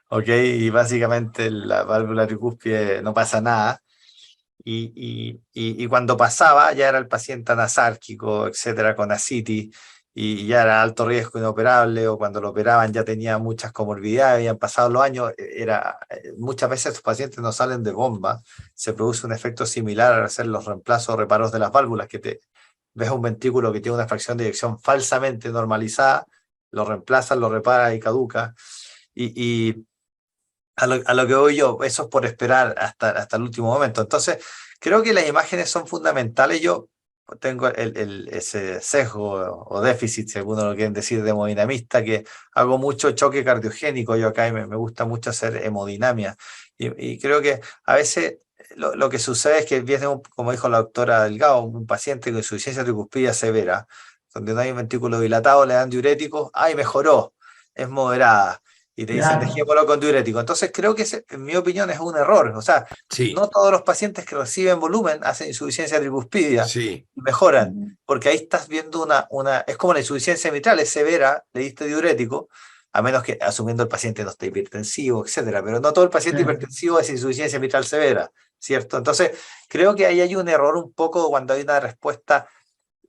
¿ok? Y básicamente la válvula tricúspide no pasa nada. Y cuando pasaba ya era el paciente anasárquico, etcétera, con ascitis, y ya era alto riesgo inoperable, o cuando lo operaban ya tenía muchas comorbilidades, habían pasado los años, muchas veces estos pacientes no salen de bomba, se produce un efecto similar al hacer los reemplazos o reparos de las válvulas, que ves un ventrículo que tiene una fracción de eyección falsamente normalizada, lo reemplazas, lo reparas y caduca, y a lo que voy yo, eso es por esperar hasta el último momento. Entonces, creo que las imágenes son fundamentales. Yo tengo ese sesgo o déficit, si algunos lo quieren decir, de hemodinamista, que hago mucho choque cardiogénico yo acá y me gusta mucho hacer hemodinamia. Y creo que a veces lo que sucede es que viene, como dijo la doctora Delgado, un paciente con insuficiencia tricuspidea severa, donde no hay un ventrículo dilatado, le dan diuréticos, ¡ay, mejoró! Es moderada. Y te dicen, Claro. dejémoslo con diurético. Entonces creo que ese, en mi opinión, es un error. O sea, Sí, no todos los pacientes que reciben volumen hacen insuficiencia tricuspidia sí. y mejoran, porque ahí estás viendo es como la insuficiencia mitral, es severa, le diste diurético, a menos que asumiendo el paciente no esté hipertensivo, etcétera, pero no todo el paciente hipertensivo es insuficiencia mitral severa, ¿cierto? Entonces, creo que ahí hay un error un poco cuando hay una respuesta.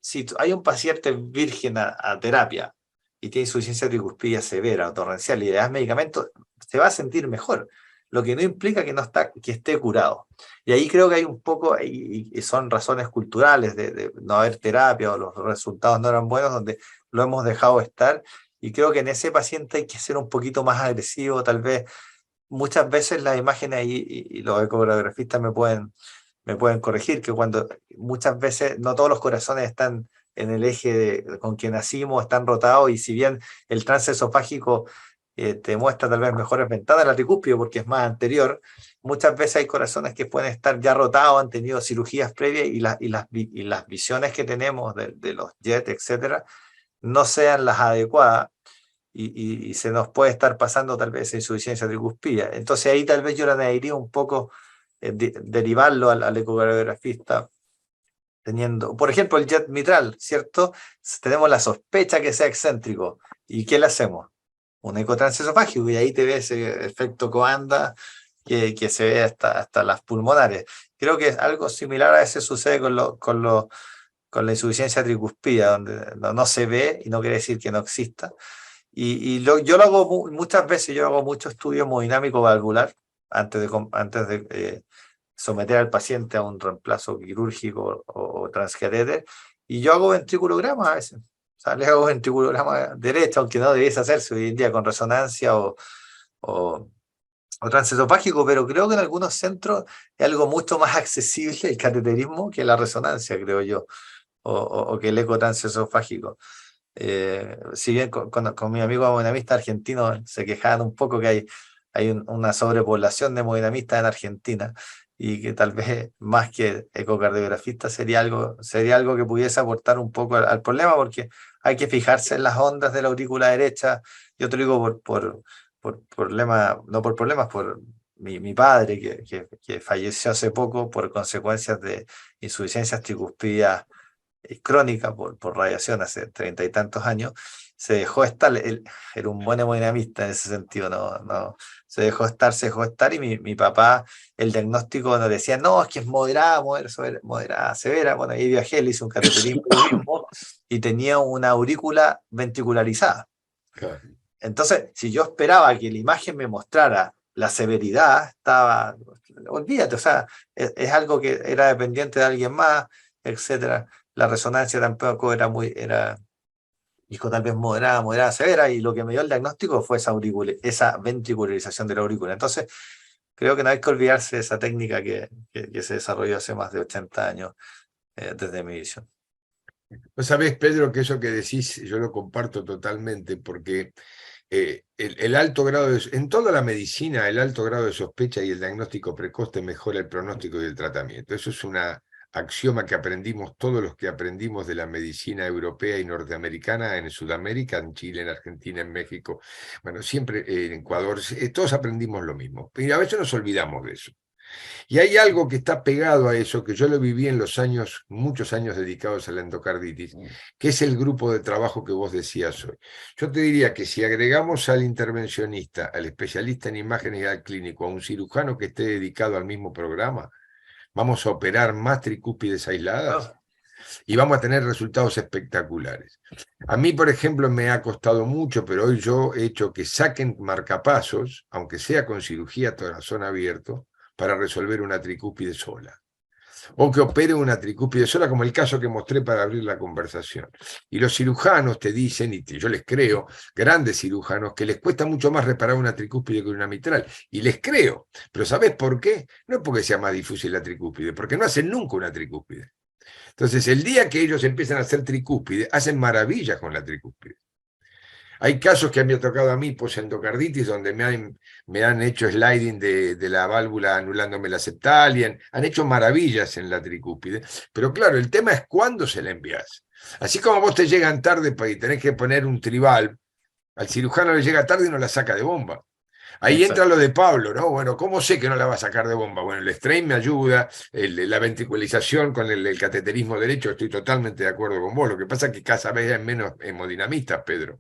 Si hay un paciente virgen a terapia y tiene insuficiencia tricuspidia severa o torrencial y le das medicamentos, se va a sentir mejor, lo que no implica que esté curado. Y ahí creo que hay un poco, y son razones culturales de no haber terapia o los resultados no eran buenos, donde lo hemos dejado estar, y creo que en ese paciente hay que ser un poquito más agresivo, tal vez. Muchas veces las imágenes, y los ecografistas me pueden corregir, que cuando muchas veces no todos los corazones están en el eje con que nacimos, están rotados, y si bien el trance esofágico te muestra tal vez mejores ventanas, la tricuspide porque es más anterior, muchas veces hay corazones que pueden estar ya rotados, han tenido cirugías previas, y las visiones que tenemos de los jets, etcétera, no sean las adecuadas, y se nos puede estar pasando tal vez insuficiencia tricuspida. Entonces ahí tal vez yo le añadiría un poco derivarlo al ecocardiografista, teniendo, por ejemplo, el jet mitral, ¿cierto? Tenemos la sospecha que sea excéntrico. ¿Y qué le hacemos? Un ecotransesofágico, y ahí te ves ese efecto coanda que se ve hasta las pulmonares. Creo que algo similar a veces sucede con la insuficiencia tricuspida, donde no se ve y no quiere decir que no exista. Yo lo hago muchas veces, yo hago mucho estudio hemodinámico valvular antes de someter al paciente a un reemplazo quirúrgico o transcatéter, y yo hago ventriculograma a veces. O sea, le hago ventriculograma derecho, aunque no debiese hacerse hoy en día con resonancia o transesofágico, pero creo que en algunos centros es algo mucho más accesible el cateterismo que la resonancia, creo yo, o que el eco transesofágico. Si bien con mi amigo hemodinamista argentino se quejaban un poco que hay una sobrepoblación de hemodinamistas en Argentina, y que tal vez más que ecocardiografista sería algo que pudiese aportar un poco al problema, porque hay que fijarse en las ondas de la aurícula derecha. Yo te lo digo por problemas, no por problemas, por mi padre que falleció hace poco por consecuencias de insuficiencias tricuspidias crónica por radiación hace 30 y tantos años, se dejó estar, él era un buen hemodinamista en ese sentido, se dejó estar, y mi papá, el diagnóstico nos decía, no, es que es moderada, moderada, severa. Bueno, ahí viajé, le hice un cateterismo y tenía una aurícula ventricularizada. Claro. Entonces, si yo esperaba que la imagen me mostrara la severidad, olvídate, o sea, es algo que era dependiente de alguien más, etcétera. La resonancia tampoco dijo tal vez moderada, severa, y lo que me dio el diagnóstico fue esa ventricularización de la aurícula. Entonces, creo que no hay que olvidarse de esa técnica que se desarrolló hace más de 80 años, desde mi visión. Vos sabés, Pedro, que eso que decís yo lo comparto totalmente, porque el alto grado en toda la medicina, el alto grado de sospecha y el diagnóstico precoz te mejora el pronóstico y el tratamiento. Eso es una axioma que aprendimos todos los que aprendimos de la medicina europea y norteamericana, en Sudamérica, en Chile, en Argentina, en México, bueno, siempre en Ecuador, todos aprendimos lo mismo, pero a veces nos olvidamos de eso. Y hay algo que está pegado a eso, que yo lo viví en los años, muchos años dedicados a la endocarditis, que es el grupo de trabajo que vos decías hoy. Yo te diría que si agregamos al intervencionista, al especialista en imágenes y al clínico, a un cirujano que esté dedicado al mismo programa, vamos a operar más tricúspides aisladas y vamos a tener resultados espectaculares. A mí, por ejemplo, me ha costado mucho, pero hoy yo he hecho que saquen marcapasos, aunque sea con cirugía corazón abierto, para resolver una tricúspide sola. O que opere una tricúspide sola, como el caso que mostré para abrir la conversación. Y los cirujanos te dicen, y yo les creo, grandes cirujanos, que les cuesta mucho más reparar una tricúspide que una mitral. Y les creo. Pero ¿sabés por qué? No es porque sea más difícil la tricúspide, porque no hacen nunca una tricúspide. Entonces, el día que ellos empiezan a hacer tricúspide, hacen maravillas con la tricúspide. Hay casos que me ha tocado a mí, posendocarditis, donde me han hecho sliding de la válvula anulándome la septal, han hecho maravillas en la tricúspide. Pero claro, el tema es cuándo se la envías. Así como vos te llegan tarde y tenés que poner un trival, al cirujano le llega tarde y no la saca de bomba. Ahí entra lo de Pablo, ¿no? Bueno, ¿cómo sé que no la va a sacar de bomba? Bueno, el strain me ayuda, la ventriculización con el cateterismo derecho, estoy totalmente de acuerdo con vos. Lo que pasa es que cada vez hay menos hemodinamistas, Pedro.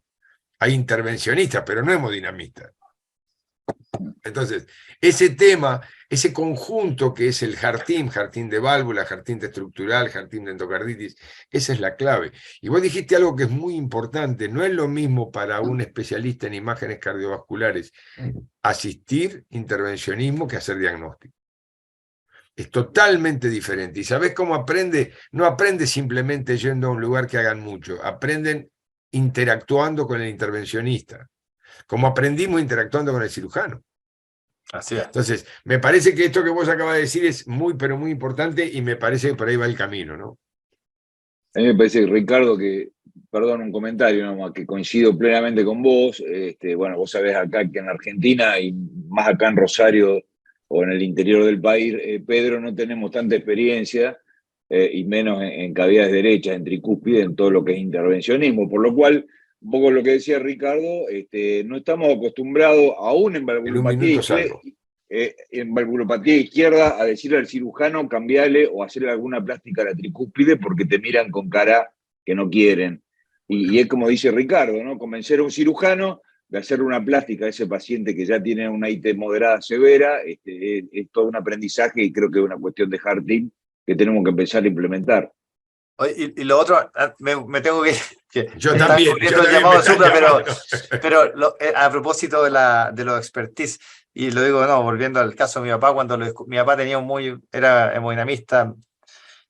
Hay intervencionistas, pero no hemodinamistas. Entonces, ese tema, ese conjunto que es el HEART-TEAM de válvula, HEART-TEAM estructural, HEART-TEAM de endocarditis, esa es la clave. Y vos dijiste algo que es muy importante, no es lo mismo para un especialista en imágenes cardiovasculares asistir intervencionismo que hacer diagnóstico. Es totalmente diferente. ¿Y sabés cómo aprende? No aprende simplemente yendo a un lugar que hagan mucho, aprenden interactuando con el intervencionista, como aprendimos interactuando con el cirujano. Así es. Entonces, me parece que esto que vos acabas de decir es muy, pero muy importante y me parece que por ahí va el camino, ¿no? A mí me parece, Ricardo, perdón, un comentario nomás, que coincido plenamente con vos. Bueno, vos sabés acá que en Argentina y más acá en Rosario o en el interior del país, Pedro, no tenemos tanta experiencia y menos en cavidades derechas, en tricúspide, en todo lo que es intervencionismo, por lo cual, un poco lo que decía Ricardo, no estamos acostumbrados, aún en valvulopatía izquierda, a decirle al cirujano cambiarle o hacerle alguna plástica a la tricúspide porque te miran con cara que no quieren. Y es como dice Ricardo, ¿no? Convencer a un cirujano de hacerle una plástica a ese paciente que ya tiene una IT moderada severa, es todo un aprendizaje y creo que es una cuestión de HEART-TEAM que tenemos que empezar a implementar. Y lo otro, me tengo que yo también, pero a propósito de los expertise, y lo digo, no, volviendo al caso de mi papá, cuando mi papá era hemodinamista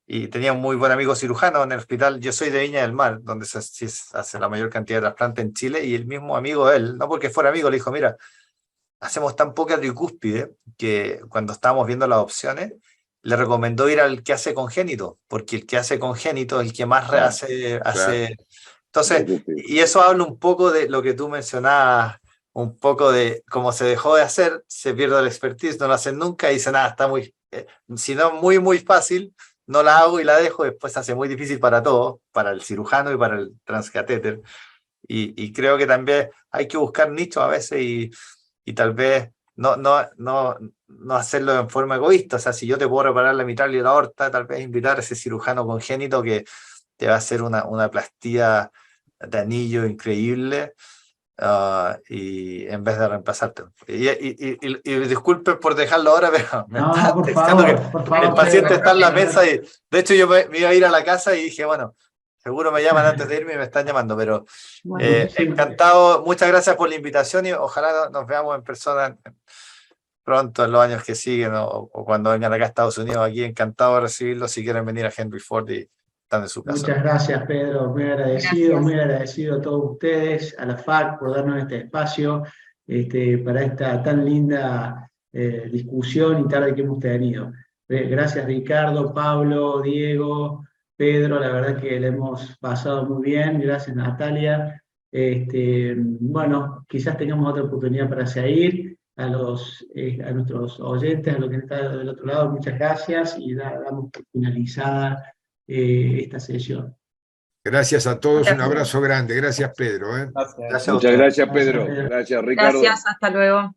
y tenía un muy buen amigo cirujano en el hospital. Yo soy de Viña del Mar, donde se hace la mayor cantidad de trasplantes en Chile, y el mismo amigo de él, no porque fuera amigo, le dijo, mira, hacemos tan poca tricúspide que cuando estábamos viendo las opciones, le recomendó ir al que hace congénito, porque el que hace congénito es el que más hace. Entonces, y eso habla un poco de lo que tú mencionabas, un poco de cómo se dejó de hacer, se pierde el expertise, no lo hacen nunca y dicen, está muy, si no muy, muy fácil, no la hago y la dejo, después se hace muy difícil para todos, para el cirujano y para el transcatéter. Y creo que también hay que buscar nichos a veces y tal vez no hacerlo en forma egoísta. O sea, si yo te puedo reparar la mitral y la aorta, tal vez invitar a ese cirujano congénito que te va a hacer una plastía de anillo increíble, y en vez de reemplazarte. Y disculpen por dejarlo ahora, pero me está texteando que el paciente está en la mesa, y de hecho yo me iba a ir a la casa y dije, bueno, seguro me llaman antes de irme y me están llamando, pero encantado, muchas gracias por la invitación y ojalá nos veamos en persona pronto, en los años que siguen, o cuando vengan acá a Estados Unidos. Aquí encantado de recibirlos si quieren venir a Henry Ford y están en su casa. Muchas gracias, Pedro, muy agradecido a todos ustedes, a la FAC por darnos este espacio para esta tan linda discusión y tarde que hemos tenido. Gracias Ricardo, Pablo, Diego, Pedro, la verdad que le hemos pasado muy bien, gracias Natalia. Bueno, quizás tengamos otra oportunidad para seguir. A nuestros oyentes, a los que están del otro lado, muchas gracias y damos por finalizada esta sesión. Gracias a todos, un abrazo grande. Gracias, Pedro. Gracias. Muchas gracias, Pedro. Gracias, Ricardo. Gracias, hasta luego.